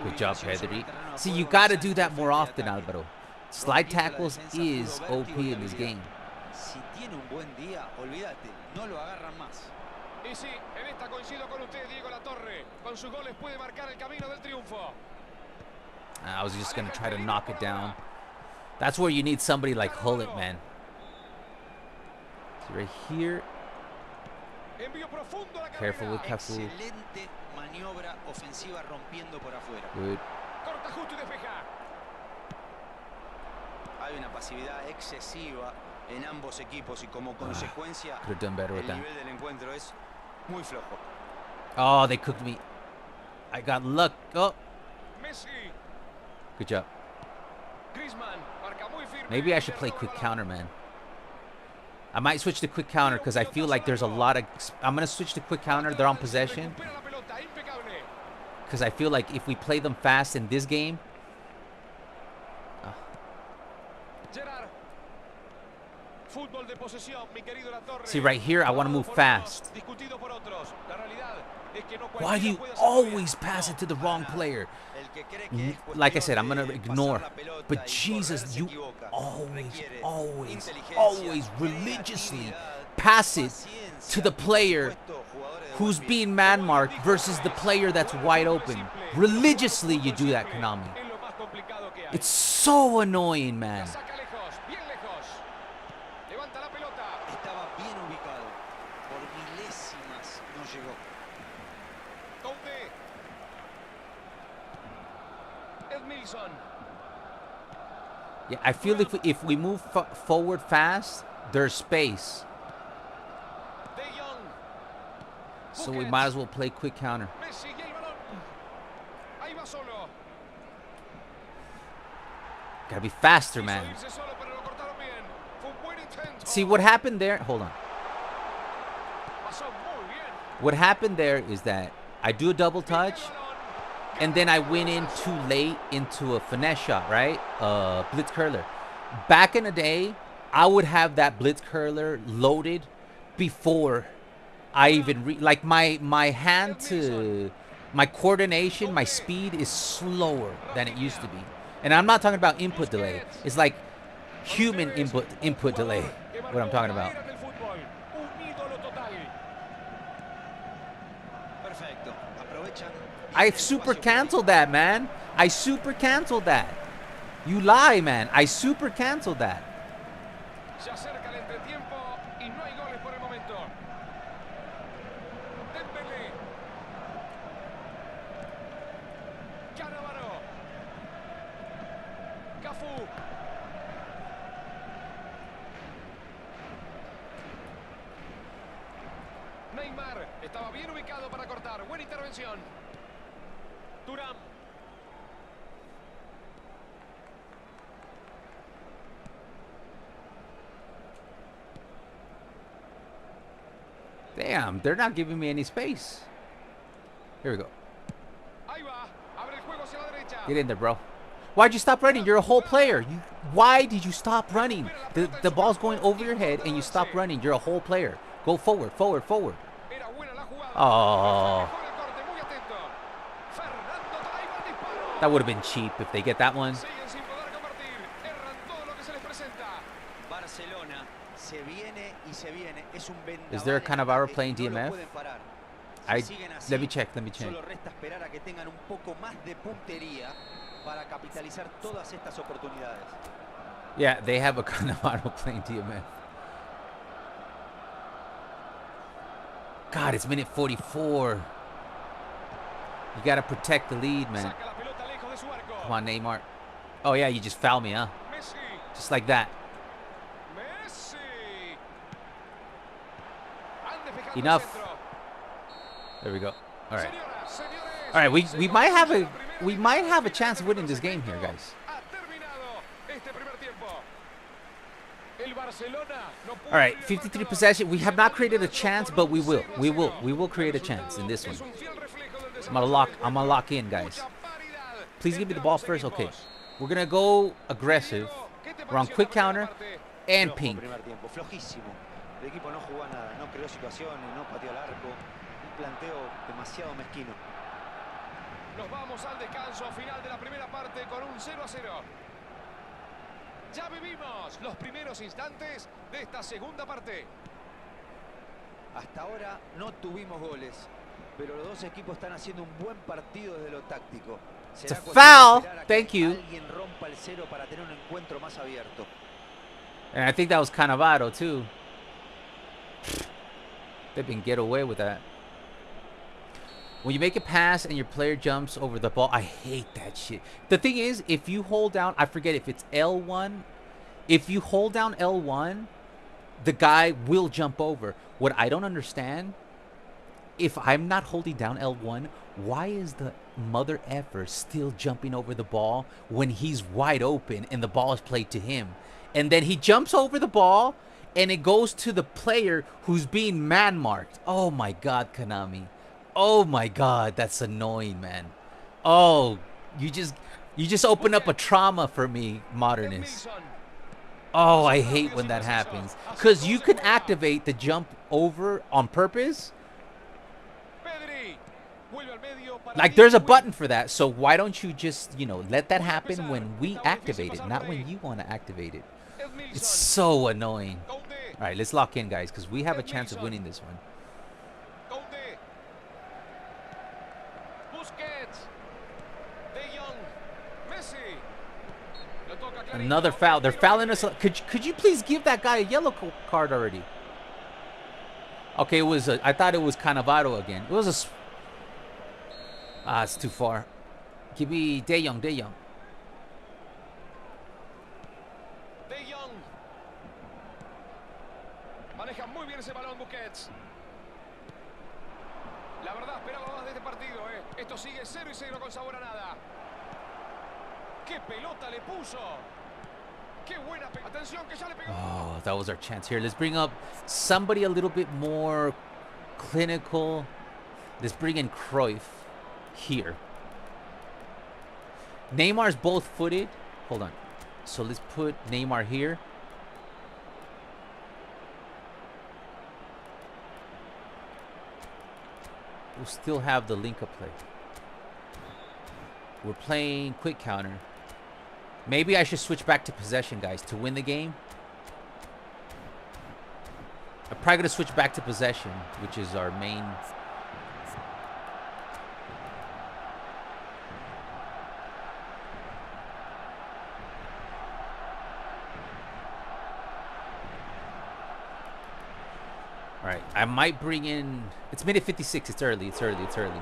[SPEAKER 3] Good job, Pedri. See, you got to do that more often, Alvaro. Slide tackles is OP in this game.
[SPEAKER 4] Si tiene un buen día, olvídate, no lo agarran más.
[SPEAKER 1] Y sí, en esta coincido con usted, Diego Latorre. Con sus goles puede marcar el camino del triunfo.
[SPEAKER 3] I was just going to try to knock it down. That's where you need somebody like Hullet, man. So right here. Careful with Cafu.
[SPEAKER 4] Excelente maniobra ofensiva rompiendo por afuera.
[SPEAKER 3] Good.
[SPEAKER 1] Corta justo y despeja.
[SPEAKER 4] Hay una pasividad excesiva en ambos equipos y como consecuencia
[SPEAKER 3] Could have done better with
[SPEAKER 4] el
[SPEAKER 3] that.
[SPEAKER 4] nivel del encuentro es muy flojo.
[SPEAKER 3] Oh, they cooked me. I got luck. Oh.
[SPEAKER 1] Messi.
[SPEAKER 3] Good job.
[SPEAKER 1] Griezmann marca muy firme.
[SPEAKER 3] Maybe I should play quick counter, man. I might switch to quick counter because I feel like there's a lot of... I'm going to switch to quick counter. They're on possession. Because I feel like if we play them fast in this game...
[SPEAKER 1] Fútbol de posesión, mi querido La Torre.
[SPEAKER 3] See, right here, I want to move fast.
[SPEAKER 1] Discutido por otros. La realidad es que no
[SPEAKER 3] Why do you always pass it to the wrong player? Like I said, I'm going to ignore. But Jesus, you always religiously pass it to the player who's being man-marked versus the player that's wide open. Religiously, you do that, Konami. It's so annoying, man.
[SPEAKER 4] Estaba bien ubicado. Por milésimas no llegó.
[SPEAKER 3] Yeah, I feel if we move forward fast, there's space. So we might as well play quick counter.
[SPEAKER 1] Messi y el balón. Ahí va solo.
[SPEAKER 3] Gotta be faster, man. See what happened there? Hold on. What happened there is that I do a double touch, and then I went in too late into a finesse shot, right? Blitz curler. Back in the day, I would have that blitz curler loaded before I even like my hand to my coordination, my speed is slower than it used to be. And I'm not talking about input delay. It's like human input delay. What I'm talking about. I super canceled that, man. I super canceled that. You lie, man. I super canceled that.
[SPEAKER 1] Neymar estaba bien ubicado para cortar. Buena intervención. Durán.
[SPEAKER 3] Damn, they're not giving me any space. Here we go.
[SPEAKER 1] Ahí va. Abre el juego hacia la derecha.
[SPEAKER 3] Get in there, bro. Why'd you stop running? You're a whole player. Why did you stop running? The ball's going over your head and you stop running. You're a whole player. Go forward, forward, forward. Oh. That would have been cheap if they get that one. Is there a kind of hour playing DMF? Let me check. Yeah, they have a kind of auto playing DMF. God, it's minute 44. You gotta protect the lead, man. Come on, Neymar. Oh yeah, you just fouled me, huh? Just like that. Enough. There we go. All right. All right. We might have a chance of winning this game here, guys. All right, 53 possession. We have not created a chance, but we will. We will create a chance in this one. I'm gonna lock in, guys. Please give me the ball first. Okay. We're gonna go aggressive. We're on quick counter and ping.
[SPEAKER 4] El equipo no jugó nada, no creó situaciones, no pateó al arco. Un planteo demasiado mezquino.
[SPEAKER 1] Nos vamos al descanso final de la primera parte con un 0-0. Ya vivimos los primeros instantes de esta segunda parte.
[SPEAKER 4] Hasta ahora no tuvimos goles, pero los dos equipos están haciendo un buen partido desde lo táctico.
[SPEAKER 3] It's a foul. Thank you.
[SPEAKER 4] Alguien rompa el cero para tener un encuentro más abierto.
[SPEAKER 3] And I think that was Cannavaro too. They can get away with that. When you make a pass and your player jumps over the ball, I hate that shit. The thing is, if you hold down, I forget if it's L1. If you hold down L1, the guy will jump over. What I don't understand, if I'm not holding down L1, why is the mother effer still jumping over the ball when he's wide open and the ball is played to him? And then he jumps over the ball and it goes to the player who's being man-marked. Oh my God, Konami. Oh my God, that's annoying, man. Oh, you just opened up a trauma for me, Modernist. Oh, I hate when that happens. Because you can activate the jump over on purpose. Like, there's a button for that. So why don't you just, you know, let that happen when we activate it, not when you want to activate it. It's so annoying. All right, let's lock in, guys, because we have a chance of winning this one.
[SPEAKER 1] Busquets. De Jong. Messi.
[SPEAKER 3] Another foul. They're fouling us. Could you please give that guy a yellow card already? Okay, it was. I thought it was Cannavaro again. It was a. It's too far. Give me De Jong. De Jong.
[SPEAKER 1] De Jong. Maneja muy bien ese balón Busquets. La verdad, esperaba más de este partido, ¿eh? Esto sigue 0-0 con sabor a nada. ¡Qué pelota le puso! ¡Qué buena! Atención, que ya le pegó.
[SPEAKER 3] Oh, that was our chance here. Let's bring up somebody a little bit more clinical. Let's bring in Cruyff here. Neymar's both footed. Hold on. So let's put Neymar here. We'll still have the link-up play. We're playing quick counter. Maybe I should switch back to possession, guys, to win the game. I'm probably going to switch back to possession, which is our main... All right, I might bring in... It's minute 56. It's early. It's early. It's early.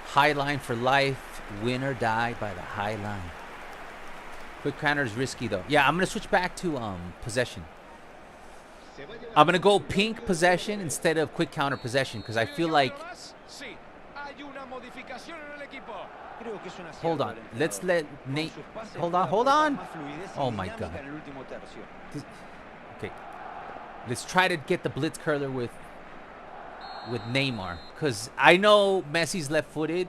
[SPEAKER 3] High line for life. Win or die by the high line. Quick counter is risky, though. Yeah, I'm going to switch back to possession. I'm going to go pink possession instead of quick counter possession because I feel like... Hold on. Let's let Nate... Hold on. Hold on. Oh, my God. Okay. Let's try to get the blitz curler with Neymar. Because I know Messi's left-footed,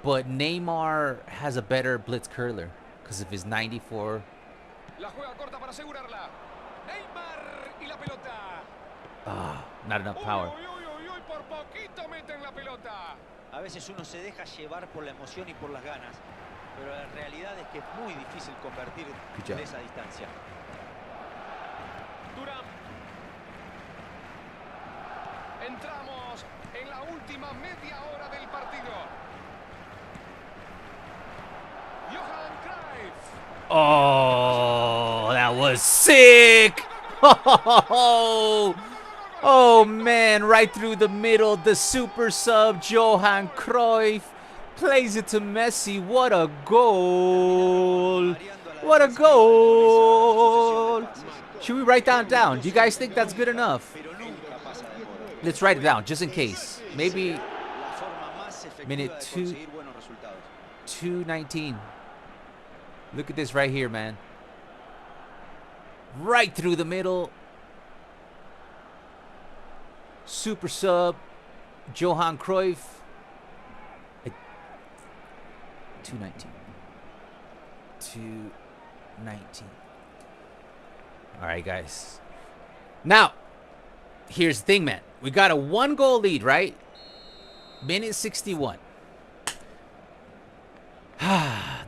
[SPEAKER 3] but Neymar has a better blitz curler because of his 94. Ah, not enough power.
[SPEAKER 4] A veces uno se deja llevar por la emoción y por las ganas, pero la realidad es que es muy difícil convertir de esa distancia.
[SPEAKER 1] Entramos en la última media hora del partido. Johan Cruyff.
[SPEAKER 3] Oh, that was sick. Oh, man, right through the middle. The super sub, Johan Cruyff, plays it to Messi. What a goal. What a goal. Should we write that down? Do you guys think that's good enough? Let's write it down just in case. Maybe minute 2:19. Look at this right here, man. Right through the middle. Super sub. Johan Cruyff. 2:19. 2:19. All right, guys. Now, here's the thing, man. We got a 1-goal lead, right? Minute 61.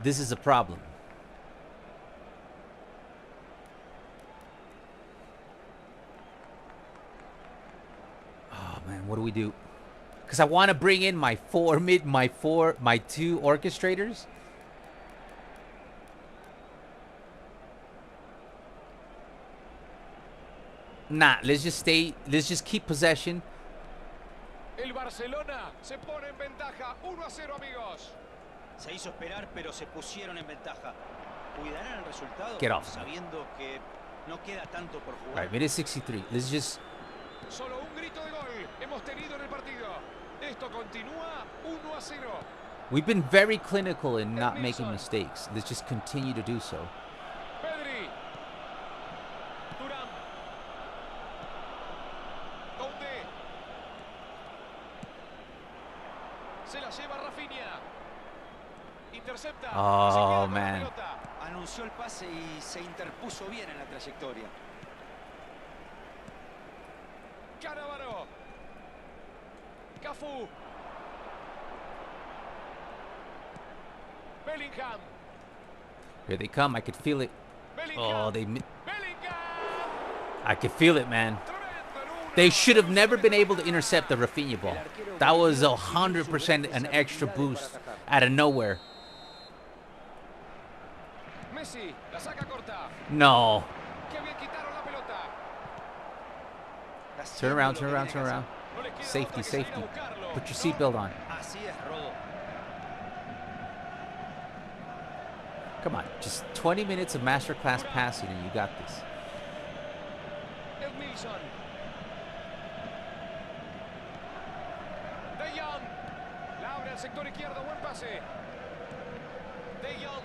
[SPEAKER 3] This is a problem. Oh, man, what do we do? Because I want to bring in my two orchestrators. Nah, let's just keep possession.
[SPEAKER 1] El Barcelona se pone en ventaja 1-0, amigos.
[SPEAKER 4] Se hizo esperar, pero se pusieron en ventaja. Cuidarán el resultado,
[SPEAKER 3] Get off.
[SPEAKER 4] sabiendo que no queda tanto por jugar.
[SPEAKER 3] All right, minute 63. Let's just...
[SPEAKER 1] Solo un grito de gol hemos tenido en el partido. Esto continúa 1-0.
[SPEAKER 3] We've been very clinical in not making mistakes. Let's just continue to do so.
[SPEAKER 1] Pedri. Durán. Conde. Se la lleva Raphinha. Intercepta.
[SPEAKER 3] Oh, man.
[SPEAKER 4] pronunció el pase y se interpuso bien en la trayectoria.
[SPEAKER 1] Cannavaro. Cafú. Bellingham.
[SPEAKER 3] Here they come. I could feel it.
[SPEAKER 1] Bellingham.
[SPEAKER 3] Oh,
[SPEAKER 1] Bellingham.
[SPEAKER 3] I could feel it, man. They should have never been able to intercept the Raphinha ball. That was 100% an extra boost out of nowhere.
[SPEAKER 1] Messi, la saca corta.
[SPEAKER 3] No.
[SPEAKER 1] Qué bien quitaron la pelota.
[SPEAKER 3] Turn around, turn around, turn around.
[SPEAKER 1] No le queda
[SPEAKER 3] Safety,
[SPEAKER 1] otra que salir a
[SPEAKER 3] safety.
[SPEAKER 1] buscarlo.
[SPEAKER 3] Put your seatbelt on.
[SPEAKER 4] Así es, Rodo.
[SPEAKER 3] Come on. Just 20 minutes of masterclass passing and you got this.
[SPEAKER 1] Edmilson. De Jong. La abre al sector izquierdo. Buen pase. De Jong.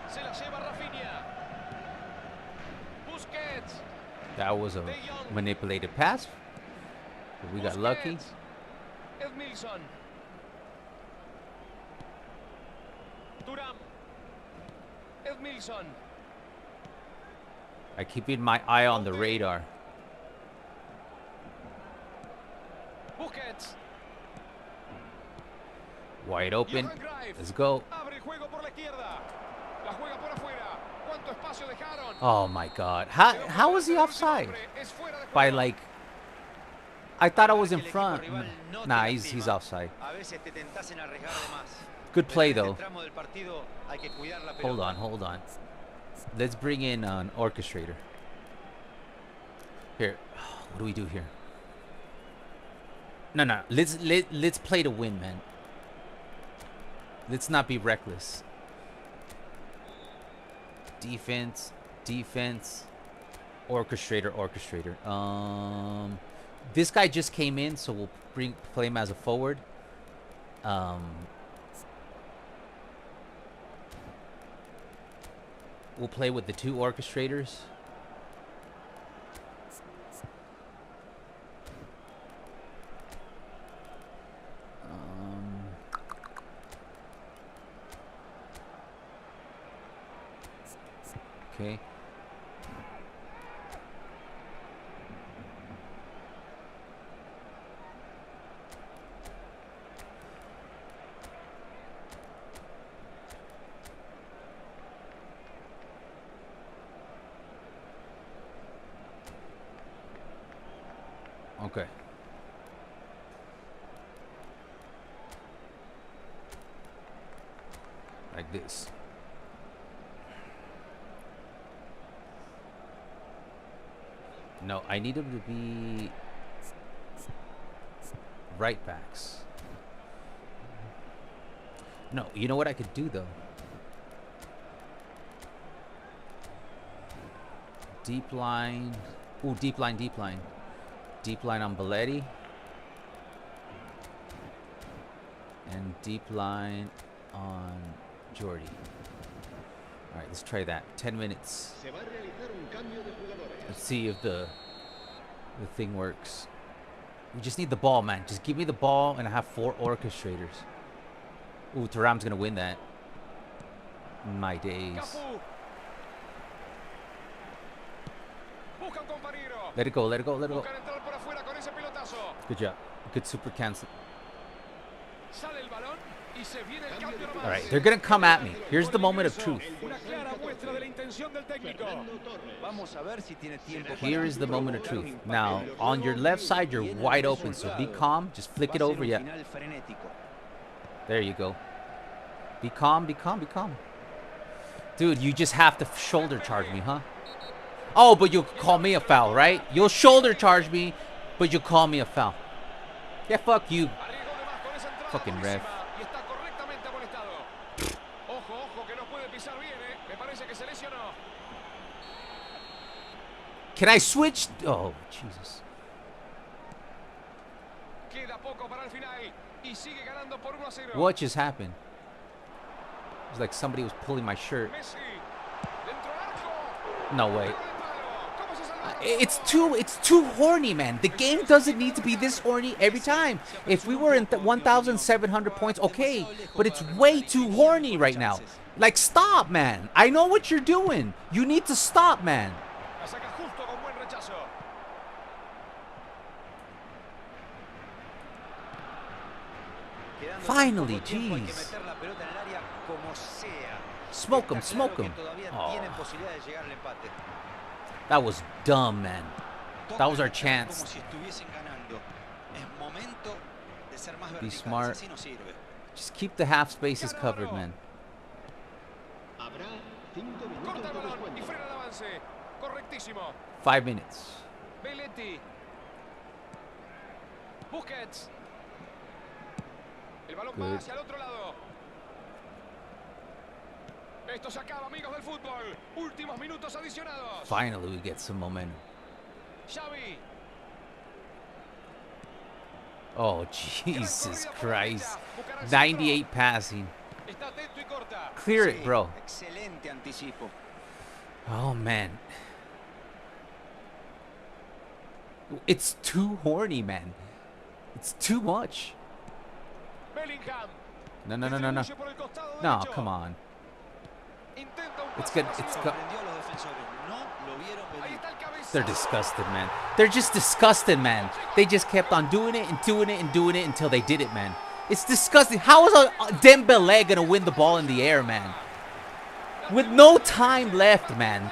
[SPEAKER 1] Se la lleva Raphinha. Busquets.
[SPEAKER 3] That was a manipulated pass. But we got lucky.
[SPEAKER 1] Edmilson. Thuram. Edmilson.
[SPEAKER 3] I keeping my eye on the radar.
[SPEAKER 1] Busquets.
[SPEAKER 3] Wide open.
[SPEAKER 1] Johan Cruyff.
[SPEAKER 3] Let's go.
[SPEAKER 1] Abre el juego por la izquierda. La juega por afuera. ¿Cuánto espacio dejaron?
[SPEAKER 3] Oh my God. How was he offside?
[SPEAKER 1] Es fuera de
[SPEAKER 3] By
[SPEAKER 1] juego.
[SPEAKER 3] like, I thought I was in front. Nah, he's offside.
[SPEAKER 4] A veces te tentas en arriesgar de más.
[SPEAKER 3] Good play
[SPEAKER 4] Pero en
[SPEAKER 3] though.
[SPEAKER 4] este tramo del partido hay que cuidar la pelota.
[SPEAKER 3] Hold on, hold on. Let's bring in an orchestrator. Here, what do we do here? No. Let's play to win, man. Let's not be reckless. Defense, orchestrator. This guy just came in, so we'll play him as a forward. We'll play with the two orchestrators. Okay. Okay. Like this. No, I need them to be right backs. No, you know what I could do though? Deep line. Ooh, deep line. Deep line on Belletti. And deep line on Jordi. Alright, let's try that. 10 minutes. Let's see if the thing works. We just need the ball, man. Just give me the ball and I have 4 orchestrators. Ooh, Thuram's gonna win that. My days. Let it go. Good job. Good super cancel. Alright, they're gonna come at me. Here's the moment of truth. Here is the moment of truth. Now, on your left side, you're wide open, so be calm. Just flick it over. Yeah. There you go. Be calm. Dude, you just have to shoulder charge me, huh? Oh, but you'll call me a foul, right? You'll shoulder charge me, but you'll call me a foul. Yeah, fuck you. Fucking ref. Can I switch? Oh, Jesus. What just happened? It was like somebody was pulling my shirt. No way. It's too horny, man. The game doesn't need to be this horny every time. If we were in 1,700 points, okay, but it's way too horny right now. Like, stop, man. I know what you're doing. You need to stop, man. Finally, jeez. Smoke him, smoke him. Oh. That was dumb, man. That was our chance. Be smart. Just keep the half spaces covered, man. 5 minutes.
[SPEAKER 1] Busquets. El balón
[SPEAKER 3] Good.
[SPEAKER 1] va hacia el otro lado. Esto se acaba, amigos del fútbol. Últimos minutos adicionados.
[SPEAKER 3] Finally, we get some momentum.
[SPEAKER 1] Xavi.
[SPEAKER 3] Oh, Jesus Christ. 98 passing.
[SPEAKER 1] Está atento y corta.
[SPEAKER 3] Clear it, bro.
[SPEAKER 4] Excelente anticipo.
[SPEAKER 3] Oh, man. It's too horny, man. It's too much.
[SPEAKER 1] Bellingham.
[SPEAKER 3] No, no, no, no, no.
[SPEAKER 1] Distribuye por el costado
[SPEAKER 3] No,
[SPEAKER 1] derecho.
[SPEAKER 3] come on.
[SPEAKER 1] Intenta un
[SPEAKER 3] It's
[SPEAKER 1] pase
[SPEAKER 3] good.
[SPEAKER 1] vacío.
[SPEAKER 3] It's good.
[SPEAKER 4] Sorprendió a los defensores. No lo vieron
[SPEAKER 1] Ahí
[SPEAKER 4] venir.
[SPEAKER 1] está el cabezazo.
[SPEAKER 3] They're disgusted, man. They're just disgusted, man. They just kept on doing it and doing it and doing it until they did it, man. It's disgusting. How is a Dembele gonna win the ball in the air, man? With no time left, man.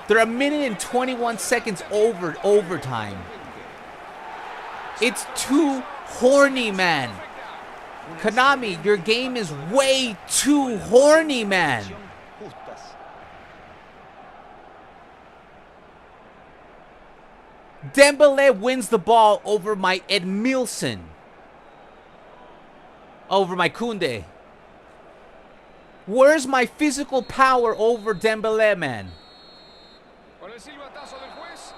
[SPEAKER 3] They're a minute and 21 seconds over overtime. It's too horny, man. Konami, your game is way too horny, man. Dembele wins the ball over my Edmilson. Over my Koundé. Where's my physical power over Dembele, man?
[SPEAKER 1] Con el silbatazo del juez.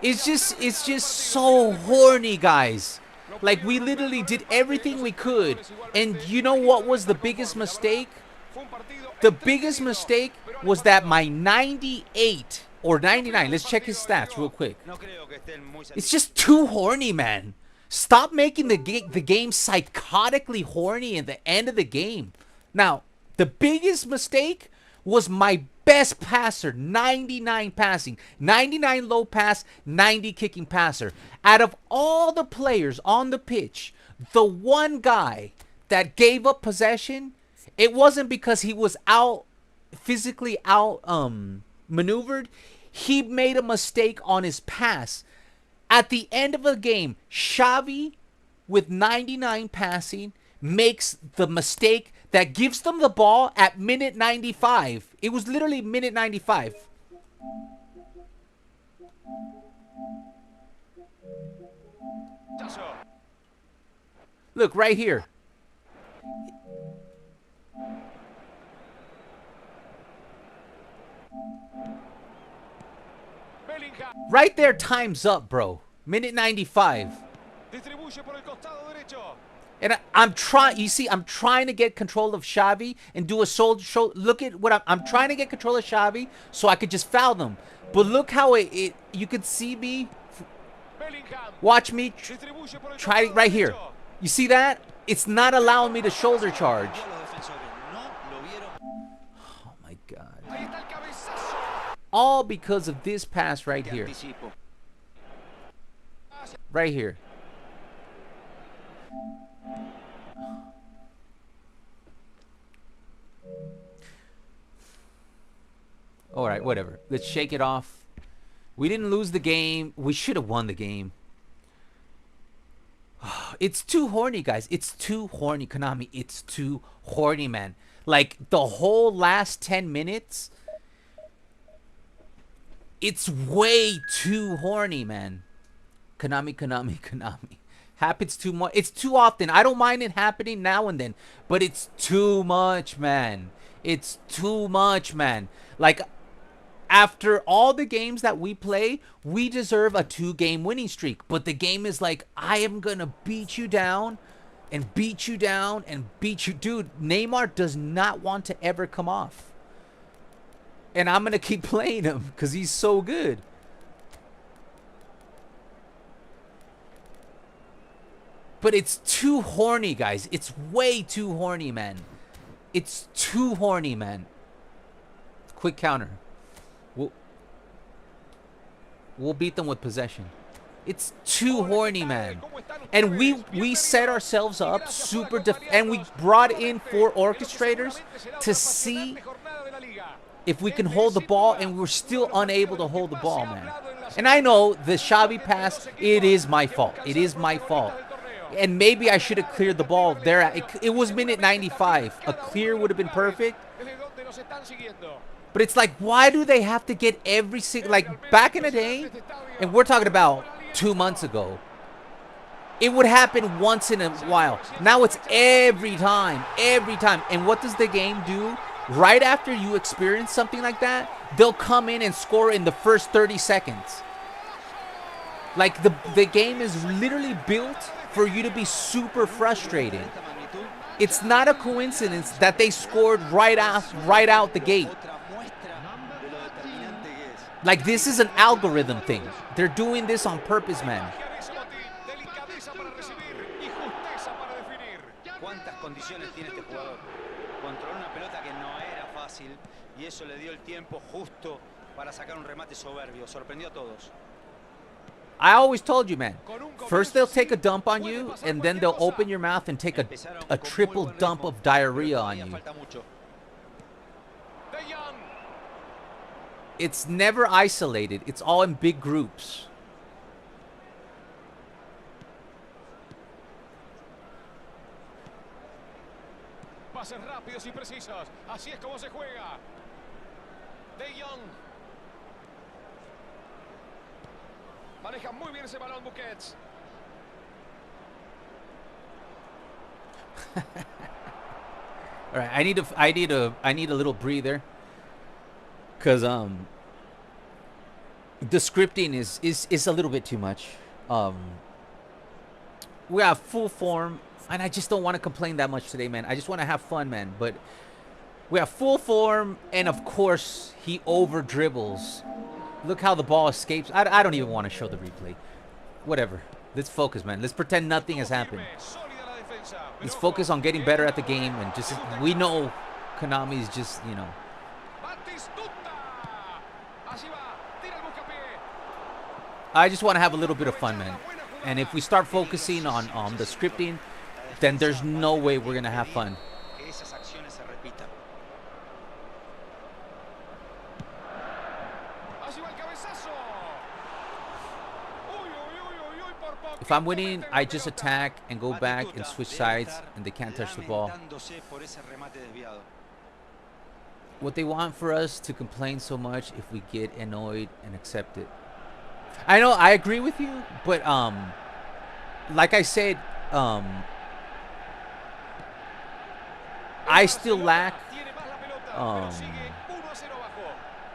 [SPEAKER 3] It's just so horny, guys. Like, we literally did everything we could. And you know what was the biggest mistake?
[SPEAKER 1] Fue un partido
[SPEAKER 3] The biggest mistake was that my 98 or 99, let's check his stats real quick.
[SPEAKER 4] No creo que estén muy
[SPEAKER 3] It's just too horny, man. Stop making the game psychotically horny at the end of the game. Now, the biggest mistake was my best passer, 99 passing, 99 low pass, 90 kicking passer. Out of all the players on the pitch, the one guy that gave up possession, it wasn't because he was physically out maneuvered. He made a mistake on his pass. At the end of the game, Xavi, with 99 passing, makes the mistake that gives them the ball at minute 95. It was literally minute 95. Look, right here.
[SPEAKER 1] Bellingham.
[SPEAKER 3] Right there, time's up, bro. Minute 95.
[SPEAKER 1] Distribuye por el costado derecho.
[SPEAKER 3] And I'm trying, you see, I'm trying to get control of Xavi and do a shoulder. Look at what I'm trying to get control of Xavi so I could just foul them. But look how you could see me.
[SPEAKER 1] Bellingham.
[SPEAKER 3] Watch me
[SPEAKER 1] Distribuye por el
[SPEAKER 3] try it
[SPEAKER 1] costado
[SPEAKER 3] right here.
[SPEAKER 1] derecho.
[SPEAKER 3] You see that? It's not allowing me to shoulder charge. Oh my God.
[SPEAKER 1] Ahí está el cabezazo.
[SPEAKER 3] All because of this pass right here. Right here. All right, whatever. Let's shake it off. We didn't lose the game. We should have won the game. It's too horny, guys. It's too horny, Konami. It's too horny, man. Like, the whole last 10 minutes, it's way too horny, man. Konami, Konami, Konami. Happens too much. It's too often. I don't mind it happening now and then, but it's too much, man. It's too much, man. Like, after all the games that we play, we deserve a 2-game winning streak. But the game is like, I am going to beat you down and beat you down and beat you. Dude, Neymar does not want to ever come off. And I'm going to keep playing him because he's so good. But it's too horny, guys. It's way too horny, man. It's too horny, man. Quick counter. We'll beat them with possession. It's too horny, man. And we set ourselves up super and we brought in 4 orchestrators to see if we can hold the ball, and we're still unable to hold the ball, man. And I know the Xavi pass, it is my fault. It is my fault. And maybe I should have cleared the ball there. It was minute 95. A clear would have been perfect. But it's like, why do they have to get every single... Like, back in the day, and we're talking about 2 months ago, it would happen once in a while. Now it's every time. Every time. And what does the game do? Right after you experience something like that, they'll come in and score in the first 30 seconds. Like, the game is literally built for you to be super frustrated. It's not a coincidence that they scored right out the gate. Like, this is an algorithm thing. They're doing this on purpose, man.
[SPEAKER 4] ¿Cuántas condiciones tiene este jugador? Controló una pelota que no era fácil y eso le dio el tiempo justo para sacar un remate soberbio. Sorprendió a todos.
[SPEAKER 3] I always told you, man. First they'll take a dump on you, and then they'll open your mouth and take a triple dump of diarrhea on you. It's never isolated. It's all in big groups.
[SPEAKER 1] Pases rápidos y precisos. Así es como se juega. De Jong. Maneja muy bien ese balón, Busquets.
[SPEAKER 3] All right, I need a little breather, cause the scripting is a little bit too much. We have full form, and I just don't want to complain that much today, man. I just want to have fun, man. But we have full form, and of course he over dribbles. Look how the ball escapes. I don't even want to show the replay. Whatever. Let's focus, man. Let's pretend nothing has happened. Let's focus on getting better at the game, and just, we know Konami's just, you know. I just want to have a little bit of fun, man. And if we start focusing on the scripting, then there's no way we're going to have fun. If I'm winning, I just attack and go back and switch sides, and they can't touch the ball. What they want for us to complain so much if we get annoyed and accept it. I know, I agree with you, but like I said, I still lack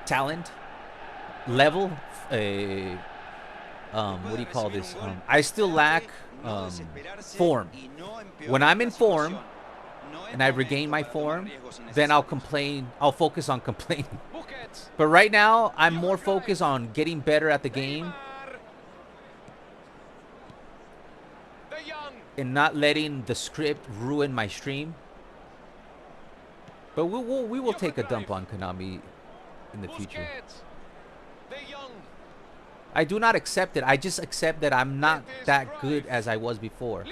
[SPEAKER 3] talent, level, what do you call this? I still lack form. When I'm in form and I regain my form, then I'll complain. I'll focus on complaining. But right now, I'm more focused on getting better at the game and not letting the script ruin my stream. But we will take a dump on Konami in the future. I do not accept it. I just accept that I'm not that good as I was before.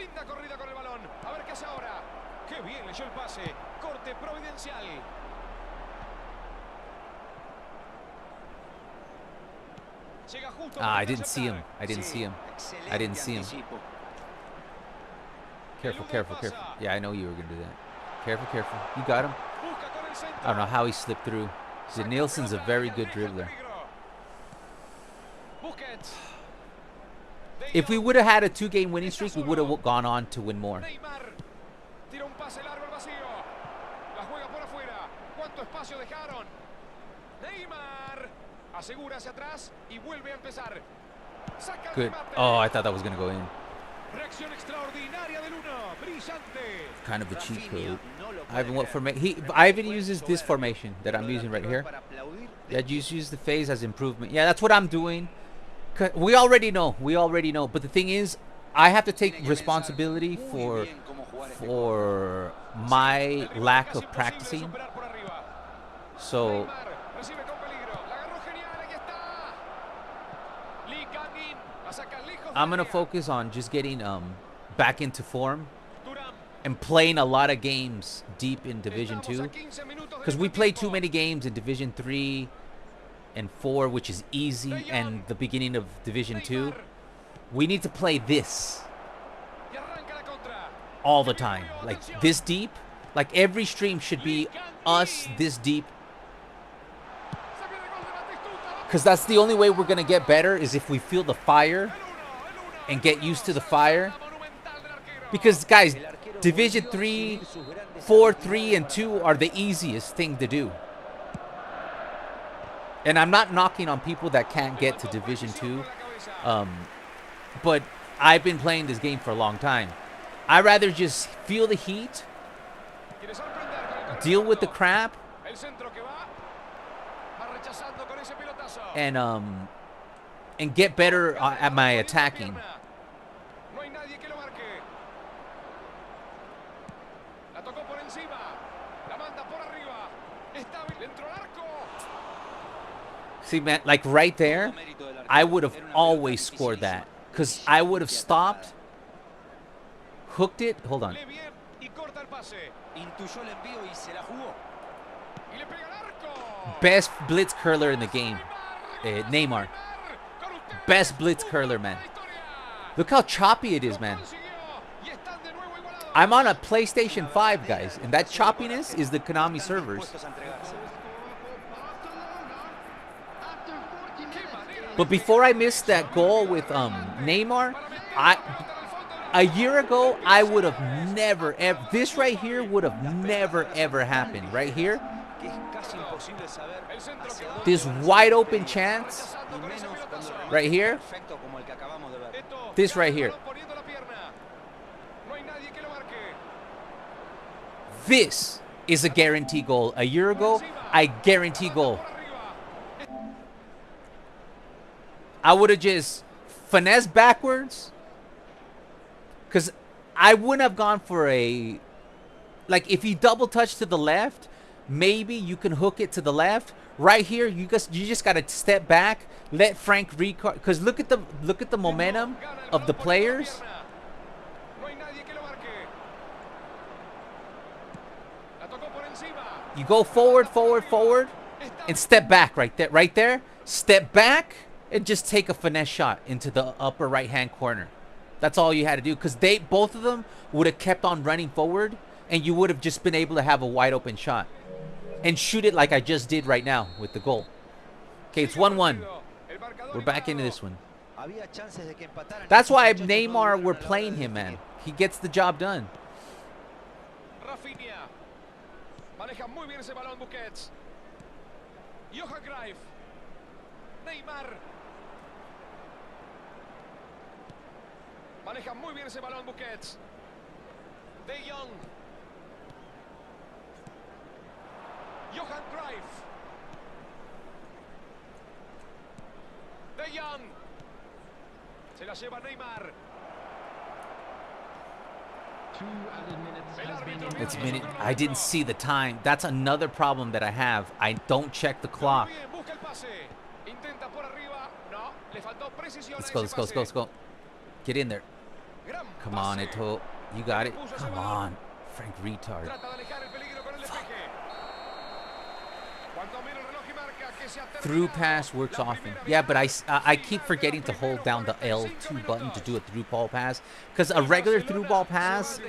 [SPEAKER 3] I didn't see him. I didn't see him. I didn't see him. Careful, careful, careful. Yeah, I know you were going to do that. Careful, careful. You got him. I don't know how he slipped through. Nielsen's a very good dribbler. If we would have had a 2-game winning streak, we would have gone on to win more. Good. Oh, I thought that was going to go in. Kind of a cheat code. Ivan, what formation? Ivan uses this formation that I'm using right here. Yeah, just use the phase as improvement. Yeah, that's what I'm doing. We already know. We already know. But the thing is, I have to take responsibility for my lack of practicing. So I'm gonna focus on just getting back into form and playing a lot of games deep in Division 2, because we play too many games in Division 3 and 4, which is easy, and the beginning of Division 2. We need to play this all the time, like this deep. Like every stream should be us this deep, because that's the only way we're gonna get better, is if we feel the fire and get used to the fire. Because guys, Division 3, 4, 3, and 2 are the easiest thing to do. And I'm not knocking on people that can't get to Division 2. But I've been playing this game for a long time. I'd rather just feel the heat, deal with the crap, and get better at my attacking. See, man, like right there, I would have always scored that, because I would have stopped, hooked it. Hold on. Best blitz curler in the game, Neymar. Best blitz curler, man. Look how choppy it is, man. I'm on a PlayStation 5, guys, and that choppiness is the Konami servers. But before I missed that goal with Neymar, a year ago, I would have never, ever, this right here would have never, ever happened. Right here, this wide open chance, right here, this right here. This is a guarantee goal. A year ago, I guarantee goal. I would have just finessed backwards, because I wouldn't have gone for a, like, if you double touch to the left, maybe you can hook it to the left. Right here, you just got to step back, let Frank recard, because look at the momentum of the players. You go forward, forward, forward, and step back right there. Right there, step back and just take a finesse shot into the upper right-hand corner. That's all you had to do, because both of them would have kept on running forward, and you would have just been able to have a wide open shot and shoot it like I just did right now with the goal. Okay, it's 1-1. We're back into this one. That's why Neymar, we're playing him, man. He gets the job done.
[SPEAKER 1] Raphinha. Maneja muy bien ese balón Busquets. Johan Cruyff. Neymar. Maneja muy bien ese balón Busquets. De Jong. Johan Cruyff. De Jong. Se la lleva Neymar.
[SPEAKER 3] It's minute. I didn't see the time. That's another problem that I have. I don't check the clock. Let's go, let's go, let's go, let's go. Get in there. Come on, Eto. You got it. Come on. Frank retard. Through pass works often. Yeah, but I keep forgetting to hold down the L2 button to do a through ball pass, because a regular through ball pass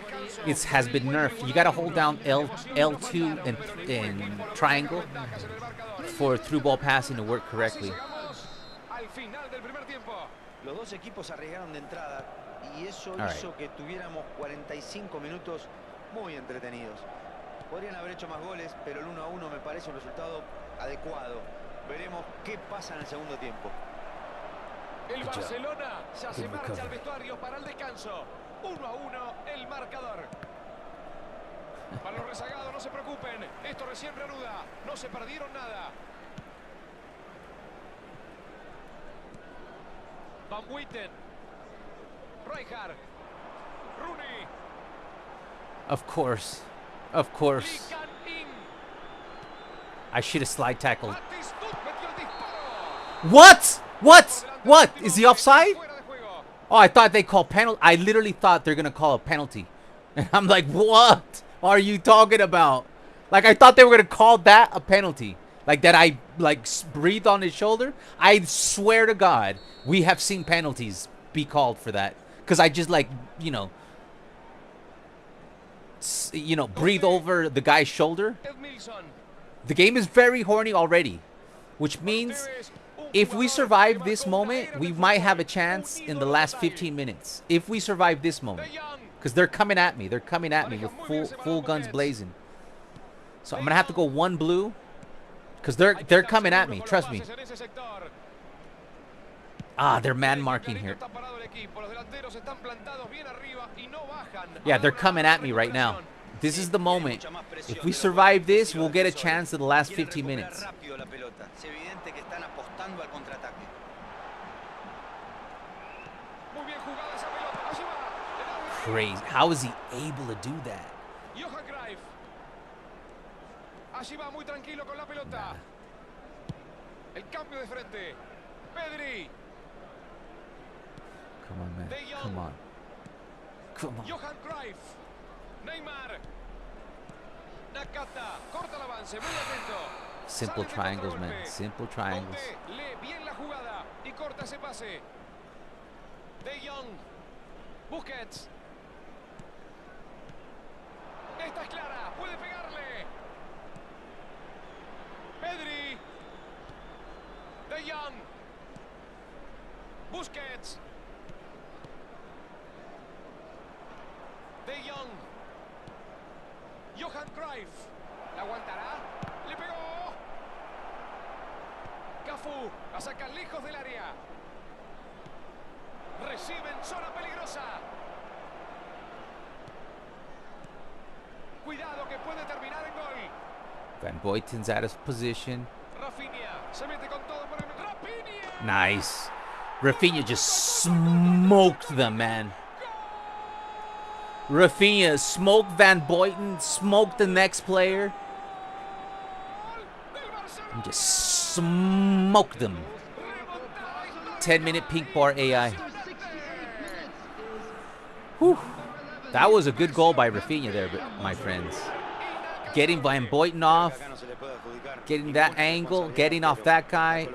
[SPEAKER 3] has been nerfed. You got to hold down L2 and triangle for through ball passing to work correctly.
[SPEAKER 4] Los dos equipos arriesgaron de entrada y eso hizo que tuviéramos 45 minutos muy entretenidos. Podrían haber hecho más goles, pero el 1-1 me parece un resultado adecuado. Veremos qué pasa en el segundo tiempo.
[SPEAKER 1] El Barcelona ya se marcha al vestuario para el descanso. 1-1 el marcador. Para los rezagados, no se preocupen. Esto recién reanuda. No se perdieron nada. Van Witten. Rijkaard. Rooney.
[SPEAKER 3] Of course. Of course.
[SPEAKER 1] Lican in.
[SPEAKER 3] I should have slide tackled.
[SPEAKER 1] Batistuta metió el disparo.
[SPEAKER 3] What? What? What? Is he offside?
[SPEAKER 1] Fuera de juego.
[SPEAKER 3] Oh, I thought they called penalty. I literally thought they're going to call a penalty. And I'm like, what are you talking about? Like, I thought they were going to call that a penalty. Like, that I, like, breathed on his shoulder. I swear to God, we have seen penalties be called for that. Because I just, like, breathe over the guy's shoulder.
[SPEAKER 1] Edmilson.
[SPEAKER 3] The game is very horny already. Which means if we survive this moment, we might have a chance in the last 15 minutes. If we survive this moment.
[SPEAKER 1] De Jong.
[SPEAKER 3] Because they're coming at me. They're coming at me with full guns blazing. So I'm going to have to go one blue. Because they're coming at me. Trust me. Ah, they're man marking here. Yeah, they're coming at me right now. This is the moment. If we survive this, we'll get a chance in the last 15 minutes. Crazy. How is he able to do that?
[SPEAKER 1] Allí va muy tranquilo con la pelota. El cambio de frente. Pedri.
[SPEAKER 3] Come on, man. Come on. Come on.
[SPEAKER 1] Johan Cruyff. Neymar. Nakata. Corta el avance. Muy atento.
[SPEAKER 3] Simple triangles, man. Simple triangles.
[SPEAKER 1] Lee bien la jugada y corta ese pase. De Jong. Busquets. Esta es clara. Puede pegarle. Pedri. De Jong. Busquets. De Jong. Johan Cruyff. ¿La aguantará? Le pegó. Cafú. La saca lejos del área. Recibe en zona peligrosa. Cuidado que puede terminar en gol.
[SPEAKER 3] Van Boyten's out of position.
[SPEAKER 1] Raphinha se mete con todo por el Raphinha.
[SPEAKER 3] Nice. Raphinha just smoked them, man. Raphinha smoked Van Boyten, smoked the next player. And just smoked them. 10-minute pink bar AI. Whew. That was a good goal by Raphinha there, my friends. Getting Van Boyten off. Getting that angle. Getting off that guy.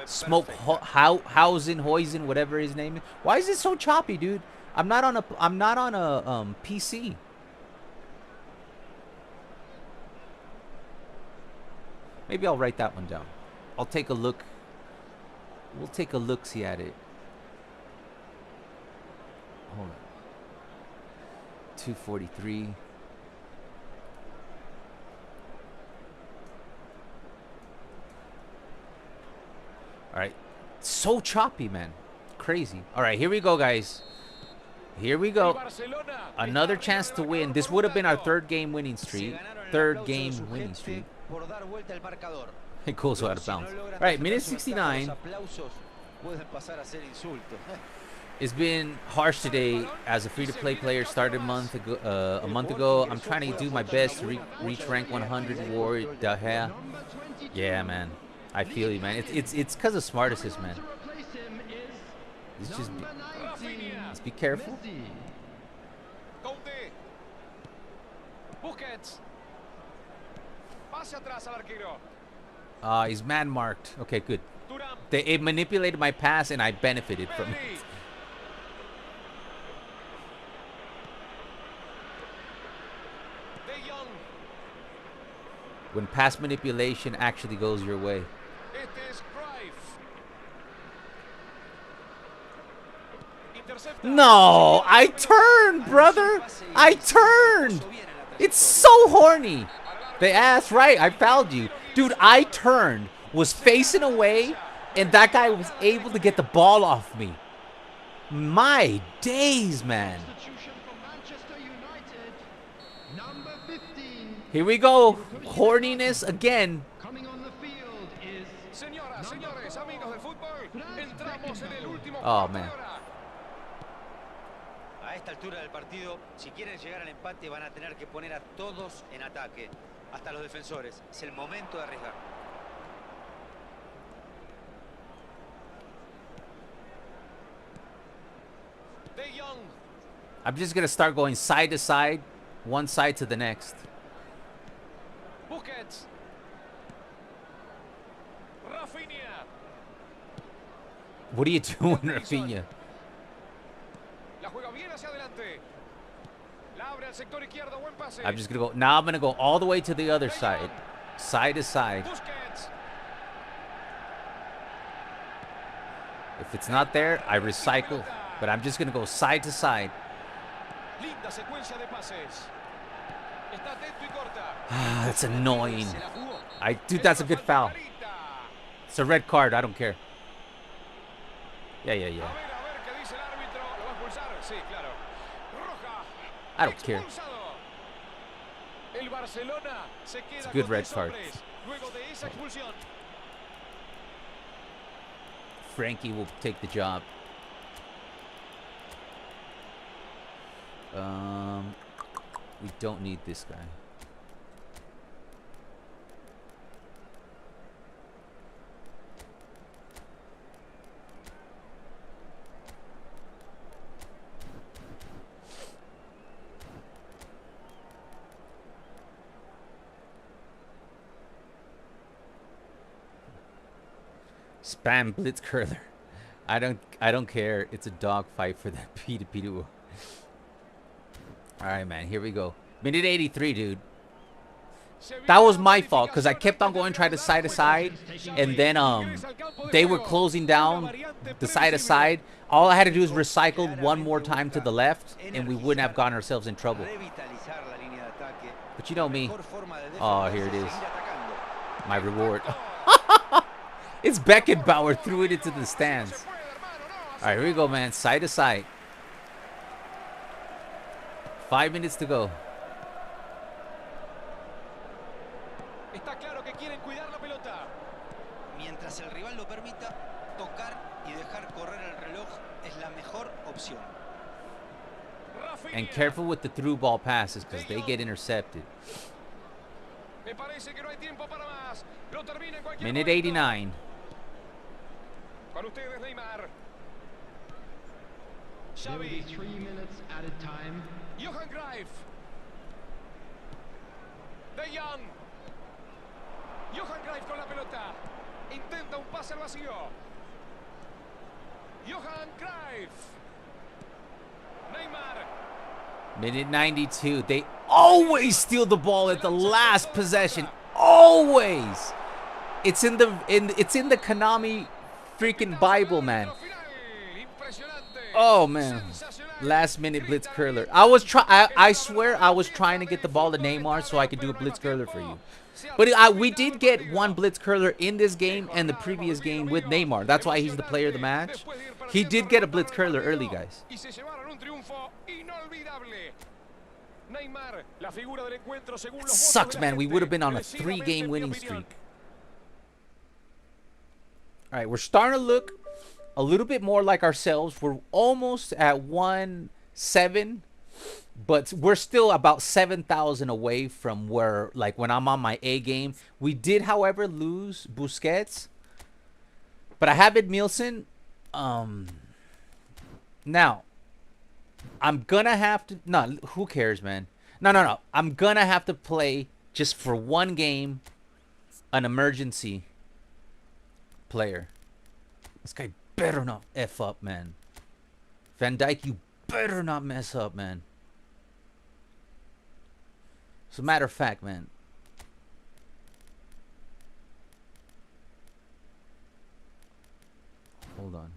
[SPEAKER 3] Smoke Hoisen, whatever his name is. Why is it so choppy, dude? I'm not on a PC. Maybe I'll write that one down. I'll take a look. We'll take a look-see at it. Hold on. 243. All right. So choppy, man. Crazy. All right, here we go, guys. Here we go. Another chance to win. This would have been our third game winning streak. Third game winning streak. It goes out of bounds. All right, minute 69. It's been harsh today as a free-to-play player. Started a month ago. I'm trying to do my best to reach rank 100. Warrior De Gea. Yeah, man. I feel you, man. It's because of smart assist, man. Just be careful. He's man marked. Okay, good. It manipulated my pass and I benefited from it. When pass manipulation actually goes your way. No, I turned, brother. I turned. It's so horny. They asked, right? I fouled you. Dude, I turned, was facing away, and that guy was able to get the ball off me. My days, man. Here we go. Horniness again.
[SPEAKER 1] Señoras, señores, amigos del fútbol, entramos en el último
[SPEAKER 3] Oh, man.
[SPEAKER 4] A esta altura del partido, si quieren llegar al empate, van a tener que poner a todos en ataque, hasta los defensores. Es el momento de arriesgar.
[SPEAKER 1] De Jong.
[SPEAKER 3] I'm just gonna start going side to side, one side to the next.
[SPEAKER 1] Busquets. Raphinha.
[SPEAKER 3] What are you doing, Raphinha?
[SPEAKER 1] La juega bien hacia adelante. La abre al sector izquierdo, buen pase.
[SPEAKER 3] I'm just gonna go. Now I'm gonna go all the way to the other side, side to side.
[SPEAKER 1] Busquets.
[SPEAKER 3] If it's not there, I recycle. But I'm just gonna go side to side.
[SPEAKER 1] Linda secuencia de pases. Está atento y corta.
[SPEAKER 3] That's annoying.
[SPEAKER 1] Se la jugó.
[SPEAKER 3] Dude, that's a good foul. It's a red card. I don't care. Yeah.
[SPEAKER 1] A ver qué dice el árbitro. ¿Lo va a expulsar? Sí, claro. Roja.
[SPEAKER 3] I don't care.
[SPEAKER 1] Expulsado. El Barcelona se queda
[SPEAKER 3] It's a good
[SPEAKER 1] con
[SPEAKER 3] red
[SPEAKER 1] 10
[SPEAKER 3] card.
[SPEAKER 1] hombres luego de esa expulsión.
[SPEAKER 3] Frankie will take the job. We don't need this guy. Spam blitz curler. I don't care. It's a dog fight for that P2P duo. All right, man. Here we go. Minute 83, dude. That was my fault because I kept on going trying to side, and then they were closing down the side to side. All I had to do is recycle one more time to the left, and we wouldn't have gotten ourselves in trouble. But you know me. Oh, here it is. My reward. It's Beckenbauer threw it into the stands. All right, here we go, man. Side to side. 5 minutes to go.
[SPEAKER 1] Está claro que quieren cuidar la pelota.
[SPEAKER 4] Mientras el rival lo permita, tocar y dejar correr el reloj es la mejor opción.
[SPEAKER 3] And careful with the through ball passes because they get intercepted.
[SPEAKER 1] Me parece que no hay tiempo para más. Lo termina en cualquier
[SPEAKER 3] Minute
[SPEAKER 1] momento.
[SPEAKER 3] 89.
[SPEAKER 1] Para ustedes, Neymar.
[SPEAKER 5] There will be
[SPEAKER 1] Xavi.
[SPEAKER 5] 3 minutes added time.
[SPEAKER 1] Johan Cruyff. De Jong. Johan Cruyff con la pelota. Intenta un pase al vacío. Johan Cruyff. Neymar.
[SPEAKER 3] Minute 92. They always steal the ball at the last possession. Always. It's in the Konami freaking Bible, man. Oh man. Last minute blitz curler. I swear I was trying to get the ball to Neymar so I could do a blitz curler for you. But we did get one blitz curler in this game and the previous game with Neymar. That's why he's the player of the match. He did get a blitz curler early, guys. Sucks, man. We would have been on a 3-game winning streak. All right, we're starting to look a little bit more like ourselves. We're almost at 1-7, but we're still about 7,000 away from where, like, when I'm on my A game. We did, however, lose Busquets, but I have Edmilson. Now, I'm gonna have to. No, who cares, man? No. I'm gonna have to play just for one game an emergency player. This guy better not F up, man. Van Dijk, you better not mess up, man. As a matter of fact, man. Hold on.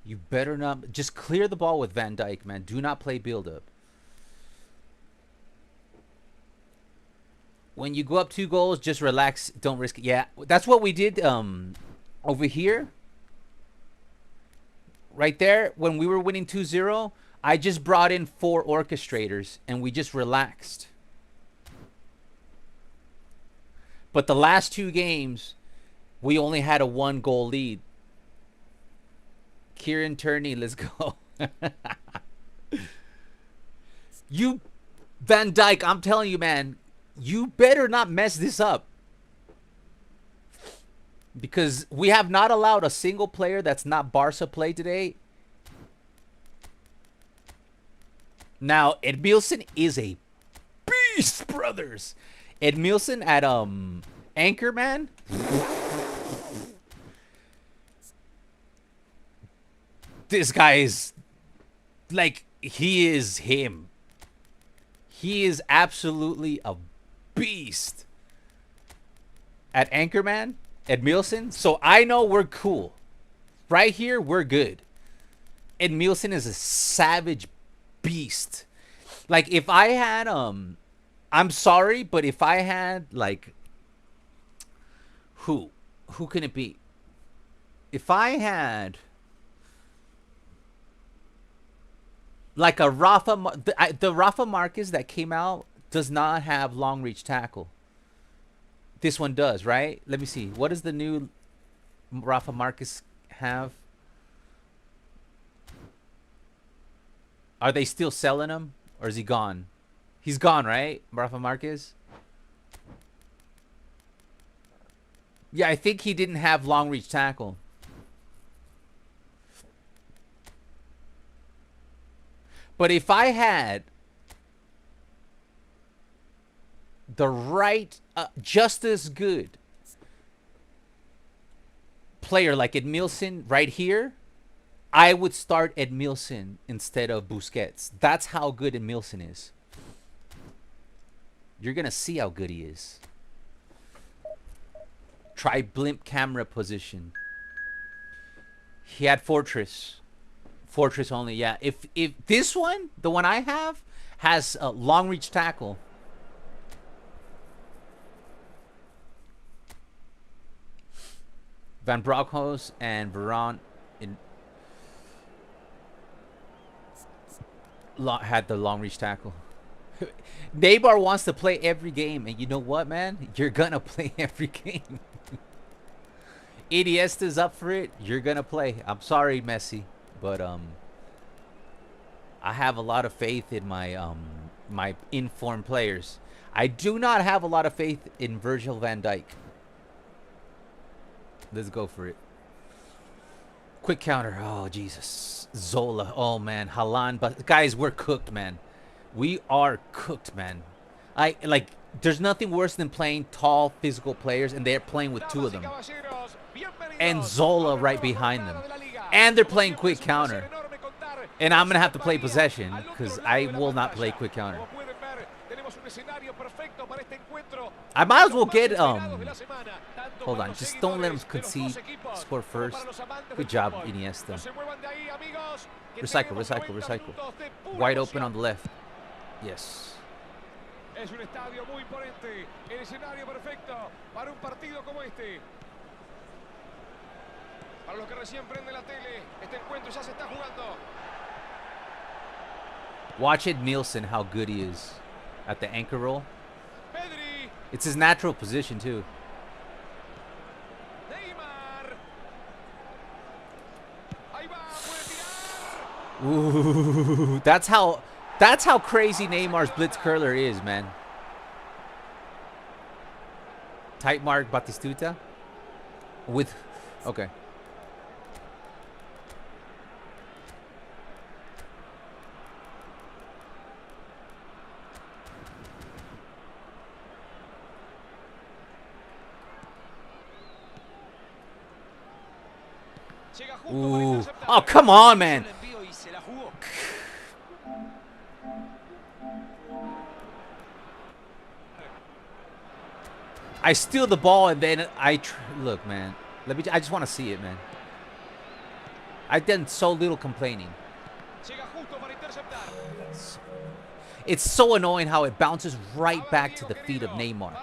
[SPEAKER 3] You better not. Just clear the ball with Van Dijk, man. Do not play build-up. When you go up 2 goals, just relax. Don't risk it. Yeah, that's what we did over here. Right there, when we were winning 2-0, I just brought in 4 orchestrators, and we just relaxed. But the last 2 games, we only had a 1-goal lead. Kieran Tierney, let's go. You, Van Dijk, I'm telling you, man, you better not mess this up. Because we have not allowed a single player that's not Barca play today. Now, Edmilson is a beast, brothers. Edmilson at Anchor, man. This guy is like, he is him. He is absolutely a beast at Anchorman, Edmilson. So I know we're cool. Right here, we're good. Edmilson is a savage beast. Like, if I had I'm sorry, but if I had like who can it be? If I had like a the Rafa Marquez that came out does not have long reach tackle. This one does, right? Let me see. What does the new Rafa Marquez have? Are they still selling him, or is he gone? He's gone, right? Rafa Marquez? Yeah, I think he didn't have long reach tackle. But if I had the right, just as good player like Edmilson right here, I would start Edmilson instead of Busquets. That's how good Edmilson is. You're going to see how good he is. Try blimp camera position. He had Fortress. Fortress only, yeah. If this one, the one I have, has a long reach tackle. Van Bronckhorst and Varane had the long reach tackle. Neymar wants to play every game, and you know what, man? You're gonna play every game. Iniesta's up for it. You're gonna play. I'm sorry, Messi, but I have a lot of faith in my my informed players. I do not have a lot of faith in Virgil van Dijk. Let's go for it. Quick counter. Oh, Jesus. Zola. Oh, man. Haaland. But guys, we're cooked, man. We are cooked, man. There's nothing worse than playing tall, physical players, and they're playing with 2 of them. And Zola right behind them. And they're playing quick counter. And I'm going to have to play possession because I will not play quick counter. I might as well get hold on, just don't let him concede. Score first. Good job, Iniesta. Recycle. Wide open on the left. Yes.
[SPEAKER 1] Es un estadio muy imponente, el escenario perfecto para un partido como este. Para los que recién prenden la tele, este encuentro ya se está jugando.
[SPEAKER 3] Watch it, Nielsen, how good he is at the anchor roll.
[SPEAKER 1] Pedri.
[SPEAKER 3] It's his natural position too.
[SPEAKER 1] Neymar. Ahí va, puede tirar.
[SPEAKER 3] Ooh, that's how crazy Neymar's blitz curler is, man. Tight mark Batistuta with okay. Ooh. Oh, come on, man. I steal the ball and then look, man. I just want to see it, man. I've done so little complaining. It's so annoying how it bounces right back to the feet of Neymar.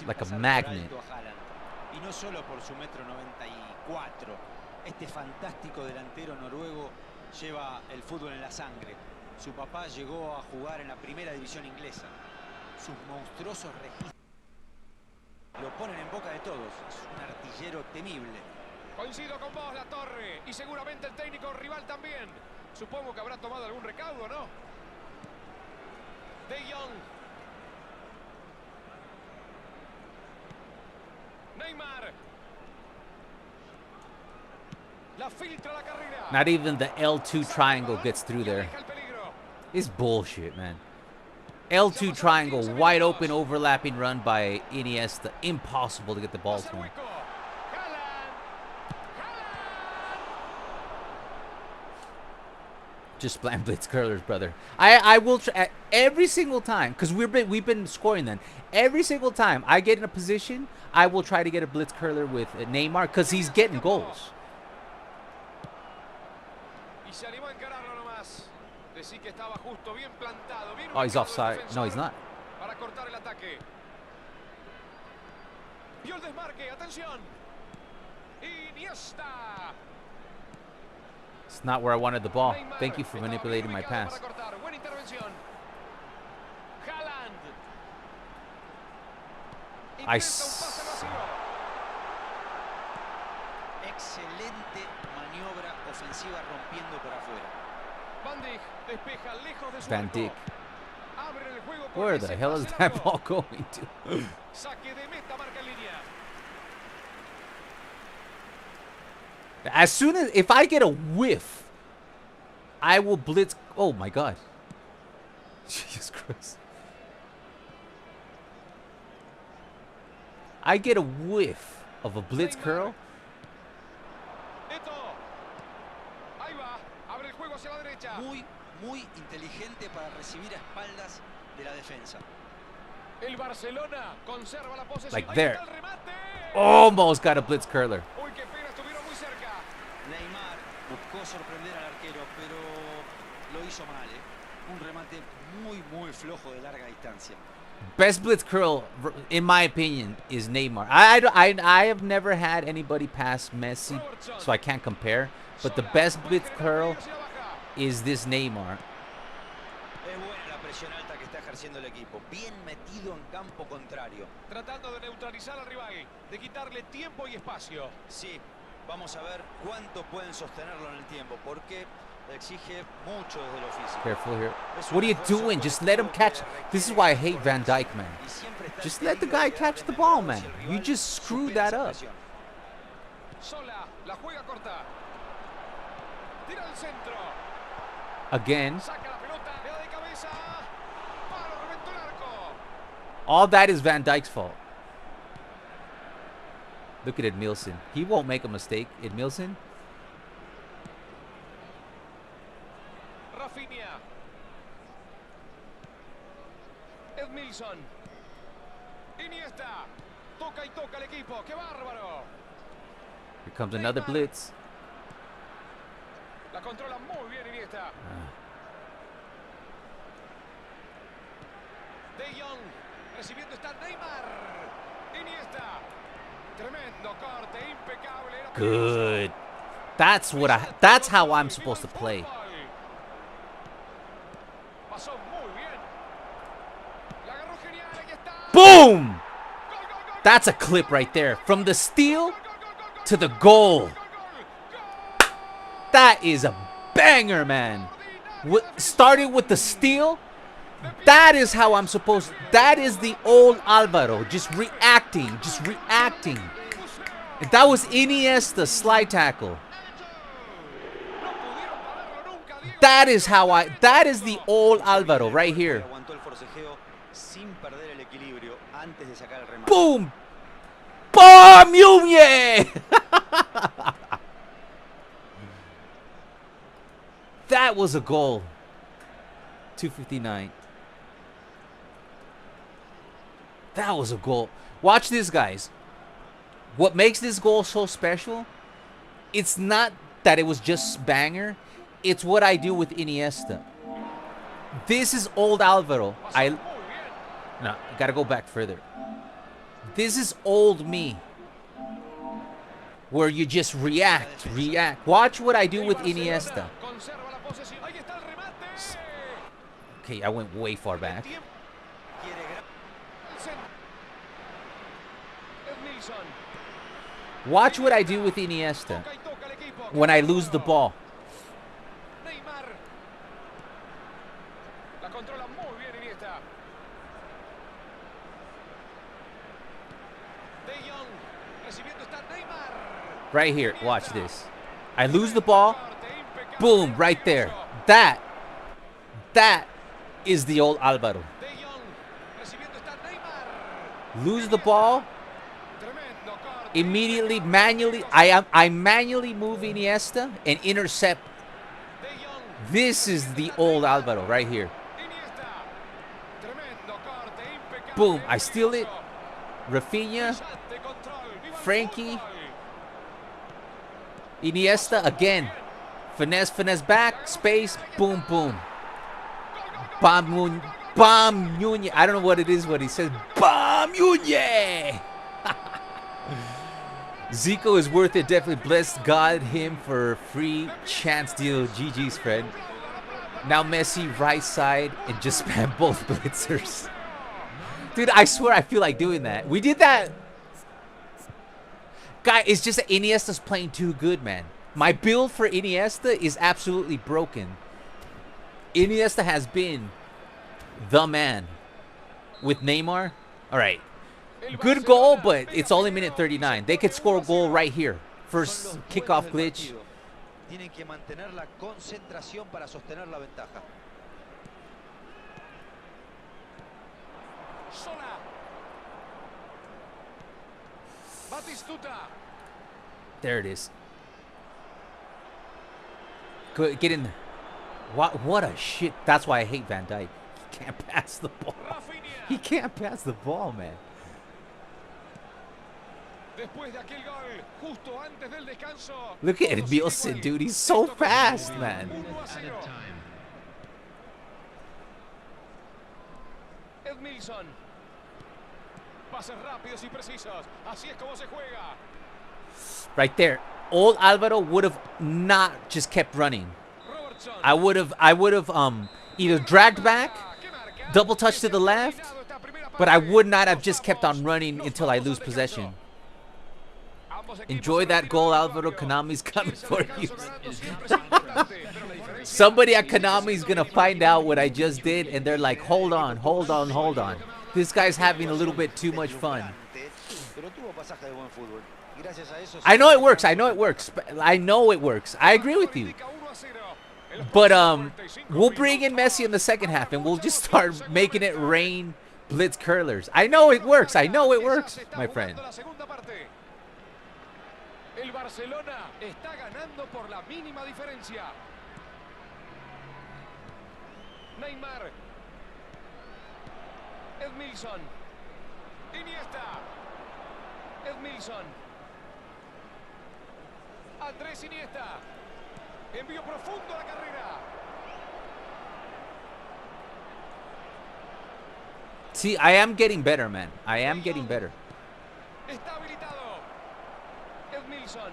[SPEAKER 3] Like a magnet.
[SPEAKER 4] Y no solo por su 1,94 m. Este fantástico delantero noruego lleva el fútbol en la sangre. Su papá llegó a jugar en la primera división inglesa. sus monstruosos registros lo ponen en boca de todos. Es un artillero temible.
[SPEAKER 1] Coincido con vos, La Torre, y seguramente el técnico rival también. Supongo que habrá tomado algún recaudo, ¿no? De Jong. Neymar. La filtra la carrera.
[SPEAKER 3] Not even the L2 triangle gets through there.
[SPEAKER 1] Aleja el peligro.
[SPEAKER 3] It's bullshit, man. L2 triangle, wide open overlapping run by Iniesta. Impossible to get the ball to him. Just spam blitz curlers, brother. I will try every single time, because we've been scoring then. Every single time I get in a position, I will try to get a blitz curler with Neymar, because he's getting goals. Oh, he's offside. No, he's not.
[SPEAKER 1] Para cortar el ataque. Vio el desmarque, atención. Iniesta.
[SPEAKER 3] It's not where I wanted the ball. Thank you for manipulating my pass.
[SPEAKER 1] Buena intervención. Haaland.
[SPEAKER 4] Excelente maniobra ofensiva rompiendo por afuera.
[SPEAKER 1] Van Dijk despeja lejos de su
[SPEAKER 3] Van
[SPEAKER 1] arco.
[SPEAKER 3] Dijk.
[SPEAKER 1] Abre el juego con
[SPEAKER 3] Where
[SPEAKER 1] ese
[SPEAKER 3] the hell is
[SPEAKER 1] pase
[SPEAKER 3] that
[SPEAKER 1] largo.
[SPEAKER 3] ball going to?
[SPEAKER 1] Saque de meta, marca en línea.
[SPEAKER 3] As soon as, if I get a whiff, I will blitz. Oh my God. Jesus Christ. I get a whiff of a blitz curl.
[SPEAKER 1] Eto. Ahí va. Abre el juego hacia la derecha.
[SPEAKER 4] Muy inteligente para recibir a espaldas de la defensa.
[SPEAKER 1] El Barcelona conserva la posesión.
[SPEAKER 3] Like
[SPEAKER 1] Ahí
[SPEAKER 3] there.
[SPEAKER 1] está el remate.
[SPEAKER 3] Almost got a blitz curler.
[SPEAKER 1] Uy, qué pena, estuvieron muy cerca.
[SPEAKER 4] Neymar buscó sorprender al arquero, pero lo hizo mal, ¿eh? Un remate muy flojo de larga distancia.
[SPEAKER 3] Best blitz curl, in my opinion, is Neymar. I have never had anybody pass Messi, so I can't compare. But the best blitz curl is this Neymar.
[SPEAKER 4] Es buena la presión alta que está ejerciendo el equipo. Bien metido en campo contrario.
[SPEAKER 1] Tratando de neutralizar al rival, de quitarle tiempo y espacio.
[SPEAKER 4] Sí, vamos a ver cuánto pueden sostenerlo en el tiempo, porque exige mucho desde lo físico.
[SPEAKER 3] Careful here. What are you doing? Just let him catch. This is why I hate Van Dijk, man. Just let the guy catch the ball, man. You just screwed that up.
[SPEAKER 1] Sola, la juega corta. Tira al centro.
[SPEAKER 3] Again.
[SPEAKER 1] Saca la pelota, le da de cabeza. Palo, reventó el arco.
[SPEAKER 3] All that is Van Dijk's fault. Look at Edmilson. He won't make a mistake. Edmilson.
[SPEAKER 1] Raphinha. Edmilson. Iniesta. Toca y toca el equipo. ¡Qué bárbaro!
[SPEAKER 3] Here comes another blitz.
[SPEAKER 1] La controla muy bien Iniesta. De Jong. Recibiendo está Neymar. Iniesta. Tremendo corte, impecable. Era
[SPEAKER 3] Good. That's how I'm supposed to play.
[SPEAKER 1] Pasó muy bien. La agarró genial, ahí está.
[SPEAKER 3] Boom!
[SPEAKER 1] Gol, gol, gol,
[SPEAKER 3] That's a clip right there. From the steal to the goal. That is a banger, man. Starting with the steal. That is how I'm supposed to. That is the old Alvaro. Just reacting. If that was Iniesta slide tackle. That is how that is the old Alvaro right here.
[SPEAKER 4] Aguantó el forcejeo sin perder el equilibrio antes de sacar el remate.
[SPEAKER 3] Boom! Boom! Yumye! That was a goal. 259. That was a goal. Watch this, guys. What makes this goal so special, it's not that it was just banger. It's what I do with Iniesta. This is old Alvaro. No, gotta go back further. This is old me. Where you just react. Watch what I do with Iniesta. Okay, I went way far back.
[SPEAKER 1] Edmilson.
[SPEAKER 3] Watch what I do with Iniesta
[SPEAKER 1] Toca y toca el equipo.
[SPEAKER 3] when I lose the ball.
[SPEAKER 1] Neymar. La controla muy bien Iniesta. De Jong. Recibiendo está Neymar.
[SPEAKER 3] Right here. Watch this. I lose the ball. Boom. Right there. That is the old Alvaro.
[SPEAKER 1] De Jong. Recibiendo está Neymar.
[SPEAKER 3] Lose the ball.
[SPEAKER 1] Tremendo corte.
[SPEAKER 3] Immediately, manually. I manually move Iniesta and intercept.
[SPEAKER 1] De Jong.
[SPEAKER 3] This is the old Alvaro right here.
[SPEAKER 1] Iniesta. Tremendo corte. Impecable.
[SPEAKER 3] Boom. I steal it. Raphinha.
[SPEAKER 1] Brillante control. Viva el
[SPEAKER 3] Frankie.
[SPEAKER 1] fútbol.
[SPEAKER 3] Iniesta again. Finesse back. Space. Boom, boom. Bam Nunez. I don't know what it is what he says. Bam Nunez. Zico is worth it. Definitely bless God him for free chance deal. GG's friend. Now Messi right side and just spam both blitzers. Dude, I swear I feel like doing that. We did that. Guy, it's just that Iniesta's playing too good, man. My build for Iniesta is absolutely broken. Iniesta has been the man with Neymar. All right. Good goal, but it's only minute 39. They could score a goal right here. First kickoff glitch.
[SPEAKER 4] Tienen que mantener la concentración para sostener la ventaja.
[SPEAKER 1] Sola. Batistuta.
[SPEAKER 3] There it is. Good, get in there. What a shit. That's why I hate Van Dijk. He can't pass the ball.
[SPEAKER 1] Raphinha.
[SPEAKER 3] He can't pass the ball, man.
[SPEAKER 1] Después de aquel gol, justo antes del descanso.
[SPEAKER 3] Look at Edmilson, dude. He's so fast, man.
[SPEAKER 1] 1-0.
[SPEAKER 5] Added time.
[SPEAKER 1] Edmilson. Pases rápidos y precisos. Así es como se juega.
[SPEAKER 3] Right there. Old Alvaro would have not just kept running.
[SPEAKER 1] Robertson.
[SPEAKER 3] I would have either dragged back, double touch to the left, but I would not have just kept on running until I lose possession. Enjoy that goal, Alvaro. Konami's coming for you. Somebody at Konami's gonna find out what I just did, and they're like, hold on. This guy's having a little bit too much fun. I know it works. I know it works. I agree with you. But we'll bring in Messi in the second half, and we'll just start making it rain blitz curlers. I know it works, my friend.
[SPEAKER 1] El Barcelona está ganando por la mínima diferencia. Neymar. Edmilson. Iniesta. Edmilson. Andrés Iniesta. Envío profundo a la carrera.
[SPEAKER 3] See, I am getting better, man. I am getting better.
[SPEAKER 1] Está habilitado. Edmilson.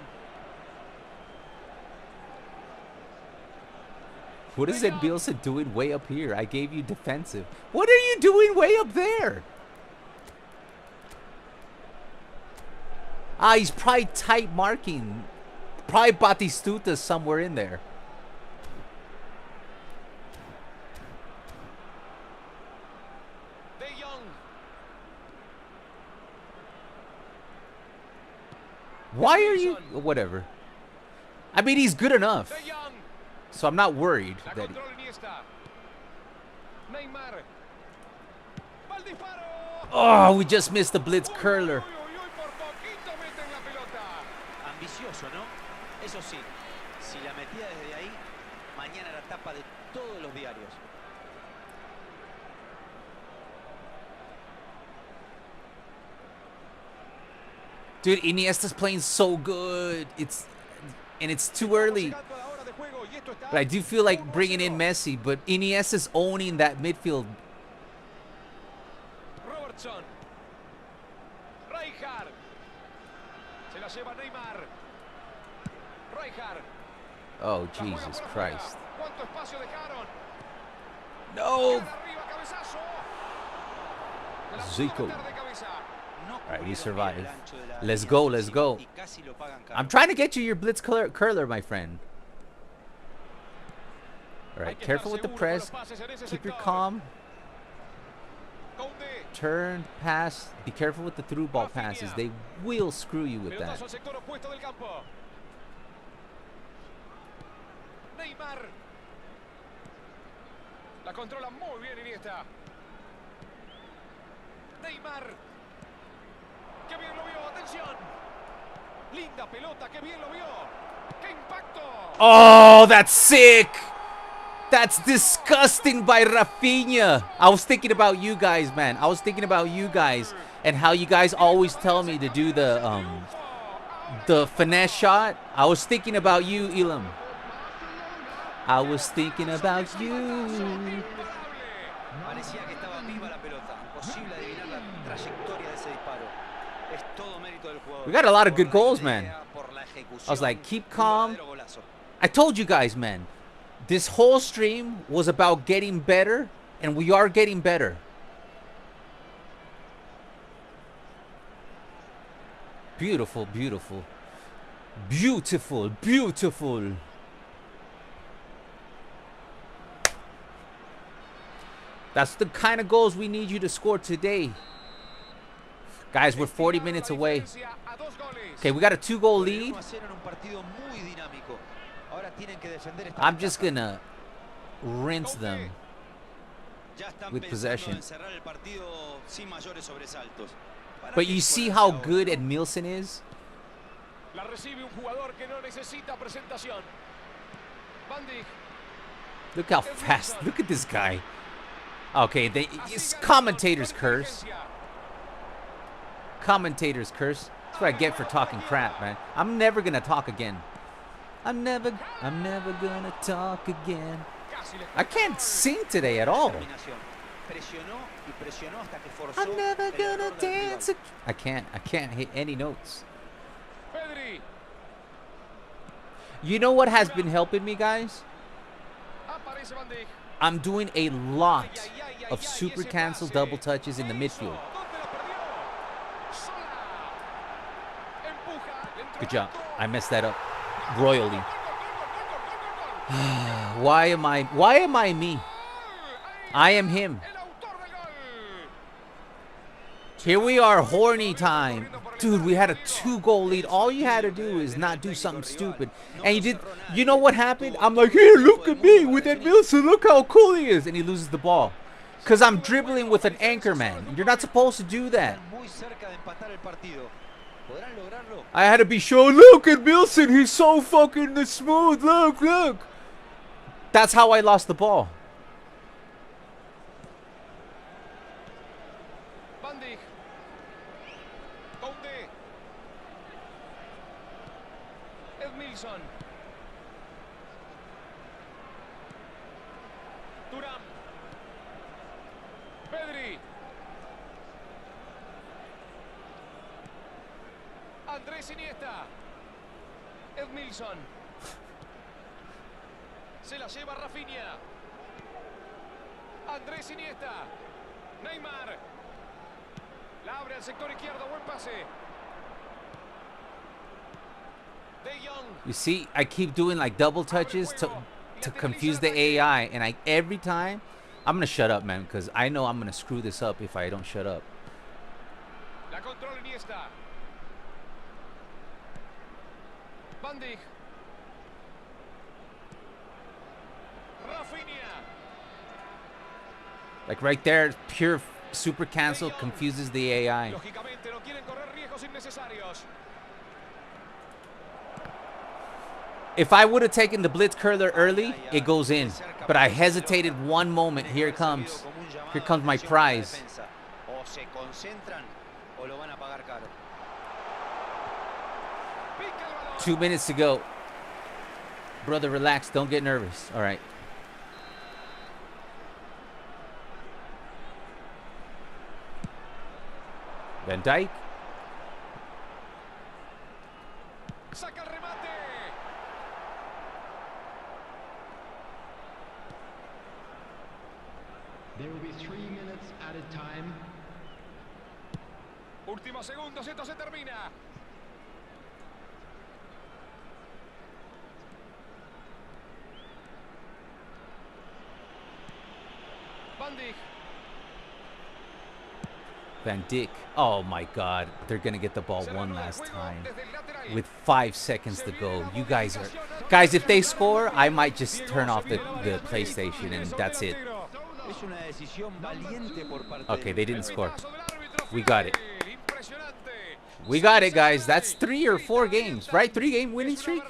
[SPEAKER 3] What is Edmilson doing way up here? I gave you defensive. What are you doing way up there? Ah, he's probably tight marking. Probably Batistuta somewhere in there.
[SPEAKER 1] De Jong.
[SPEAKER 3] Why are you... Whatever. I mean, he's good enough.
[SPEAKER 1] De Jong.
[SPEAKER 3] So I'm not worried
[SPEAKER 1] La
[SPEAKER 3] that...
[SPEAKER 1] controla Iniesta. Neymar. Va el disparo.
[SPEAKER 3] Oh, we just missed the blitz curler.
[SPEAKER 1] Uy, uy, uy, por poquito meten la pelota.
[SPEAKER 4] Ambicioso, ¿no? Eso sí, si la metía desde ahí, mañana era tapa de todos los diarios.
[SPEAKER 3] Dude, Iniesta's playing so good. It's too early. But I do feel like bringing in Messi. But Iniesta's owning that midfield.
[SPEAKER 1] Robertson. Rijkaard. Se la lleva Neymar. Rijkaard.
[SPEAKER 3] Oh, Jesus Christ.
[SPEAKER 1] ¿Cuánto espacio dejaron?
[SPEAKER 3] No.
[SPEAKER 1] Arriba, cabezazo. La
[SPEAKER 3] Zico.
[SPEAKER 1] pudo meter de cabeza.
[SPEAKER 4] No
[SPEAKER 3] All right, we survive. Let's go, let's go. I'm trying to get you your blitz curler, my friend. All right, careful with the press. Keep your calm. Turn, pass. Be careful with the through ball passes. They will screw you with that.
[SPEAKER 1] Neymar. La controla muy bien Iniesta. Neymar. ¡Qué bien lo vio! ¡Atención! Linda pelota, qué bien lo vio. ¡Qué impacto!
[SPEAKER 3] Oh, that's sick! That's disgusting by Raphinha. I was thinking about you guys, man. I was thinking about you guys and how you guys always tell me to do the finesse shot. I was thinking about you, Elam. I was thinking about you.
[SPEAKER 4] Parecía que estaba viva la pelota. Imposible adivinar la trayectoria de ese disparo. Es todo mérito del jugador.
[SPEAKER 3] We got a lot of good goals, man. I was like, keep calm. I told you guys, man. This whole stream was about getting better, and we are getting better. Beautiful, beautiful. Beautiful, beautiful. That's the kind of goals we need you to score today. Guys, we're 40 minutes away. Okay, we got a 2-goal lead. I'm just going to rinse them with possession. But you see how good Edmilson is? Look how fast. Look at this guy. Okay, it's commentators curse. Commentators curse. That's what I get for talking crap, man. I'm never gonna talk again. I'm never gonna talk again. I can't sing today at all. I'm never gonna dance. I can't hit any notes. You know what has been helping me, guys? I'm doing a lot of super cancel double touches in the midfield. Good job. I messed that up royally. Why am I me? I am him. Here we are, horny time. Dude, we had a 2-goal lead. All you had to do is not do something stupid. And you did. You know what happened? I'm like, here, look at me with that Wilson. Look how cool he is. And he loses the ball. Because I'm dribbling with an anchor man. You're not supposed to do that. I had to be shown, look at Wilson. He's so fucking smooth. Look, look. That's how I lost the ball.
[SPEAKER 1] Pedri. Andrés Iniesta. Edmilson. Se la lleva Raphinha. Andrés Iniesta. Neymar. La abre al sector izquierdo. Buen pase. De Jong.
[SPEAKER 3] You see, I keep doing like double touches to confuse the AI, and every time I'm gonna shut up, man, because I know I'm gonna screw this up if I don't shut up.
[SPEAKER 1] La controla Iniesta. Van Dijk. Raphinha.
[SPEAKER 3] Like right there, pure super cancel confuses the AI.
[SPEAKER 1] Lógicamente no quieren correr riesgos innecesarios.
[SPEAKER 3] If I would have taken the blitz curler early, it goes in. But I hesitated one moment. Here it comes. Here comes my prize. 2 minutes to go. Brother, relax. Don't get nervous. All right. Van Dijk.
[SPEAKER 1] Saca el remate.
[SPEAKER 5] There will be 3 minutes added time.
[SPEAKER 1] Últimos segundos, esto se termina. Van Dijk.
[SPEAKER 3] Van Dijk. Oh my God. They're going to get the ball one last time. With 5 seconds to go. You guys are... Guys, if they score, I might just turn off the PlayStation and that's it. Okay, they didn't score. We got it. We got it, guys. That's 3 or 4 games, right? 3-game winning streak?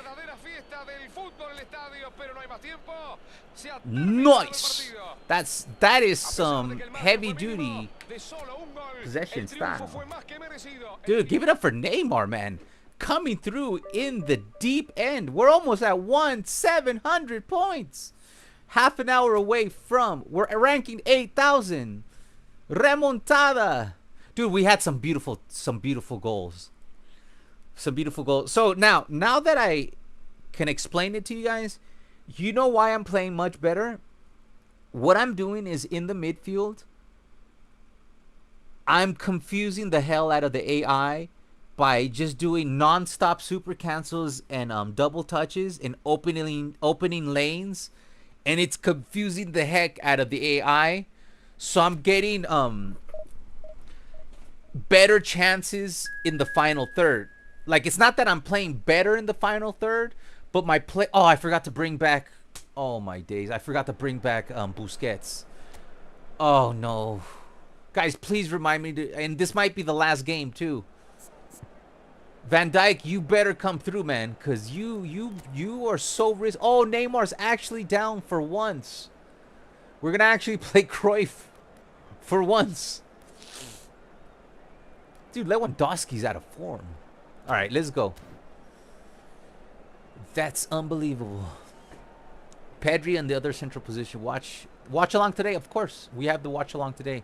[SPEAKER 3] Nice. That is some heavy duty possession style. Dude, give it up for Neymar, man. Coming through in the deep end. We're almost at 700 points. Half an hour away from. We're ranking 8,000. Remontada. Dude, we had some beautiful goals. Some beautiful goals. So now that I can explain it to you guys, you know why I'm playing much better? What I'm doing is in the midfield, I'm confusing the hell out of the AI by just doing non-stop super cancels and double touches and opening lanes, and it's confusing the heck out of the AI. So I'm getting better chances in the final third. Like, it's not that I'm playing better in the final third, but my play... Oh, I forgot to bring back... Oh, my days. I forgot to bring back Busquets. Oh, no. Guys, please remind me to... And this might be the last game, too. Van Dijk, you better come through, man. Because you are so risk... Oh, Neymar's actually down for once. We're going to actually play Cruyff for once. Dude, Lewandowski's out of form. All right, let's go. That's unbelievable. Pedri and the other central position. Watch along today, of course. We have the watch along today.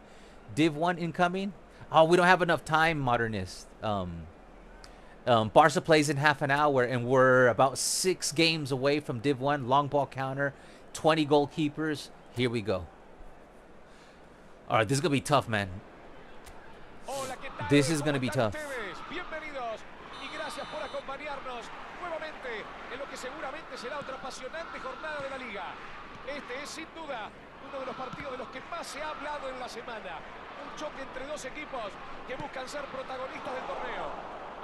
[SPEAKER 3] Div 1 incoming. Oh, we don't have enough time, Modernist. Barca plays in half an hour, and we're about 6 games away from Div 1. Long ball counter. 20 goalkeepers. Here we go. All right, this is going to be tough, man. This is going to be tough.
[SPEAKER 1] Bienvenidos y gracias por acompañarnos nuevamente en lo que seguramente será otra apasionante jornada de la liga. Este es sin duda uno de los partidos de los que más se ha hablado en la semana. Un choque entre dos equipos que buscan ser protagonistas del torneo.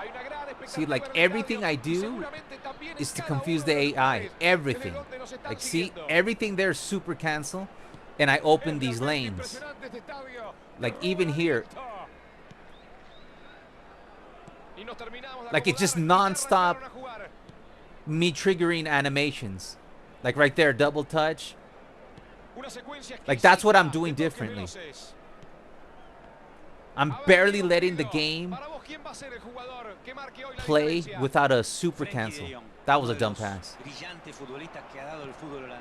[SPEAKER 1] Hay una gran expectativa.
[SPEAKER 3] See, like, everything I do is to confuse the AI. Everything. Like, see, everything there is super cancel, and I open these lanes. Like, even here. Like, it's just non-stop me triggering animations. Like right there, double touch. Like, that's what I'm doing differently. I'm barely letting the game play without a super cancel. That was a dumb pass.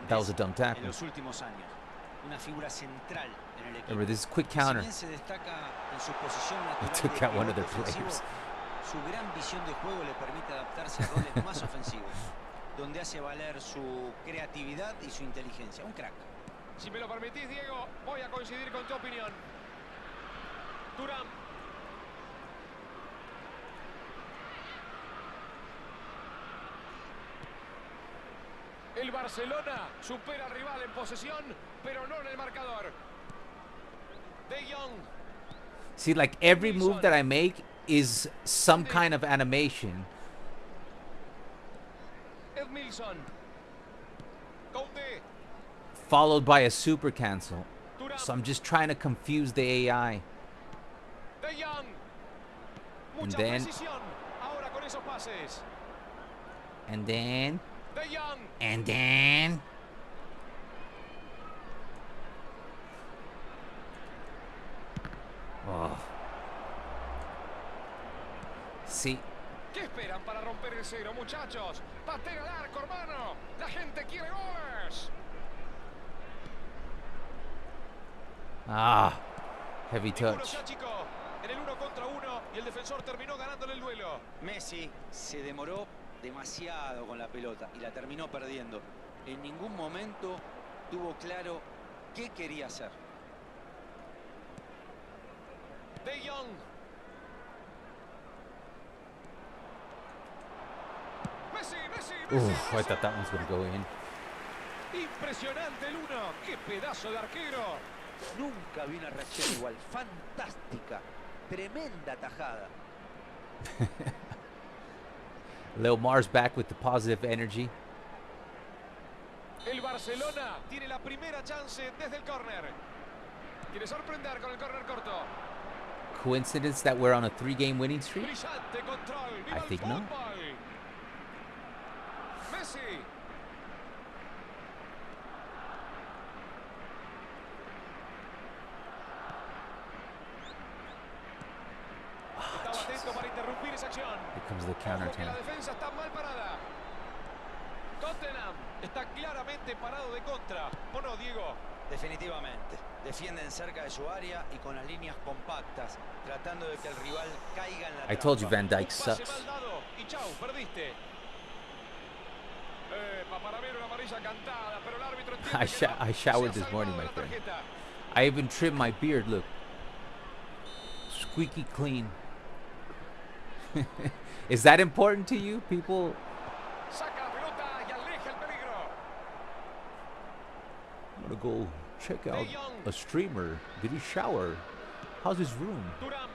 [SPEAKER 3] That was a dumb tackle. Remember, this is quick counter. They took out one of their players.
[SPEAKER 4] Su gran visión de juego le permite adaptarse a roles más ofensivos, donde hace valer su creatividad y su inteligencia. Un crack.
[SPEAKER 1] Si me lo permitís, Diego, voy a coincidir con tu opinión. Durán. El Barcelona supera al rival en posesión, pero no en el marcador. De Jong.
[SPEAKER 3] See, like, every move that I make is some kind of animation. Followed by a super cancel. So I'm just trying to confuse the AI. And then... And then... And then... Oh. Sí.
[SPEAKER 1] ¿Qué esperan para romper el cero, muchachos? ¡Pateen al arco, hermano! ¡La gente quiere goles!
[SPEAKER 3] Ah, heavy touch.
[SPEAKER 1] En el 1 contra 1 y el defensor terminó ganándole el duelo.
[SPEAKER 4] Messi se demoró demasiado con la pelota y la terminó perdiendo. En ningún momento tuvo claro qué quería hacer.
[SPEAKER 1] De Jong.
[SPEAKER 3] Oof, I thought that one's gonna go in.
[SPEAKER 1] Impresionante el uno. ¡Qué pedazo de arquero!
[SPEAKER 4] Nunca vi una reacción igual. Fantástica. Tremenda tajada.
[SPEAKER 3] Lil Mars back with the positive energy.
[SPEAKER 1] El Barcelona tiene la primera chance desde el córner. Quiere sorprender con el córner corto.
[SPEAKER 3] Coincidence that we're on a 3-game winning streak?
[SPEAKER 1] Brillante control.
[SPEAKER 3] I
[SPEAKER 1] ¡Viva el
[SPEAKER 3] think no.
[SPEAKER 1] fútbol! Messi. Estaba atento para interrumpir esa acción.
[SPEAKER 3] Here comes the counter
[SPEAKER 1] Ojo que la
[SPEAKER 3] attack.
[SPEAKER 1] defensa está mal parada. Tottenham está claramente parado de contra. ¿O no, Diego?
[SPEAKER 4] Definitivamente. Defienden cerca de su área y con las líneas compactas, tratando de que el rival caiga en la
[SPEAKER 3] I told you
[SPEAKER 4] trampa.
[SPEAKER 3] Van Dijk
[SPEAKER 1] Un pase
[SPEAKER 3] sucks.
[SPEAKER 1] mal dado y chau, perdiste. Para mí era una amarilla cantada, pero el árbitro entiende que no.
[SPEAKER 3] I showered
[SPEAKER 1] Se ha
[SPEAKER 3] this morning,
[SPEAKER 1] salvado
[SPEAKER 3] my
[SPEAKER 1] de la
[SPEAKER 3] friend.
[SPEAKER 1] tarjeta.
[SPEAKER 3] I even trimmed my beard, look. Squeaky clean. Is that important to you, people?
[SPEAKER 1] Saca la pelota y aleja el peligro.
[SPEAKER 3] I'm gonna go check out
[SPEAKER 1] Jong.
[SPEAKER 3] a streamer. Did he shower? How's his room?
[SPEAKER 1] Durán.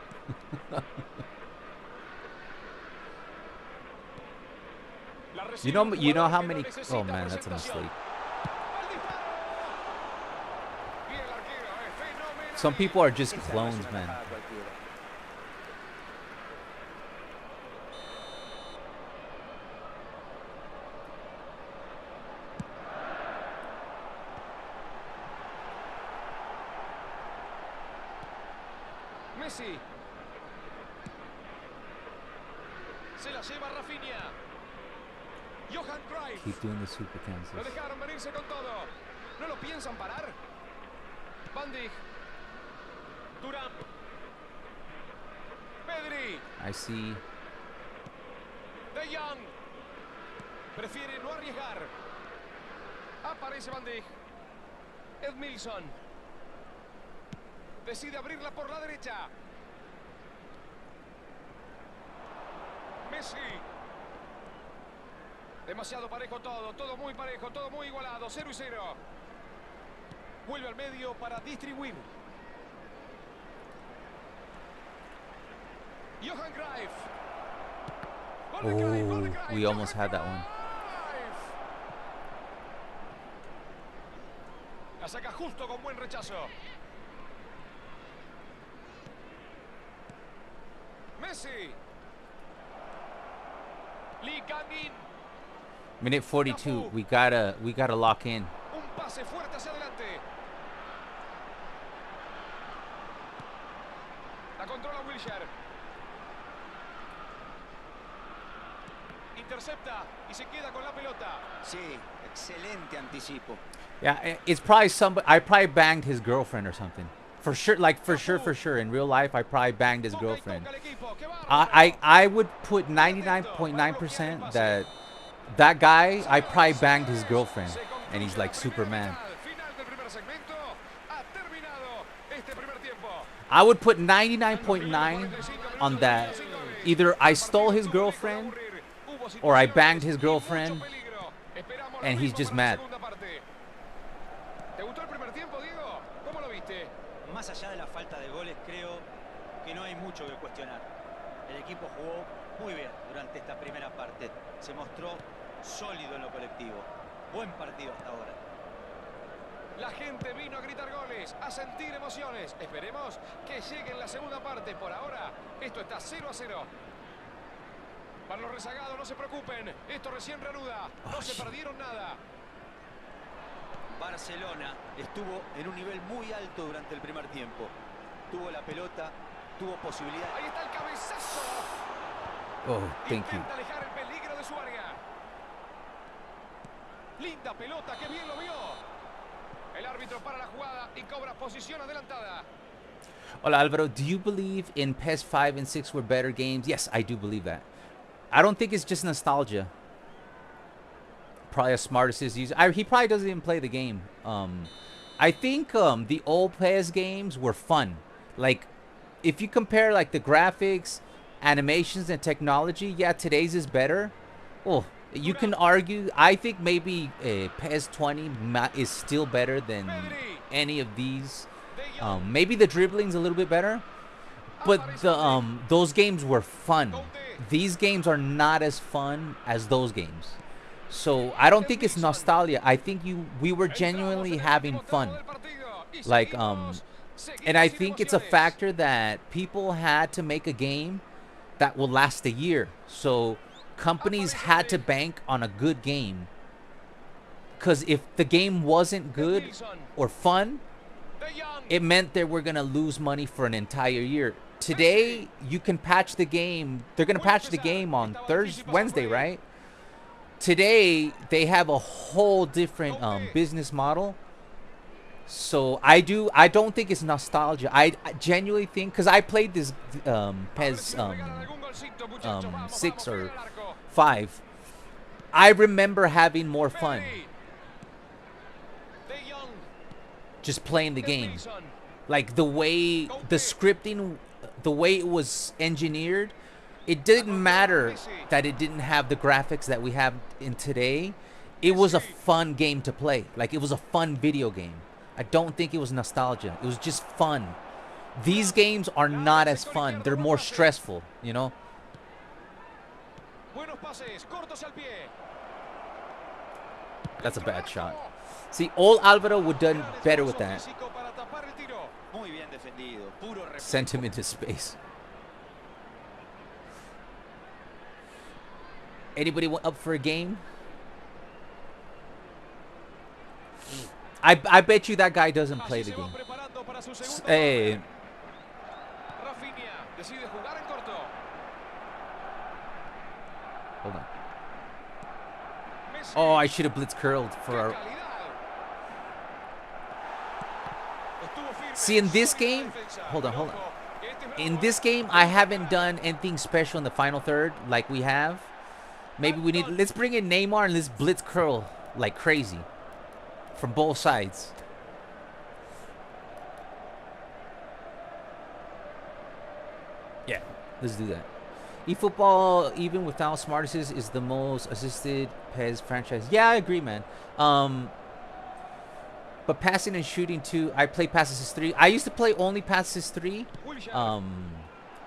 [SPEAKER 1] La recibe un
[SPEAKER 3] You know
[SPEAKER 1] jugador
[SPEAKER 3] how
[SPEAKER 1] que no
[SPEAKER 3] many?
[SPEAKER 1] necesita
[SPEAKER 3] Oh man, that's a
[SPEAKER 1] presentación.
[SPEAKER 3] mistake.
[SPEAKER 1] ¡Al disparo! Bien el arquero, fenomenal.
[SPEAKER 3] Some people are just
[SPEAKER 4] Esa no es
[SPEAKER 3] clones,
[SPEAKER 4] una
[SPEAKER 3] man.
[SPEAKER 4] tajada cualquiera.
[SPEAKER 1] Messi. Se la lleva Raphinha. Johan Cruyff.
[SPEAKER 3] Keep doing the super
[SPEAKER 1] Lo
[SPEAKER 3] cancels.
[SPEAKER 1] dejaron venirse con todo. ¿No lo piensan parar? Van Dijk. Durán. Pedri.
[SPEAKER 3] I see.
[SPEAKER 1] De Jong. Prefiere no arriesgar. Aparece Van Dijk. Edmilson. Decide abrirla por la derecha. Messi. Demasiado parejo todo, todo muy parejo, todo muy igualado, 0-0. Vuelve al medio para distribuir. Johan Cruyff. Gol de Cruyff, gol de Cruyff,
[SPEAKER 3] We almost
[SPEAKER 1] Johan
[SPEAKER 3] had that one.
[SPEAKER 1] Cruyff. La saca justo con buen rechazo. Messi. Lee Kang-in.
[SPEAKER 3] Minute 42. We gotta lock in.
[SPEAKER 1] Un pase fuerte hacia adelante. La controla Wilshere. Intercepta y se queda con la pelota.
[SPEAKER 4] Sí, excelente anticipo.
[SPEAKER 3] Yeah, it's probably somebody. I probably banged his girlfriend or something. For sure, like for sure. In real life, I probably banged his
[SPEAKER 1] Toca y
[SPEAKER 3] girlfriend.
[SPEAKER 1] toca al equipo. ¡Qué bárbaro!
[SPEAKER 3] I would put 99.9% that guy, I probably banged his girlfriend,
[SPEAKER 1] Se
[SPEAKER 3] and he's
[SPEAKER 1] concluye
[SPEAKER 3] like
[SPEAKER 1] la
[SPEAKER 3] Superman.
[SPEAKER 1] primera mitad. Final del primer segmento. Ha terminado este primer tiempo.
[SPEAKER 3] I would put 99.9 on that. Either I stole his girlfriend, or I banged his girlfriend, and he's just mad.
[SPEAKER 1] ¿Te gustó el primer tiempo, Diego? ¿Cómo lo viste?
[SPEAKER 4] Más allá de la falta de goles, creo que no hay mucho que cuestionar. El equipo jugó muy bien durante esta primera parte. Se mostró sólido en lo colectivo. Buen partido hasta ahora.
[SPEAKER 1] La gente vino a gritar goles, a sentir emociones. Esperemos que llegue en la segunda parte. Por ahora, esto está 0-0. Para los rezagados, no se preocupen. Esto recién reanuda. No se perdieron nada.
[SPEAKER 4] Barcelona estuvo en un nivel muy alto durante el primer tiempo. Tuvo la pelota, tuvo posibilidad.
[SPEAKER 1] Ahí está el cabezazo.
[SPEAKER 3] Oh, thank you.
[SPEAKER 1] Intenta alejar el peligro de su área. Linda pelota, que bien lo vio. El árbitro para la jugada y cobra posición adelantada.
[SPEAKER 3] Hola Alvaro, do you believe in PS5 and 6 were better games? Yes, I do believe that. I don't think it's just nostalgia. Probably a smart assist user. He probably doesn't even play the game. I think the old PS games were fun. Like, if you compare like the graphics, animations, and technology, yeah, today's is better. Oh, You can argue. I think maybe PES 20 is still better than any of these. Maybe the dribbling's a little bit better, but the those games were fun. These games are not as fun as those games. So I don't think it's nostalgia. I think we were genuinely having fun. Like and I think it's a factor that people had to make a game that will last a year. So companies had to bank on a good game. Because if the game wasn't good or fun, it meant they were going to lose money for an entire year. Today, you can patch the game. They're going to patch the game on Wednesday, right? Today, they have a whole different business model. So I don't think it's nostalgia. I genuinely think, because I played this PES 6 or 5. I remember having more fun just playing the game. Like the way the scripting, the way it was engineered, it didn't matter that it didn't have the graphics that we have in today. It was a fun game to play. Like it was a fun video game. I don't think it was nostalgia. It was just fun. These games are not as fun. They're more stressful, you know? That's a bad shot. See, old Alvaro would have done better with that. Sent him into space. Anybody up for a game? I bet you that guy doesn't play the game. Hey. Hold on. Oh, I should have blitz curled for our... See, in this game... Hold on. In this game, I haven't done anything special in the final third like we have. Maybe we need... Let's bring in Neymar and let's blitz curl like crazy. From both sides. Yeah, let's do that. eFootball, even without smart assist, is the most assisted PES franchise. Yeah, I agree, man. But passing and shooting too. I play Pass Assist 3. I used to play only Pass Assist 3.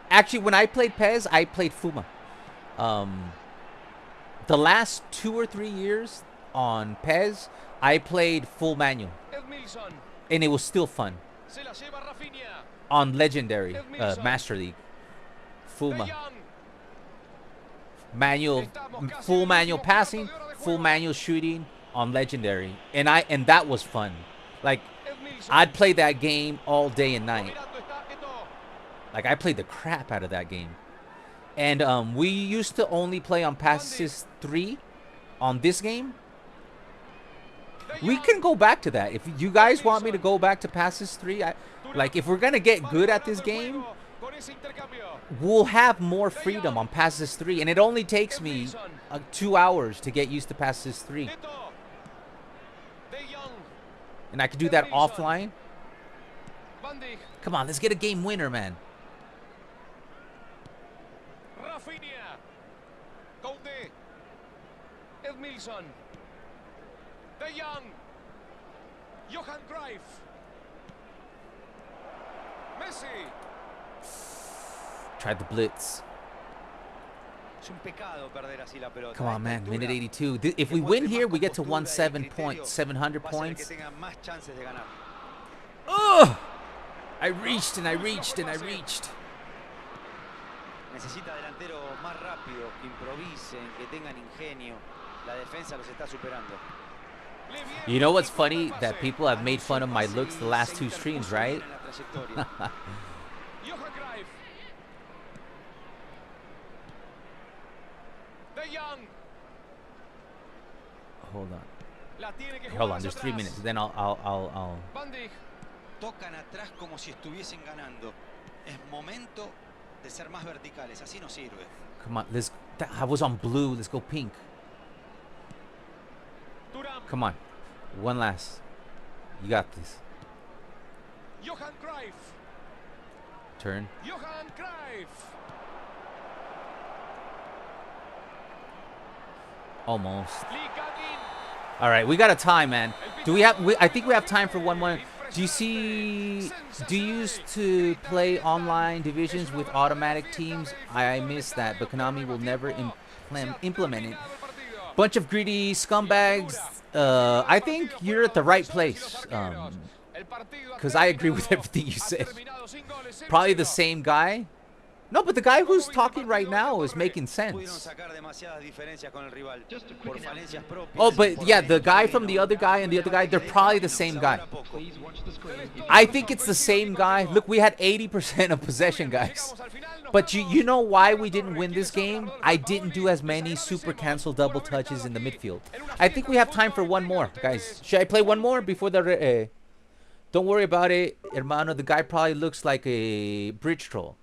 [SPEAKER 3] Actually, when I played PES, I played Fuma. The last 2 or 3 years on PES, I played full manual, and it was still fun. On Legendary, Master League, Fuma. Manual, full manual passing, full manual shooting on Legendary, and that was fun. Like, I'd play that game all day and night. Like, I played the crap out of that game. And we used to only play on Pass Assist 3 on this game. We can go back to that. If you guys want me to go back to Pass Assist 3, like, if we're going to get good at this game, we'll have more freedom on Pass Assist 3. And it only takes me 2 hours to get used to Pass Assist 3. And I can do that offline. Come on, let's get a game winner, man.
[SPEAKER 1] Raphinha. Conde. Edmilson. De Jong. Johan Cruyff. Messi.
[SPEAKER 3] Tried the blitz. Come on, man. Minute 82. If we win here, we get to 700 points. Ugh! I reached and I reached and I reached.
[SPEAKER 4] Necesita delanteros más rápidos, que improvisen, que tengan ingenio. La defensa los está superando.
[SPEAKER 3] You know what's funny? That people have made fun of my looks the last 2 streams, right? Hold on. There's 3 minutes. Then I'll.
[SPEAKER 4] Tocan atrás como si estuviesen ganando. Es momento de ser más verticales. Así no sirve.
[SPEAKER 3] Come on, I was on blue. Let's go pink. Come on. One last. You got this.
[SPEAKER 1] Johan Cruyff.
[SPEAKER 3] Turn.
[SPEAKER 1] Johan Cruyff.
[SPEAKER 3] Almost. All right, we got a tie, man. Do we have? I think we have time for one more. Do you used to play online divisions with automatic teams? I miss that, but Konami will never implement it. Bunch of greedy scumbags. I think you're at the right place. Because I agree with everything you said. Probably the same guy. No, but the guy who's talking right now is making sense. Oh, but yeah, the guy from the other guy and the other guy, they're probably the same guy. I think it's the same guy. Look, we had 80% of possession, guys. But you know why we didn't win this game? I didn't do as many super cancel double touches in the midfield. I think we have time for one more, guys. Should I play one more before the... Don't worry about it, hermano. The guy probably looks like a bridge troll.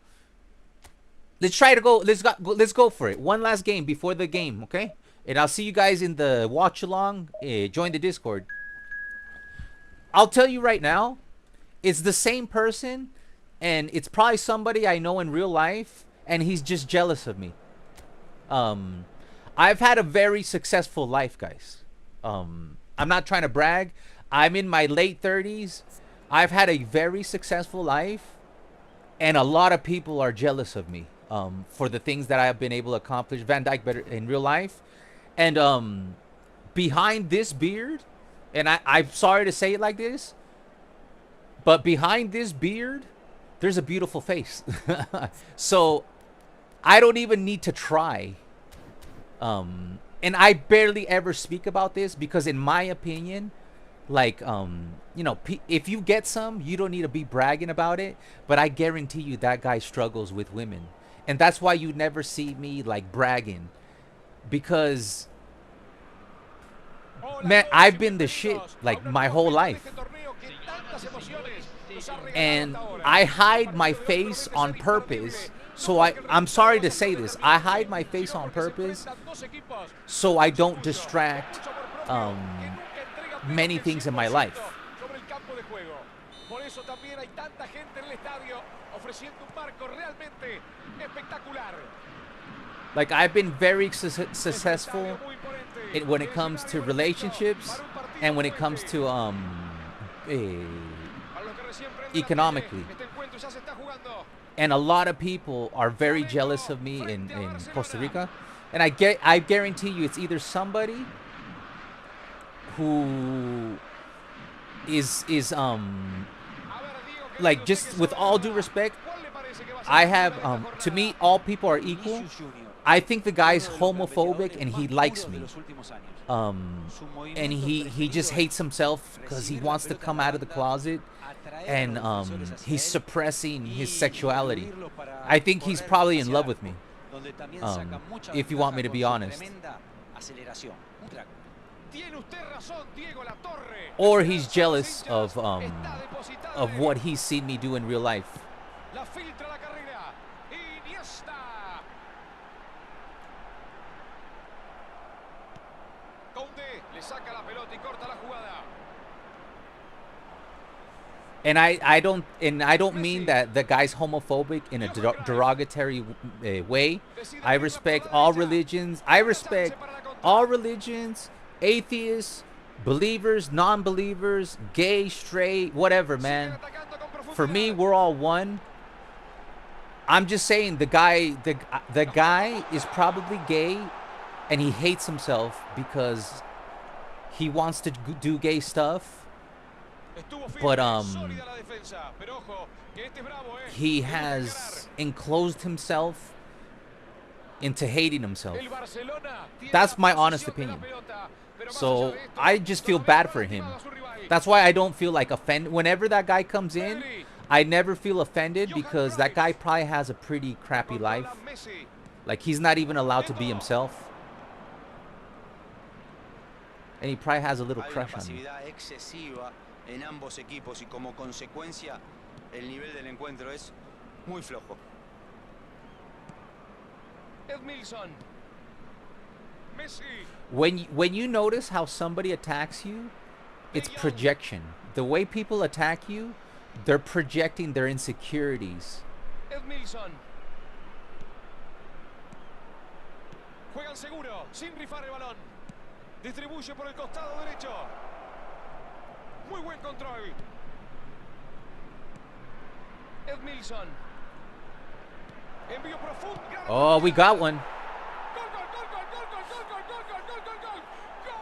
[SPEAKER 3] Let's try to go. Let's go for it. One last game before the game, okay? And I'll see you guys in the watch along. Join the Discord. I'll tell you right now, it's the same person, and it's probably somebody I know in real life, and he's just jealous of me. I've had a very successful life, guys. I'm not trying to brag. I'm in my late 30s. I've had a very successful life, and a lot of people are jealous of me. For the things that I have been able to accomplish. Van Dijk better in real life. And behind this beard, and I'm sorry to say it like this, but behind this beard, there's a beautiful face. So I don't even need to try. And I barely ever speak about this because in my opinion, like, you know, if you get some, you don't need to be bragging about it. But I guarantee you that guy struggles with women. And that's why you never see me, like, bragging. Because, man, I've been the shit, like, my whole life. And I hide my face on purpose. So I'm sorry to say this. I hide my face on purpose so I don't distract many things in my life. Like, I've been very successful when it comes to relationships and when it comes to economically. And a lot of people are very jealous of me in Costa Rica. And I guarantee you it's either somebody who is like, just with all due respect, I have to me all people are equal. I think the guy's homophobic and he likes me. And he just hates himself because he wants to come out of the closet, and he's suppressing his sexuality. I think he's probably in love with me. If you want me to be honest. Or he's jealous of what he's seen me do in real life. And I don't mean that the guy's homophobic in a derogatory way. I respect all religions. I respect all religions, atheists, believers, non-believers, gay, straight, whatever, man. For me, we're all one. I'm just saying the guy is probably gay, and he hates himself because he wants to do gay stuff. But he has enclosed himself into hating himself. That's my honest opinion. So I just feel bad for him. That's why I don't feel like offended. Whenever that guy comes in, I never feel offended because that guy probably has a pretty crappy life. Like, he's not even allowed to be himself. And he probably has a little crush on me.
[SPEAKER 4] En ambos equipos, y como consecuencia el nivel del encuentro es muy flojo.
[SPEAKER 3] When you notice how somebody attacks you, it's projection. The way people attack you, they're projecting their insecurities.
[SPEAKER 1] Juegan seguro, sin rifar el balón. Distribuye por el costado derecho. Muy buen control. Edmilson. Envío profundo.
[SPEAKER 3] Oh, we got one.
[SPEAKER 1] Gol, gol, gol, gol, gol, gol, gol, gol, gol, gol, gol, gol, gol. Gol.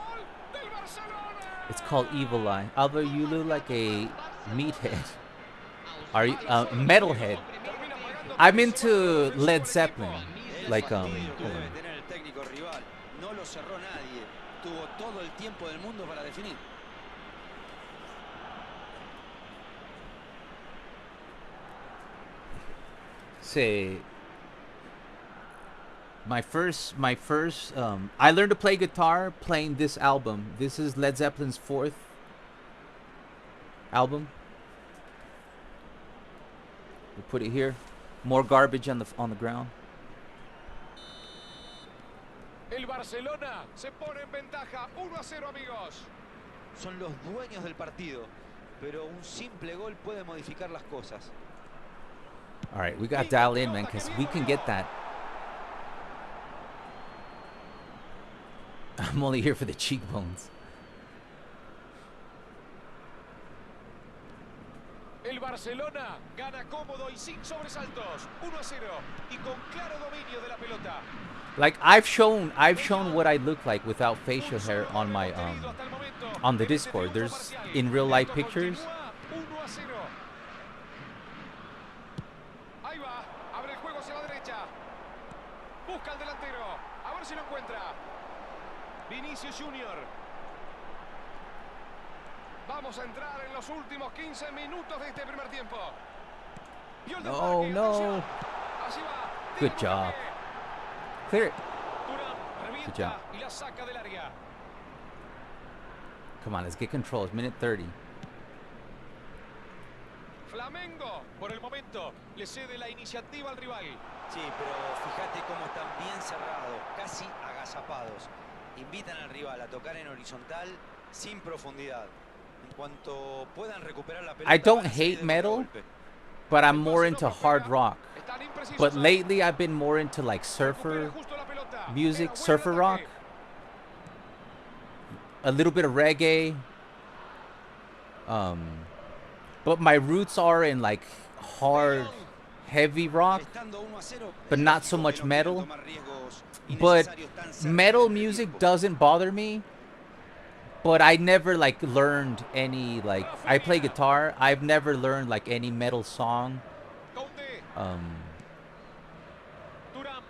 [SPEAKER 1] Gol del Barcelona.
[SPEAKER 3] It's called Evil Eye. Albert, you look like a meathead. Are you metalhead? I'm into Led Zeppelin. Like hold
[SPEAKER 4] Fastidio que
[SPEAKER 3] on.
[SPEAKER 4] debe tener el técnico rival. No lo cerró nadie. Tuvo todo el tiempo del mundo para definir.
[SPEAKER 3] Say my first I learned to play guitar playing this album. This is Led Zeppelin's 4th album. We put it here. More garbage on the ground.
[SPEAKER 1] El Barcelona se pone en ventaja 1-0, amigos.
[SPEAKER 4] Son los dueños del partido, pero un simple gol puede modificar las cosas.
[SPEAKER 3] All right, we got to dial in, man, because we can get that. I'm only here for the cheekbones.
[SPEAKER 1] El Barcelona gana cómodo y sin sobresaltos. 1-0 y con claro dominio de la pelota.
[SPEAKER 3] Like I've shown what I look like without facial hair on my on the Discord. There's in real life pictures.
[SPEAKER 1] 1-0. Ahí va, abre el juego hacia la derecha. Busca al delantero, a ver si lo encuentra. Vinicius Junior. Vamos a entrar en los últimos 15 minutos de este primer tiempo. Vio el
[SPEAKER 3] No,
[SPEAKER 1] desmarque,
[SPEAKER 3] no.
[SPEAKER 1] atención. Así va.
[SPEAKER 3] Good job. Clear it.
[SPEAKER 1] Durán
[SPEAKER 3] Good
[SPEAKER 1] revienta
[SPEAKER 3] job.
[SPEAKER 1] y la saca del área.
[SPEAKER 3] Come on, let's get control. It's minute 30.
[SPEAKER 1] Flamengo, por el momento, le cede la iniciativa al rival.
[SPEAKER 4] Sí, pero fíjate cómo están bien cerrados, casi agazapados. Invitan al rival a tocar en horizontal sin profundidad. En cuanto puedan recuperar la pelota,
[SPEAKER 3] I don't
[SPEAKER 4] van a salir
[SPEAKER 3] hate
[SPEAKER 4] de
[SPEAKER 3] metal,
[SPEAKER 4] golpe.
[SPEAKER 3] but I'm more into hard rock.
[SPEAKER 1] Están imprecisos.
[SPEAKER 3] But lately I've been more into like
[SPEAKER 1] Recupera
[SPEAKER 3] surfer
[SPEAKER 1] justo la pelota.
[SPEAKER 3] music,
[SPEAKER 1] Era buen
[SPEAKER 3] surfer rock.
[SPEAKER 1] ataque.
[SPEAKER 3] A little bit of reggae. But my roots are in like hard, heavy rock,
[SPEAKER 4] Estando 1-0,
[SPEAKER 3] but
[SPEAKER 4] el
[SPEAKER 3] not so
[SPEAKER 4] equipo
[SPEAKER 3] much
[SPEAKER 4] que no quiere
[SPEAKER 3] metal.
[SPEAKER 4] tomar riesgos
[SPEAKER 3] But
[SPEAKER 4] innecesarios tan cerca
[SPEAKER 3] metal
[SPEAKER 4] del
[SPEAKER 3] music
[SPEAKER 4] tiempo.
[SPEAKER 3] doesn't bother me. But I never like learned any like I play guitar. I've never learned like any metal song.
[SPEAKER 1] Conde, Durán,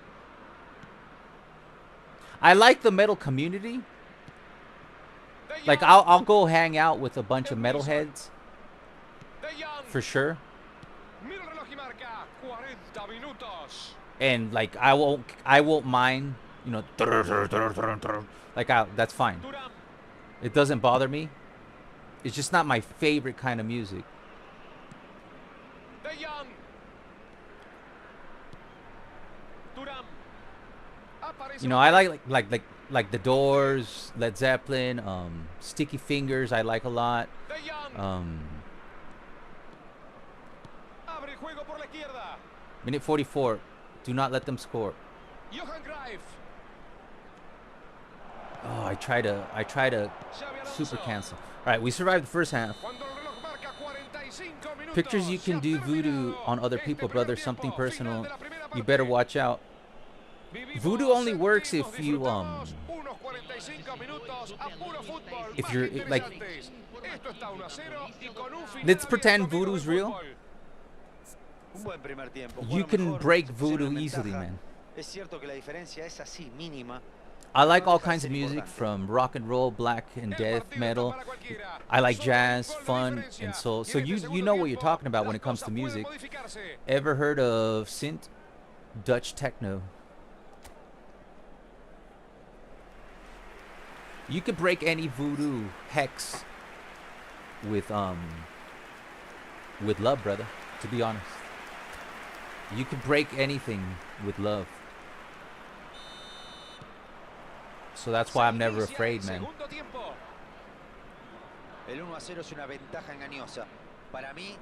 [SPEAKER 3] I like the metal community.
[SPEAKER 1] De
[SPEAKER 3] Like
[SPEAKER 1] Jong,
[SPEAKER 3] I'll go hang out with a bunch of metalheads
[SPEAKER 1] De Jong.
[SPEAKER 3] for sure.
[SPEAKER 1] Mira el reloj y marca 40 minutos.
[SPEAKER 3] And like I won't mind, you know, like that's fine.
[SPEAKER 1] Durán,
[SPEAKER 3] It doesn't bother me. It's just not my favorite kind of music.
[SPEAKER 1] De Jong. Durán. Aparece
[SPEAKER 3] You know, I like the Doors, Led Zeppelin, Sticky Fingers. I like a lot.
[SPEAKER 1] De Jong.
[SPEAKER 3] Um,
[SPEAKER 1] Abre el juego por la izquierda.
[SPEAKER 3] minute 44. Do not let them score.
[SPEAKER 1] Johan Greif.
[SPEAKER 3] Oh, I try to
[SPEAKER 1] Xavi
[SPEAKER 3] super
[SPEAKER 1] Alonso.
[SPEAKER 3] cancel. All right, we survived the first half.
[SPEAKER 1] Cuando el reloj marca 45 minutos.
[SPEAKER 3] Pictures you
[SPEAKER 1] se
[SPEAKER 3] can
[SPEAKER 1] ha
[SPEAKER 3] do voodoo
[SPEAKER 1] terminado
[SPEAKER 3] on other
[SPEAKER 1] este
[SPEAKER 3] people,
[SPEAKER 1] primer
[SPEAKER 3] brother.
[SPEAKER 1] tiempo.
[SPEAKER 3] Something
[SPEAKER 1] Final
[SPEAKER 3] personal.
[SPEAKER 1] de la primera
[SPEAKER 3] You
[SPEAKER 1] parte.
[SPEAKER 3] better watch out.
[SPEAKER 1] Vivimos,
[SPEAKER 3] Voodoo only works if
[SPEAKER 1] sentimos,
[SPEAKER 3] you
[SPEAKER 1] disfrutamos unos 45 minutos a puro fútbol
[SPEAKER 3] if
[SPEAKER 1] más
[SPEAKER 3] you're,
[SPEAKER 1] que
[SPEAKER 3] like-
[SPEAKER 1] interesantes. Esto está 1-0 y con un final
[SPEAKER 3] Let's
[SPEAKER 1] abierto,
[SPEAKER 3] pretend
[SPEAKER 1] amigos
[SPEAKER 3] voodoo's
[SPEAKER 1] del
[SPEAKER 3] real.
[SPEAKER 1] fútbol.
[SPEAKER 4] Un buen primer tiempo.
[SPEAKER 3] You
[SPEAKER 4] Jugaron
[SPEAKER 3] can
[SPEAKER 4] mejor,
[SPEAKER 3] break
[SPEAKER 4] se pusieron
[SPEAKER 3] voodoo
[SPEAKER 4] en
[SPEAKER 3] easily,
[SPEAKER 4] ventaja.
[SPEAKER 3] man.
[SPEAKER 4] Es cierto que la diferencia es así, mínima.
[SPEAKER 3] I like
[SPEAKER 4] No
[SPEAKER 3] all
[SPEAKER 4] deja de
[SPEAKER 3] kinds of
[SPEAKER 4] ser
[SPEAKER 3] music,
[SPEAKER 4] importante.
[SPEAKER 3] from rock and roll, black and
[SPEAKER 1] El
[SPEAKER 3] death
[SPEAKER 1] partido está
[SPEAKER 3] metal.
[SPEAKER 1] para cualquiera.
[SPEAKER 3] I like
[SPEAKER 1] Solo
[SPEAKER 3] jazz,
[SPEAKER 1] un gol de
[SPEAKER 3] fun,
[SPEAKER 1] diferencia.
[SPEAKER 3] and soul.
[SPEAKER 1] Y
[SPEAKER 3] So
[SPEAKER 1] en este
[SPEAKER 3] you
[SPEAKER 1] segundo
[SPEAKER 3] know what you're
[SPEAKER 1] tiempo,
[SPEAKER 3] talking about when
[SPEAKER 1] las
[SPEAKER 3] it comes to
[SPEAKER 1] cosas pueden
[SPEAKER 3] music.
[SPEAKER 1] modificarse.
[SPEAKER 3] Ever heard of synth? Dutch techno. You could break any voodoo hex with love, brother. To be honest, you could break anything with love. So that's why I'm never
[SPEAKER 1] Se inicia
[SPEAKER 3] afraid,
[SPEAKER 1] el
[SPEAKER 3] man.
[SPEAKER 1] segundo tiempo.
[SPEAKER 4] El 1-0 es una ventaja engañosa. Para mí,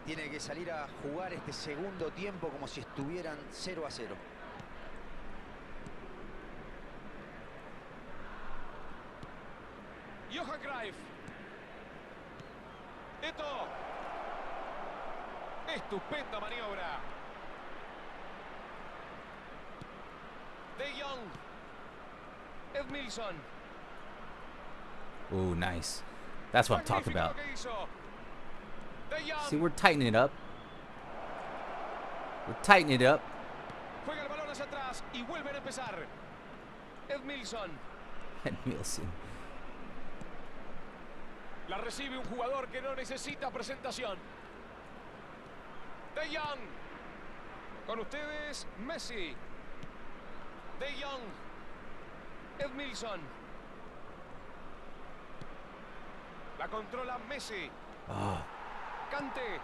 [SPEAKER 4] Tiene que salir a jugar este segundo tiempo como si estuvieran 0-0.
[SPEAKER 1] Johan Cruyff. Esto. Estupenda maniobra. De Jong. Edmilson.
[SPEAKER 3] Ooh, nice. That's what I'm talking
[SPEAKER 1] Magnífico
[SPEAKER 3] about.
[SPEAKER 1] lo que hizo. De Jong.
[SPEAKER 3] See, we're tightening it up. We're tightening it up.
[SPEAKER 1] Juega el balón hacia atrás y vuelven a empezar. Edmilson.
[SPEAKER 3] And Nielsen.
[SPEAKER 1] La recibe un jugador que no necesita presentación. De Jong. Con ustedes, Messi. De Jong. Edmilson. La controla Messi.
[SPEAKER 3] Oh,
[SPEAKER 1] Cante.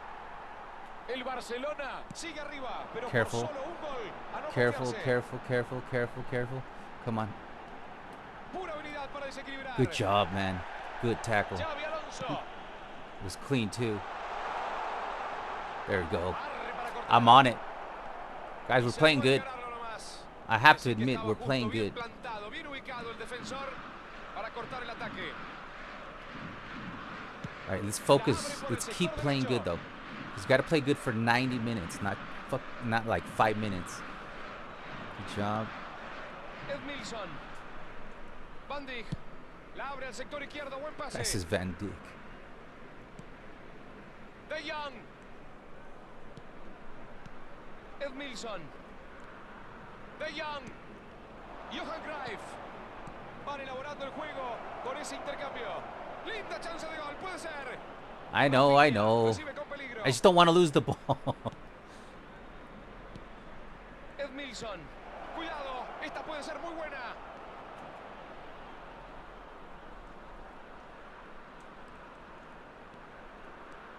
[SPEAKER 1] El Barcelona sigue arriba, pero
[SPEAKER 3] Careful.
[SPEAKER 1] por solo un gol. A no
[SPEAKER 3] careful,
[SPEAKER 1] confiarse.
[SPEAKER 3] careful, careful, careful, careful. Come on.
[SPEAKER 1] Pura habilidad para desequilibrar.
[SPEAKER 3] Good job, man. Good tackle.
[SPEAKER 1] Xavi Alonso.
[SPEAKER 3] It was clean, too. There we go.
[SPEAKER 1] Arre para cortar.
[SPEAKER 3] I'm on it. Guys, we're
[SPEAKER 1] Se
[SPEAKER 3] playing
[SPEAKER 1] puede
[SPEAKER 3] good.
[SPEAKER 1] ganarlo nomás.
[SPEAKER 3] I have to
[SPEAKER 1] Messi que
[SPEAKER 3] admit,
[SPEAKER 1] estaba
[SPEAKER 3] we're
[SPEAKER 1] justo
[SPEAKER 3] playing
[SPEAKER 1] bien
[SPEAKER 3] good.
[SPEAKER 1] plantado, bien ubicado el defensor para cortar el ataque.
[SPEAKER 3] All right, let's focus. Let's keep playing good, though. He's got to play good for 90 minutes, not like 5 minutes. Good job.
[SPEAKER 1] Edmilson. Van Dijk. La abre al sector izquierdo, buen pase.
[SPEAKER 3] This is Van Dijk.
[SPEAKER 1] De Jong. Edmilson. De Jong. Johan Cruyff. Van elaborando el juego con ese intercambio. Linda chance de gol, puede ser.
[SPEAKER 3] I know, I know.
[SPEAKER 1] Recibe con peligro.
[SPEAKER 3] I just don't want to lose the ball.
[SPEAKER 1] Edmilson. Cuidado, esta puede ser muy buena.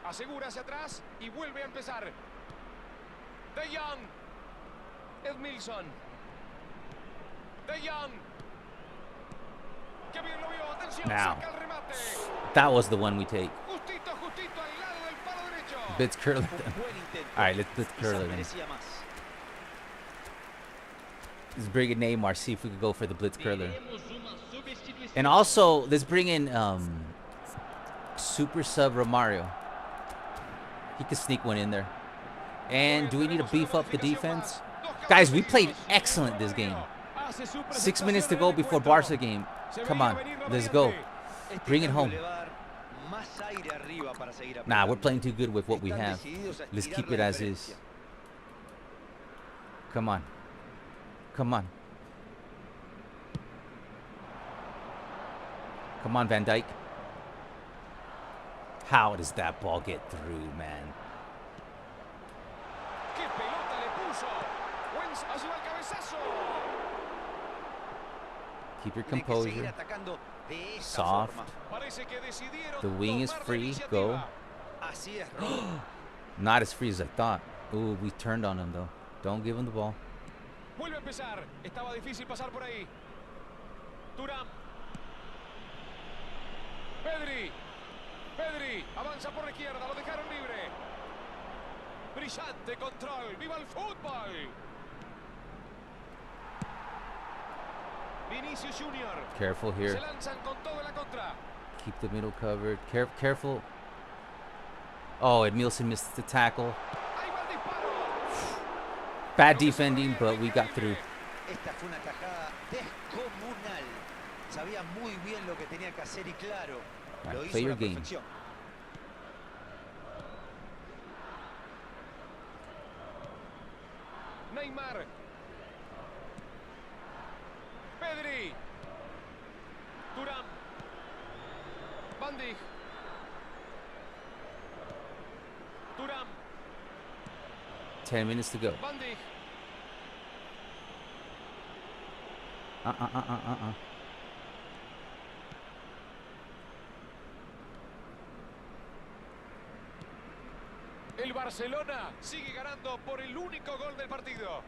[SPEAKER 1] Asegura hacia atrás y vuelve a empezar. De Jong. Edmilson. De Jong. Qué bien lo vio. Atención,
[SPEAKER 3] Now.
[SPEAKER 1] cerca el remate.
[SPEAKER 3] That was the one we take.
[SPEAKER 1] Justito, justito al lado del palo derecho.
[SPEAKER 3] Blitz curler.
[SPEAKER 4] Un buen intento.
[SPEAKER 3] All right, let's
[SPEAKER 4] Quizás
[SPEAKER 3] curler then.
[SPEAKER 4] merecía más.
[SPEAKER 3] Let's bring in Neymar. See if we could go for the blitz curler. And also, let's bring in Super Sub Romario. He could sneak one in there. And do we need to beef up the defense? Guys, we played excellent this game. 6 minutes to go before Barca game. Come on, let's go.
[SPEAKER 4] Este
[SPEAKER 3] Bring it
[SPEAKER 4] cambio
[SPEAKER 3] home.
[SPEAKER 4] le va a dar más aire arriba para seguir
[SPEAKER 3] Nah, we're
[SPEAKER 4] apretando.
[SPEAKER 3] playing too good with what we
[SPEAKER 4] Están
[SPEAKER 3] have.
[SPEAKER 4] decididos a
[SPEAKER 3] Let's
[SPEAKER 4] estirar
[SPEAKER 3] keep
[SPEAKER 4] la
[SPEAKER 3] it as
[SPEAKER 4] diferencia.
[SPEAKER 3] is. Come on. Come on. Come on, Van Dijk. How does that ball get through, man?
[SPEAKER 1] ¡Qué pelota le puso! Wens ayuda al cabezazo.
[SPEAKER 3] Keep your
[SPEAKER 4] Tiene que seguir
[SPEAKER 3] composure.
[SPEAKER 4] atacando de esta
[SPEAKER 3] Soft.
[SPEAKER 4] forma.
[SPEAKER 1] Parece que decidieron
[SPEAKER 3] The wing is
[SPEAKER 1] tomar la
[SPEAKER 3] free.
[SPEAKER 1] iniciativa.
[SPEAKER 3] Go.
[SPEAKER 4] Así es, Raúl.
[SPEAKER 3] Not as free as I thought. Ooh, we turned on him, though. Don't give him the ball.
[SPEAKER 1] Vuelve a empezar. Estaba difícil pasar por ahí. Thuram. Pedri. Pedri. Avanza por la izquierda. Lo dejaron libre. Brillante control. ¡Viva el fútbol! Vinicius Junior.
[SPEAKER 3] Careful
[SPEAKER 1] Se
[SPEAKER 3] here.
[SPEAKER 1] lanzan con todo en la contra.
[SPEAKER 3] Keep the middle covered. Careful. Oh, Edmilson missed the tackle.
[SPEAKER 1] Ahí va el disparo.
[SPEAKER 3] Bad defending, but we got through.
[SPEAKER 4] Esta fue una tajada descomunal. Sabía muy bien lo que tenía que hacer y claro,
[SPEAKER 3] Right,
[SPEAKER 4] lo hizo
[SPEAKER 3] play
[SPEAKER 4] a
[SPEAKER 3] your
[SPEAKER 4] la
[SPEAKER 3] game.
[SPEAKER 4] perfección.
[SPEAKER 1] Neymar. Pedri. Thuram. Van Dijk. Thuram.
[SPEAKER 3] 10 minutes to go.
[SPEAKER 1] Van Dijk. El Barcelona sigue ganando por el único gol del partido.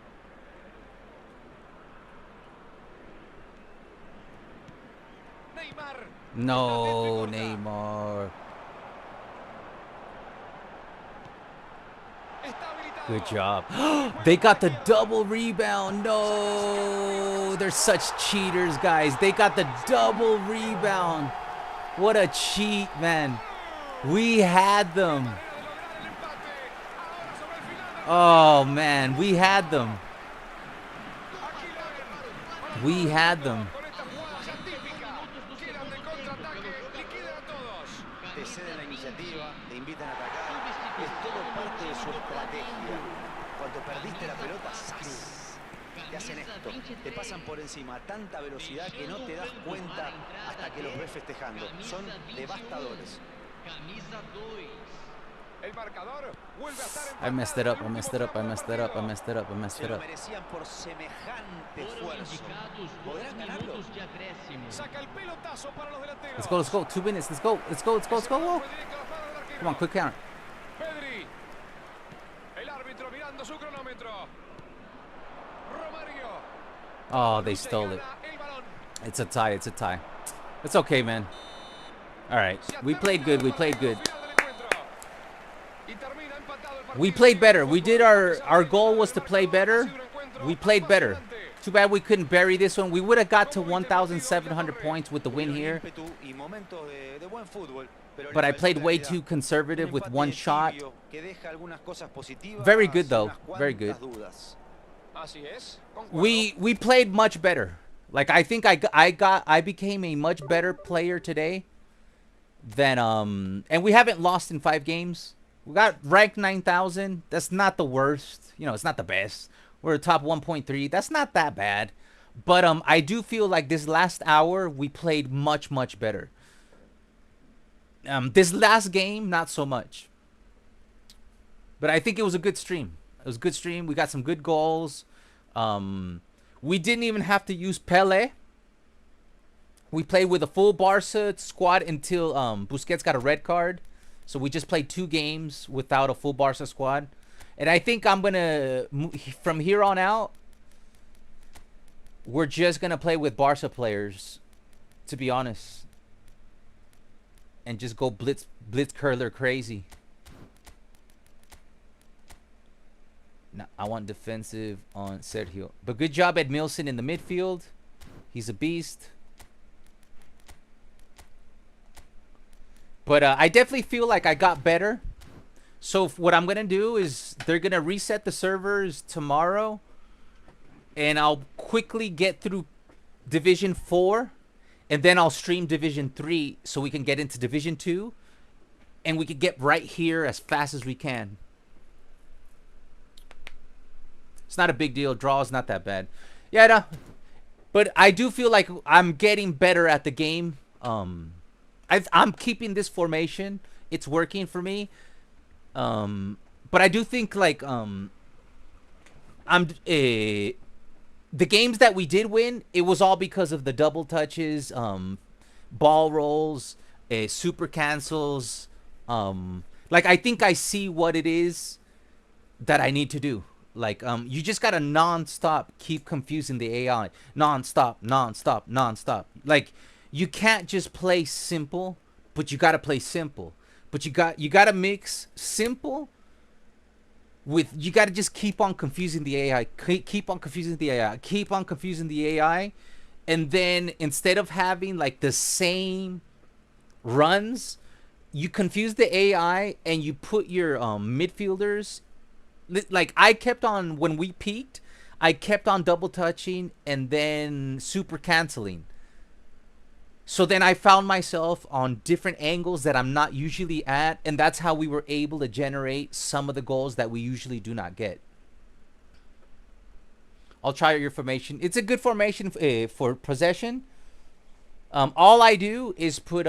[SPEAKER 1] Neymar.
[SPEAKER 3] No, Neymar.
[SPEAKER 1] Está habilitado.
[SPEAKER 3] Good job. They got the double rebound. No, they're such cheaters, guys. They got the double rebound. What a cheat, man. We had them. Oh, man, we had them. We had them.
[SPEAKER 4] Te ceden la iniciativa, te invitan a atacar. Es todo parte de su estrategia. Cuando perdiste la pelota, ¡zas! Te hacen esto. Te pasan por encima a tanta velocidad que no te das cuenta hasta que los ves festejando. Son devastadores.
[SPEAKER 1] El marcador vuelve a estar
[SPEAKER 3] I messed it up. I messed it up. I messed it up. I messed it up. I messed
[SPEAKER 4] Se
[SPEAKER 3] it
[SPEAKER 4] lo
[SPEAKER 3] up.
[SPEAKER 4] merecían por semejante esfuerzo. ¿Podrán ganarlo?
[SPEAKER 1] Saca el pelotazo para los delanteros.
[SPEAKER 3] Let's go. Let's go. 2 minutes. Let's go. Let's go. Let's go. Let's go.
[SPEAKER 1] Fue directo a la espalda del arquero.
[SPEAKER 3] Come on, quick counter.
[SPEAKER 1] Pedri. El árbitro mirando su cronómetro. Romario.
[SPEAKER 3] Oh, they stole it.
[SPEAKER 1] El balón.
[SPEAKER 3] It's a tie. It's a tie. It's okay, man. All right. We played good. We played good.
[SPEAKER 1] Final del encuentro. Y termina empatado el partido.
[SPEAKER 3] We played better. We did our goal was to play better. We played better. Too bad we couldn't bury this one. We would have got to 1,700 points with the win here. But I played way too conservative with one shot. Very good though. Very good.
[SPEAKER 1] Así es.
[SPEAKER 3] We played much better. Like I think I became a much better player today than and we haven't lost in 5 games. We got ranked 9,000. That's not the worst. You know, it's not the best. We're top 1.3. That's not that bad. But I do feel like this last hour we played much better. This last game, not so much. But I think it was a good stream. It was a good stream. We got some good goals. We didn't even have to use Pele. We played with a full Barca squad until Busquets got a red card. So we just played 2 games without a full Barca squad. And I think I'm going to, from here on out, we're just going to play with Barca players, to be honest. And just go blitz curler crazy. No, I want defensive on Sergio. But good job, Edmilson, in the midfield. He's a beast. But I definitely feel like I got better. So what I'm going to do is they're going to reset the servers tomorrow. And I'll quickly get through Division 4. And then I'll stream Division 3 so we can get into Division 2. And we can get right here as fast as we can. It's not a big deal. Draw is not that bad. Yeah, no. But I do feel like I'm getting better at the game. I'm keeping this formation. It's working for me. But I do think like the games that we did win, it was all because of the double touches, ball rolls, super cancels. Like I think I see what it is that I need to do. Like you just gotta non-stop keep confusing the AI. Non-stop. Like you can't just play simple, but you gotta play simple. But you gotta mix simple with, you gotta just keep on confusing the AI. Keep on confusing the AI. Keep on confusing the AI. And then instead of having like the same runs, you confuse the AI and you put your midfielders. Like I kept on, when we peaked, I kept on double touching and then super canceling. So then I found myself on different angles that I'm not usually at, and that's how we were able to generate some of the goals that we usually do not get. I'll try your formation. It's a good formation for possession. All I do is put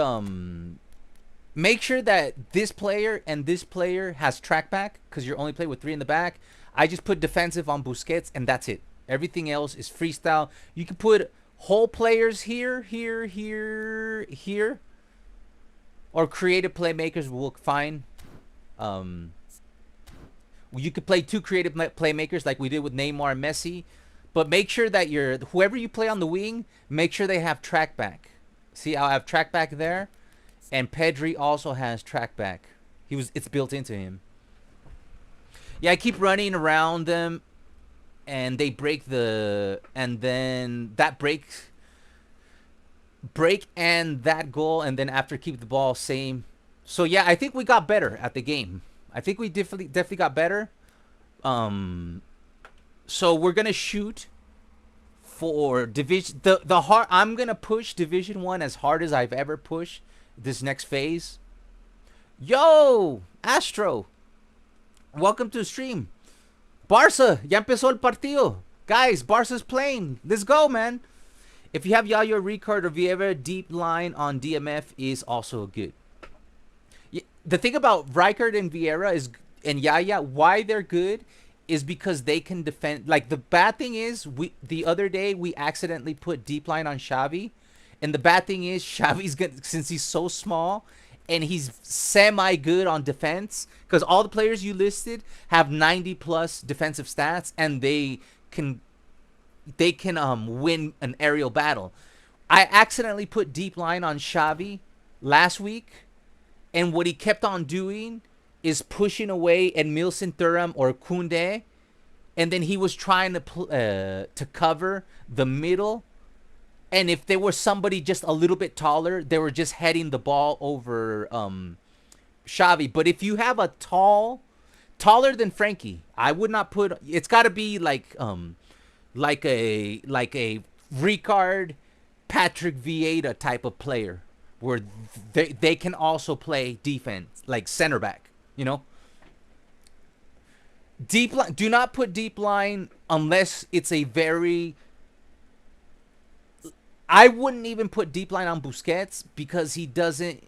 [SPEAKER 3] make sure that this player and this player has track back, because you're only playing with 3 in the back. I just put defensive on Busquets, and that's it. Everything else is freestyle. You can put whole players here, or creative playmakers will look fine. You could play 2 creative playmakers like we did with Neymar and Messi, but make sure that whoever you play on the wing, make sure they have track back. See, I'll have track back there. And Pedri also has track back. It's built into him. Yeah, I keep running around them, and they break and then that break and that goal, and then after keep the ball same. So yeah, I think we got better at the game. I think we definitely got better. So we're gonna shoot for division the hard. I'm gonna push Division 1 as hard as I've ever pushed this next phase. Yo, Astro, welcome to the stream. Barca, ya empezó el partido. Guys, Barca's playing. Let's go, man. If you have Yayo, Ricard, or Vieira, deep line on DMF is also good. The thing about Rijkaard and Vieira is, and Yaya, why they're good is because they can defend. Like, the bad thing is, the other day we accidentally put deep line on Xavi, and the bad thing is Xavi's gonna, since he's so small and he's semi good on defense, because all the players you listed have 90 plus defensive stats, and they can win an aerial battle. I accidentally put deep line on Xavi last week, and what he kept on doing is pushing away Emilson Thuram or Koundé, and then he was trying to cover the middle. And if there was somebody just a little bit taller, they were just heading the ball over Xavi. But if you have a taller than Frankie, I would not put. It's got to be like a Ricard, Patrick Vieira type of player, where they can also play defense, like center back, you know. Deep line, do not put deep line unless it's a very. I wouldn't even put deep line on Busquets because he doesn't.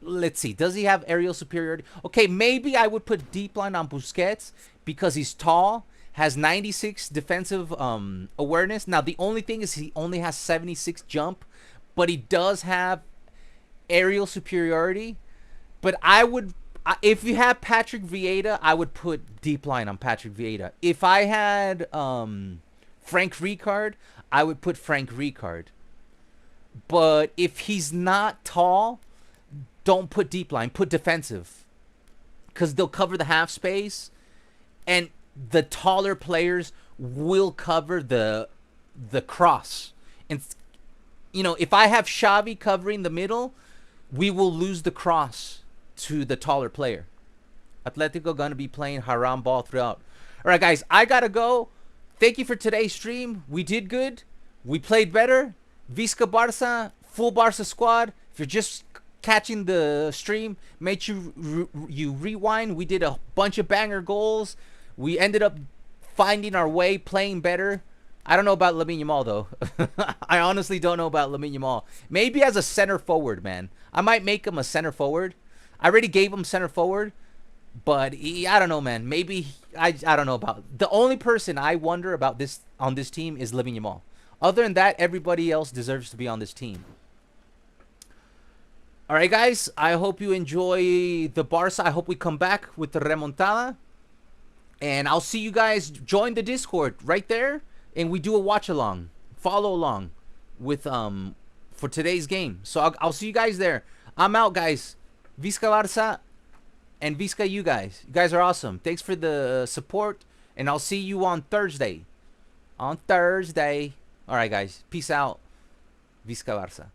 [SPEAKER 3] Let's see, does he have aerial superiority? Okay, maybe I would put deep line on Busquets because he's tall, has 96 defensive awareness. Now the only thing is he only has 76 jump, but he does have aerial superiority. But I would, if you have Patrick Vieira, I would put deep line on Patrick Vieira. If I had Frank Rijkaard, I would put Frank Rijkaard. But if he's not tall, don't put deep line. Put defensive, because they'll cover the half space, and the taller players will cover the cross. And you know, if I have Xavi covering the middle, we will lose the cross to the taller player. Atletico gonna be playing haram ball throughout. All right, guys, I gotta go. Thank you for today's stream. We did good. We played better. Visca Barca, full Barca squad. If you're just catching the stream, make sure you rewind. We did a bunch of banger goals. We ended up finding our way, playing better. I don't know about Lamine Yamal, though. I honestly don't know about Lamine Yamal. Maybe as a center forward, man. I might make him a center forward. I already gave him center forward. But I don't know, man. Maybe I don't know about. The only person I wonder about this on this team is Lamine Yamal. Other than that, everybody else deserves to be on this team. All right, guys. I hope you enjoy the Barca. I hope we come back with the remontada. And I'll see you guys. Join the Discord right there, and we do a watch along, follow along with for today's game. So I'll see you guys there. I'm out, guys. Visca Barca. And Visca, you guys. You guys are awesome. Thanks for the support. And I'll see you on Thursday. On Thursday. All right, guys. Peace out. Visca Barca.